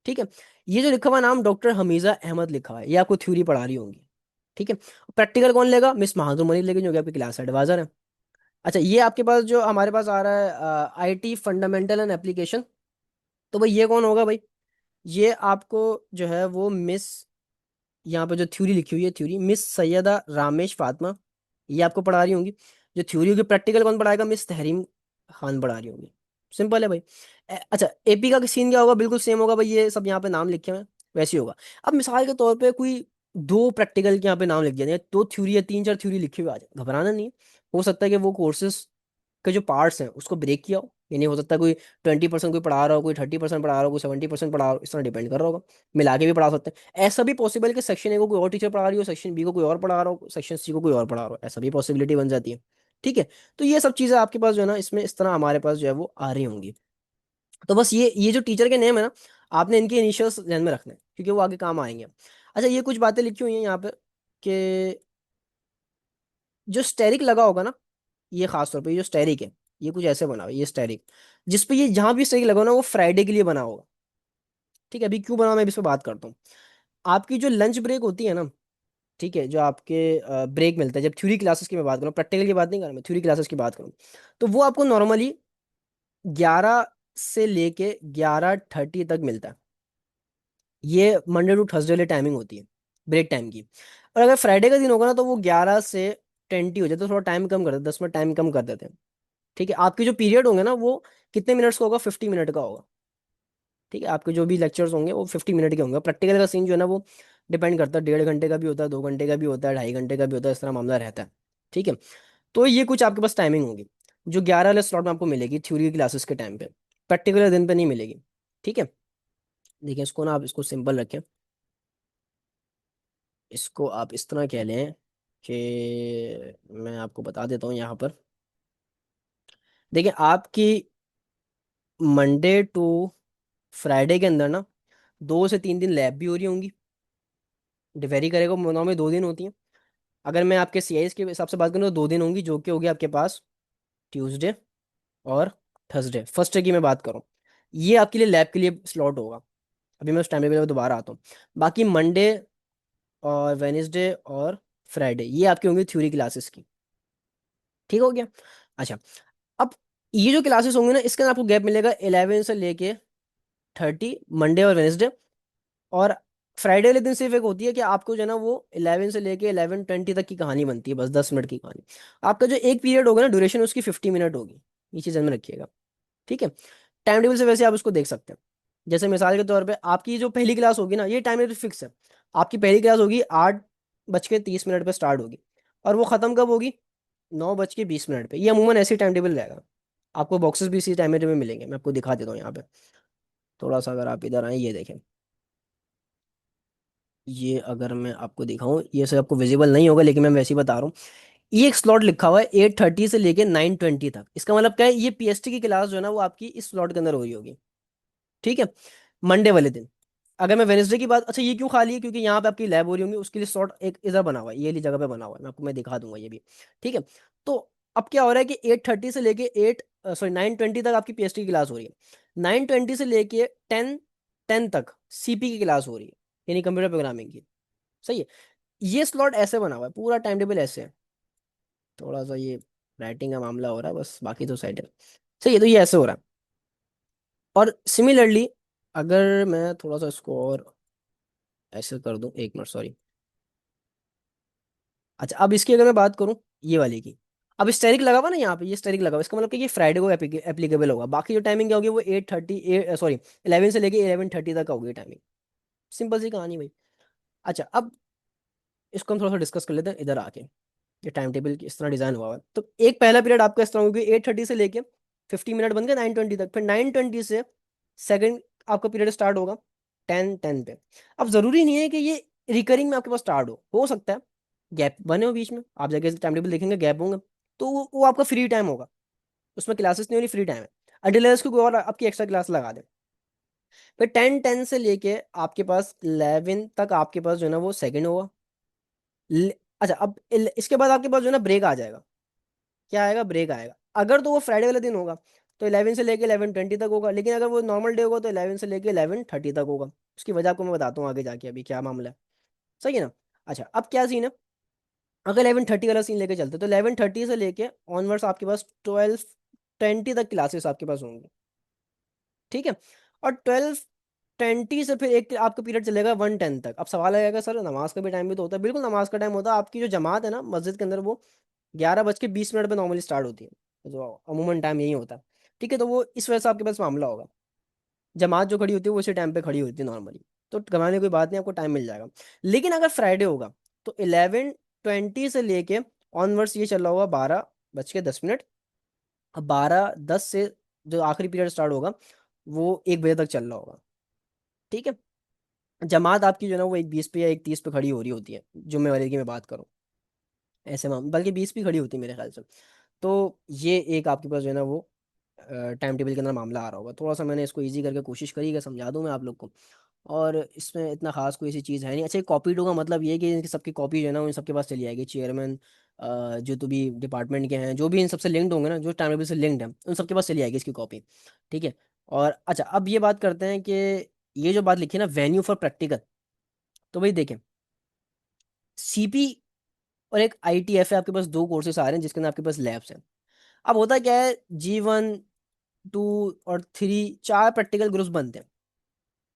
ठीक है। ये जो लिखा हुआ नाम डॉक्टर हमीजा अहमद लिखा हुआ है, ये आपको थ्योरी पढ़ा रही होंगी। ठीक है। प्रैक्टिकल कौन लेगा, मिस महादुर मनी लेकिन जो कि आपकी क्लास एडवाइजर है। अच्छा, ये आपके पास जो हमारे पास आ रहा है IT फंडामेंटल एंड एप्लीकेशन, तो भाई ये कौन होगा भाई, ये आपको जो है वो मिस, यहाँ पे जो थ्योरी लिखी हुई है थ्योरी, मिस सैयदा रामेश फातिमा, ये आपको पढ़ा रही होंगी। जो थ्योरी होगी, प्रैक्टिकल कौन पढ़ाएगा, मिस तहरीम खान पढ़ा रही होंगी। सिंपल है भाई। अच्छा, एपी का सीन क्या होगा, बिल्कुल सेम होगा भाई, ये सब यहाँ पे नाम लिखे हुए हैं वैसे ही होगा। अब मिसाल के तौर पे कोई दो प्रैक्टिकल के यहाँ पे नाम लिख दिया, दो थ्योरी या तीन चार थ्योरी लिखी हुई आ जाए, घबराना नहीं है। हो सकता है कि वो कोर्सेज के जो पार्ट्स हैं उसको ब्रेक किया हो, यानी हो सकता है कोई 20% कोई पढ़ा रहा हो, कोई 30% पढ़ा रहा हो, कोई 70% पढ़ा रहा हो, इस तरह डिपेंड कर रहा होगा। मिला के भी पढ़ा सकते हैं। ऐसा भी पॉसिबल है कि सेक्शन ए को कोई और टीचर पढ़ा रही हो, सेक्शन बी को कोई और पढ़ा रहा हो, सेक्शन सी को कोई और पढ़ा रहा हो, ऐसा भी पॉसिबिलिटी बन जाती है। ठीक है। तो ये सब चीज़ें आपके पास जो है ना, इसमें इस तरह हमारे पास जो है वो आ रही होंगी। तो बस ये जो टीचर के नेम है ना, आपने इनके इनिशियल्स ध्यान में रखना है, क्योंकि वो आगे काम आएंगे। अच्छा, ये कुछ बातें लिखी हुई हैं यहाँ पे कि जो स्टेरिक लगा होगा ना, ये खास तौर पे ये जो स्टेरिक है, ये कुछ ऐसे बना हुआ है, ये स्टेरिक जिस पे ये जहां भी स्टेरिक लगा हो ना, वो फ्राइडे के लिए बना होगा। ठीक है, अभी क्यों बना मैं भी इस पे बात करता हूँ। आपकी जो लंच ब्रेक होती है ना, ठीक है, जो आपके ब्रेक मिलता है जब थ्योरी क्लासेस की मैं बात करूँ, प्रैक्टिकल की बात नहीं कर रहा मैं, थ्योरी क्लासेस की बात करूँ, तो वो आपको नॉर्मली 11 से लेके 11:30 तक मिलता है। ये मंडे टू थर्सडे वाली टाइमिंग होती है ब्रेक टाइम की। और अगर फ्राइडे का दिन होगा ना, तो वो 11 से 20 हो जाता है, थोड़ा टाइम कम कर देते हैं, 10 मिनट टाइम कम कर देते हैं। ठीक है, आपके जो पीरियड होंगे ना, वो कितने मिनट्स का होगा, 50 मिनट का होगा। ठीक है, आपके जो भी लेक्चर्स होंगे वो 50 मिनट के होंगे। प्रैक्टिकल का सीन जो है ना, वो डिपेंड करता है, 1.5 घंटे का भी होता है, 2 घंटे का भी होता है, 2.5 घंटे का भी होता है, इस तरह मामला रहता है। ठीक है। तो ये कुछ आपके पास टाइमिंग होगी, जो 11 वाले स्लॉट में आपको मिलेगी थ्योरी क्लासेस के टाइम पे, प्रैक्टिकल दिन पे नहीं मिलेगी। ठीक है। देखिए, इसको ना आप इसको सिंपल रखें, इसको आप इस तरह कह लें कि मैं आपको बता देता हूँ यहाँ पर। देखिए, आपकी मंडे टू फ्राइडे के अंदर ना 2 से 3 दिन लैब भी हो रही होंगी। वेरी करेगा, महीनों में 2 दिन होती हैं। अगर मैं आपके सीआईएस के हिसाब से बात करूँ तो 2 दिन होंगी, जो कि होगी आपके पास ट्यूसडे और थर्सडे, फर्स्ट डे की मैं बात करूँ। ये आपके लिए लैब के लिए स्लॉट होगा। अभी मैं उस टाइम टेबल पर दोबारा आता हूँ। बाकी मंडे और वेनेसडे और फ्राइडे ये आपकी होंगी थ्योरी क्लासेस की। ठीक हो गया। अच्छा, अब ये जो क्लासेस होंगे ना, इसके अंदर आपको गैप मिलेगा 11 से लेके 30, मंडे और वेनेसडे। और फ्राइडे वाले दिन सिर्फ एक होती है कि आपको जो है ना, वो 11 से लेके 11:20 तक की कहानी बनती है, बस 10 मिनट की कहानी। आपका जो एक पीरियड होगा ना, ड्यूरेशन उसकी 50 मिनट होगी। ये चीज़ ध्यान में रखिएगा। ठीक है। टाइम टेबल से वैसे आप उसको देख सकते हैं। जैसे मिसाल के तौर पे आपकी जो पहली क्लास होगी ना, ये टाइम टेबल फिक्स है। आपकी पहली क्लास होगी 8:30 पे स्टार्ट होगी, और वो ख़त्म कब होगी, 9:20 पे। ये अमूमन ऐसी टाइम टेबल रहेगा। आपको बॉक्सेस भी इसी टाइम टेबल में मिलेंगे, मैं आपको दिखा देता हूँ यहाँ पे। थोड़ा सा अगर आप इधर आए, ये देखें। ये अगर मैं आपको दिखाऊं, ये सब आपको विजिबल नहीं होगा, लेकिन मैं वैसे ही बता रहा हूँ। ये एक स्लॉट लिखा हुआ है 8:30 से लेके 9:20 तक। इसका मतलब क्या है, ये पीएसटी की क्लास जो है ना, वो आपकी इस स्लॉट के अंदर हो रही होगी। ठीक है, मंडे वाले दिन। अगर मैं वेनेसडे की बात, अच्छा ये क्यों खाली है, क्योंकि यहाँ पे आपकी लैब हो रही होंगी, उसके लिए स्लॉट एक इधर बना हुआ है, ये वाली जगह पे बना हुआ है, मैं आपको मैं दिखा दूंगा ये भी। ठीक है। तो अब क्या हो रहा है कि 8:30 से लेके 9:20 तक आपकी पीएचडी की क्लास हो रही है। 9:20 से लेके 10:10 तक सीपी की क्लास हो रही है, यानी कंप्यूटर प्रोग्रामिंग की। सही है। ये स्लॉट ऐसे बना हुआ है, पूरा टाइम टेबल ऐसे है। थोड़ा सा ये राइटिंग का मामला हो रहा है बस, बाकी तो साइड है। सही है, तो ये ऐसे हो रहा है। और सिमिलरली, अगर मैं थोड़ा सा इसको और ऐसे कर दूं, एक मिनट सॉरी। अच्छा, अब इसकी अगर मैं बात करूं, ये वाली की, अब स्टेरिक लगा हुआ ना यहाँ पे, ये स्टेरिक लगा हुआ, इसका मतलब कि ये फ्राइडे को एप्लीकेबल होगा। बाकी जो टाइमिंग क्या होगी, वो 8:30 सॉरी 11 से लेके 11:30 तक होगी टाइमिंग। सिंपल सी कहानी भाई। अच्छा, अब इसको हम थोड़ा सा डिस्कस कर लेते हैं इधर आके। ये टाइम टेबल इस तरह डिजाइन हुआ है, तो एक पहला पीरियड आपका इस तरह होगी, 8:30 से लेके 50 मिनट बन गए 9:20 तक। फिर 9:20 से सेकंड आपका पीरियड स्टार्ट होगा 10:10 पे। अब जरूरी नहीं है कि ये रिकरिंग में आपके पास स्टार्ट हो सकता है गैप बने हो बीच में, आप जाके टाइम टेबल देखेंगे गैप होंगे, तो वो आपका फ्री टाइम होगा, उसमें क्लासेस नहीं होनी, फ्री टाइम है। अनटिल कोई और आपकी एक्स्ट्रा क्लास लगा दे। फिर 10:10 से लेके आपके पास 11 तक आपके पास जो है ना, वो सेकंड होगा। अच्छा, अब इसके बाद आपके पास जो है ना, ब्रेक आ जाएगा। क्या आएगा, ब्रेक आएगा। अगर तो वो फ्राइडे वाले दिन होगा, तो 11 से लेके 11:20 तक होगा, लेकिन अगर वो नॉर्मल डे होगा तो 11 से लेके 11:30 तक होगा। उसकी वजह आपको मैं बताता हूँ आगे जाके, अभी क्या मामला है। सही है ना। अच्छा, अब क्या सीन है, अगर 11:30 वाला सीन लेके चलते, तो 11:30 से लेके ऑनवर्ड्स आपके पास 12:20 तक क्लासेस आपके पास होंगी। ठीक है। और 12:20 से फिर एक आपका पीरियड चलेगा 1:10 तक। अब सवाल आएगा, सर नमाज का भी टाइम भी तो होता है। बिल्कुल, नमाज का टाइम होता है। आपकी जो जमात है ना मस्जिद के अंदर, वो 11:20 पे नॉर्मली स्टार्ट होती है, जो अमूमन टाइम यही होता है। ठीक है, तो वो इस वजह से आपके पास मामला होगा। जमात जो खड़ी होती है वो उसी टाइम पे खड़ी होती है नॉर्मली। तो घबराने की कोई बात नहीं, आपको टाइम मिल जाएगा। लेकिन अगर फ्राइडे होगा तो 11:20 से लेके ऑनवर्ड्स ये चल रहा होगा 12:10। अब 12:10 से जो आखिरी पीरियड स्टार्ट होगा वो 1 बजे तक चल रहा होगा। ठीक है। जमात आपकी जो है ना वो 1:20 पे या 1:30 पे खड़ी हो रही होती है, जुम्मे वाले की मैं बात करूँ। ऐसे में बल्कि 20 भी खड़ी होती है मेरे ख्याल से। तो ये एक आपके पास जो है ना वो टाइम टेबल के अंदर मामला आ रहा होगा। थोड़ा सा मैंने इसको इजी करके कोशिश करी कि समझा दूं मैं आप लोग को। और इसमें इतना खास कोई ऐसी चीज़ है नहीं। अच्छा, कॉपी टू का मतलब ये है कि इनकी सबकी कॉपी जो है ना उन सबके पास चली आएगी। चेयरमैन जो तो भी डिपार्टमेंट के हैं, जो भी इन सबसे लिंक्ड होंगे ना, जो टाइम टेबल से लिंक्ड है, उन सबके पास चली आएगी इसकी कॉपी। ठीक है। और अच्छा, अब ये बात करते हैं कि ये जो बात लिखी है ना, वेन्यू फॉर प्रैक्टिकल। तो भाई देखें, सीपी और एक आईटीएफ है, आपके पास दो कोर्सेस आ रहे हैं जिसके अंदर आपके पास लैब्स हैं। अब होता क्या है, G1, 2 और 3, 4 प्रैक्टिकल ग्रुप्स बनते हैं।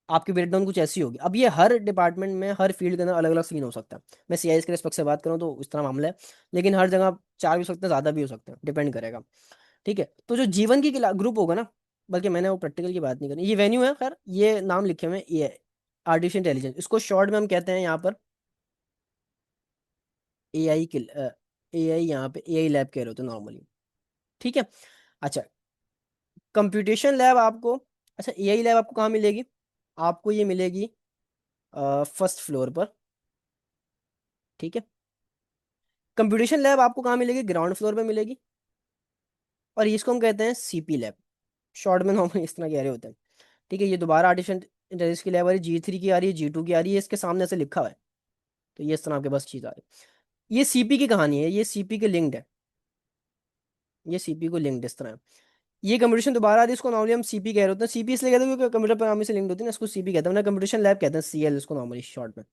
आपकी ब्रेकडाउन कुछ ऐसी होगी। अब ये हर डिपार्टमेंट में हर फील्ड के अंदर अलग अलग सीन हो सकता है। मैं सीआईएस के रिस्पेक्ट से बात करूँ तो इस तरह मामला है। लेकिन हर जगह 4 भी हो सकते हैं, ज़्यादा भी हो सकते हैं, डिपेंड करेगा। ठीक है। तो जो जीवन की ग्रुप होगा ना, बल्कि मैंने वो प्रैक्टिकल की बात नहीं करी, ये वेन्यू है। खैर, ये नाम लिखे हुए हैं, ये आर्टिफिशियल इंटेलिजेंस, इसको शॉर्ट में हम कहते हैं यहाँ पर एआई के। एआई यहाँ पे एआई लैब कह रहे होते हैं नॉर्मली। ठीक है। अच्छा, कंप्यूटेशन लैब आपको, अच्छा एआई लैब आपको कहाँ मिलेगी? आपको ये मिलेगी फर्स्ट फ्लोर पर। ठीक है। कंप्यूटेशन लैब आपको कहाँ मिलेगी? ग्राउंड फ्लोर पे मिलेगी। और इसको हम कहते हैं सीपी लैब, शॉर्ट में नॉर्मली इस तरह कह रहे होते हैं। ठीक है। ये दोबारा आर्टिफिशियल इंटेलिजेंस की लैब आ रही है, G3 की आ रही है, G2 की आ रही है, इसके सामने से लिखा हुआ है। तो ये इस तरह आपके पास चीज़ आ रही है। ये सीपी की कहानी है, ये सीपी के लिंक्ड है। ये सीपी को लिंक्ड इस तरह है। ये कंप्यूटेशन दोबारा आ रही है, इसको नॉर्मली हम सीपी कह रहे होते हैं। सीपी इसलिए कहते हैं क्योंकि कंप्यूटर प्रोग्रामिंग से लिंक्ड होती है ना, इसको सीपी कहते हैं ना, कंप्यूटेशन लैब कहते हैं, सीएल इसको नॉर्मली शॉर्ट में।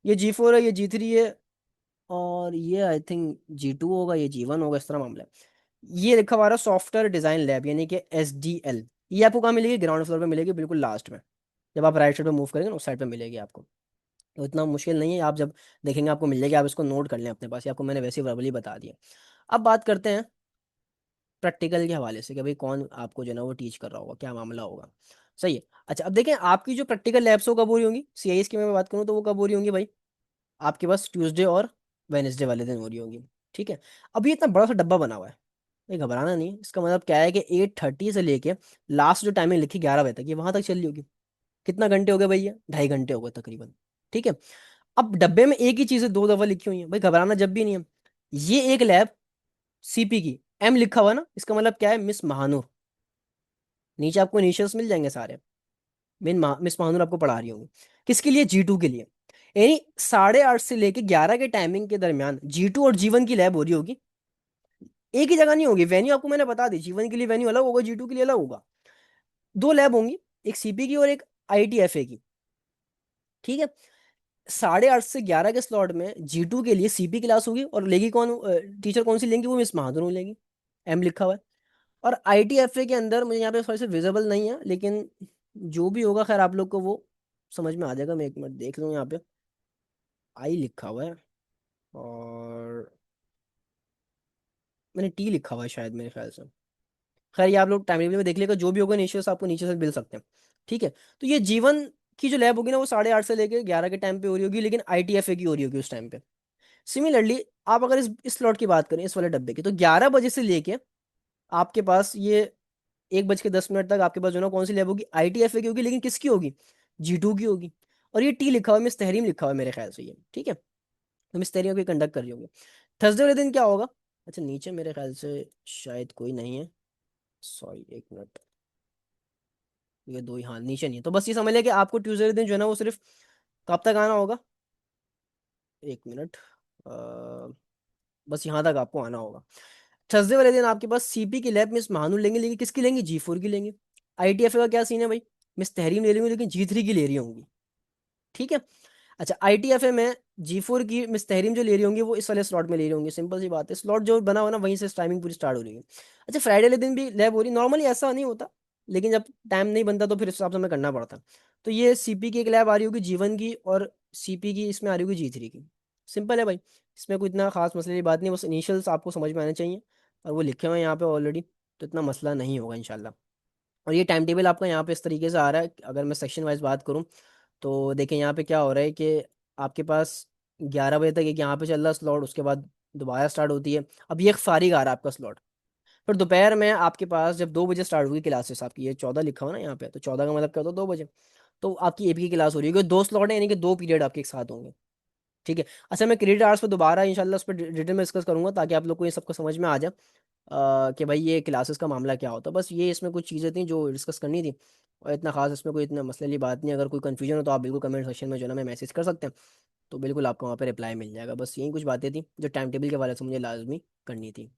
ये G4 है, ये G3 है, और ये आई थिंक G2 होगा, ये G1 होगा, इस तरह मामला है। ये लिखा हुआ सॉफ्टवेयर डिजाइन लैब यानी कि SDL। ये आपको कहाँ मिलेगी? ग्राउंड फ्लोर पे मिलेगी, बिल्कुल लास्ट में। जब आप राइट साइड पे मूव करेंगे ना, उस साइड पे मिलेगी आपको। तो इतना मुश्किल नहीं है, आप जब देखेंगे आपको मिल जाएगी, आप इसको नोट कर लें अपने पास, ये आपको मैंने वैसे ही वर्बली बता दिया। अब बात करते हैं प्रैक्टिकल के हवाले से कि भाई कौन आपको जो है ना वो टीच कर रहा होगा, क्या मामला होगा। सही है। अच्छा, अब देखें आपकी जो प्रैक्टिकल लैब्स हो कब हो रही होंगी, सीआईएस की मैं बात करूँ तो वो कब हो रही होंगी भाई? आपके पास ट्यूसडे और वेनेसडे वाले दिन हो रही होंगी। ठीक है। अब ये इतना बड़ा सा डब्बा बना हुआ है, ये घबराना नहीं है। इसका मतलब क्या है कि 8:30 से लेके लास्ट जो टाइमिंग लिखी 11 बजे तक, ये वहां तक चल रही होगी। कितना घंटे हो गए भैया? 2.5 घंटे हो गए तकरीबन। ठीक है। अब डब्बे में एक ही चीजें 2 दफा लिखी हुई है, भाई घबराना जब भी नहीं है। ये एक लैब सीपी की, एम लिखा हुआ ना, इसका मतलब क्या है? मिस महानूर। नीचे आपको इनिशियल्स मिल जाएंगे सारे। मिस महानूर आपको पढ़ा रही होंगी। किसके लिए? G2 के लिए। यानी 8:30 से लेके 11 के टाइमिंग के दरमियान G2 और G1 की लैब हो रही होगी। एक ही जगह नहीं होगी। वेन्यू आपको मैंने बता दी, G1 के लिए वेन्यू अलग होगा, G2 के लिए अलग होगा। दो लैब होंगी, एक सीपी की और एक ITFA की। ठीक है। 8:30 से 11 के स्लॉट में G2 के लिए सीपी क्लास होगी, और लेगी कौन? टीचर कौन सी लेंगी? वो मिस महादुर लेंगी। एम लिखा हुआ है। और ITFA के अंदर मुझे यहाँ पे थोड़ी सी विजिबल नहीं है, लेकिन जो भी होगा खैर आप लोग को वो समझ में आ जाएगा। मैं एक मिनट देख लूँ, यहाँ पे आई लिखा हुआ है, और मैंने टी लिखा हुआ है शायद, मेरे ख्याल से। खैर ये आप लोग टाइम टेबल में देख लेगा, जो भी होगा नीचे से आपको नीचे से मिल सकते हैं। ठीक है। तो ये जीवन की जो लैब होगी ना, वो 8:30 से लेकर 11 के टाइम पे हो रही होगी, लेकिन ITFA की हो रही होगी उस टाइम पे। सिमिलरली आप अगर इस स्लॉट की बात करें, इस वाले डब्बे की, तो 11 बजे से लेके आपके पास ये 1:10 तक आपके पास जो ना कौन सी लैब होगी? ITFA की होगी, लेकिन किसकी होगी? G2 की होगी। और ये टी लिखा हुआ है, मिस तहरीम लिखा हुआ है मेरे ख्याल से ये। ठीक है। तो मिस तहरीम को कंडक्ट कर रही होंगी। थर्सडे वाले दिन क्या होगा? अच्छा, नीचे मेरे ख्याल से शायद कोई नहीं है, सॉरी एक मिनट। ये दो ही, हाँ नीचे नहीं है। तो बस ये समझ लिया कि आपको ट्यूसडे के दिन जो है ना वो सिर्फ कब तक आना होगा? एक मिनट। बस यहाँ तक आपको आना होगा। थर्सडे वाले दिन आपके पास सीपी की लैब मिस महानूर लेंगे, लेकिन किसकी लेंगे? G4 की लेंगे। ITFA का क्या सीन है भाई? मिस तहरीम ले रही हूँ, लेकिन G3 की ले रही होंगी। ठीक है। अच्छा, ITFA में G4 की मिस तहरीम जो ले रही होंगी वो इस वाले स्लॉट में ले रही होंगी। सिंपल सी बात है, स्लॉट जो बना हुआ ना वहीं से टाइमिंग पूरी स्टार्ट हो रही है। अच्छा, फ्राइडे वाले दिन भी लैब हो रही, नॉर्मली ऐसा नहीं होता, लेकिन जब टाइम नहीं बनता तो फिर इस हिसाब से हमें करना पड़ता। तो ये सीपी की एक लैब आ रही होगी G1 की, और सीपी की इसमें आ रही होगी G3 की। सिंपल है भाई, इसमें कोई इतना खास मसले की बात नहीं, बस इनिशियल्स आपको समझ में आने चाहिए, और वो लिखे हुए हैं यहाँ पे ऑलरेडी। तो इतना मसला नहीं होगा इंशाल्लाह। और ये टाइम टेबल आपका यहाँ पे इस तरीके से आ रहा है, अगर मैं सेक्शन वाइज बात करूँ तो देखें यहाँ पे क्या हो रहा है कि आपके पास 11 बजे तक एक यहाँ पे चल रहा स्लॉट, उसके बाद दोबारा स्टार्ट होती है। अब ये एक फारिग आ रहा है आपका स्लॉट। फिर दोपहर में आपके पास जब 2 बजे स्टार्ट होगी क्लासेस आपकी, ये 14 लिखा हुआ ना यहाँ पे, तो 14 का मतलब क्या होता है, 2 बजे। तो आपकी एपी की क्लास हो रही है, क्योंकि 2 स्लॉट है, यानी कि 2 पीरियड आपके एक साथ होंगे। ठीक है। अच्छा, मैं क्रेडिट आवर्स पे दोबारा इंशाल्लाह उस पर डिटेल में डिस्कस करूंगा, ताकि आप लोग को ये सबको समझ में आ जाए कि भाई ये क्लासेस का मामला क्या होता है। बस ये इसमें कुछ चीज़ें थी जो डिस्कस करनी थी, और इतना खास इसमें कोई इतना मसले वाली बात नहीं है। अगर कोई कन्फ्यूजन हो तो आप बिल्कुल कमेंट सेक्शन में जो है ना मैं मैसेज कर सकते हैं, तो बिल्कुल आपको वहाँ पे रिप्लाई मिल जाएगा। बस यही कुछ बातें थी जो टाइम टेबल के वाले से मुझे लाजमी करनी थी।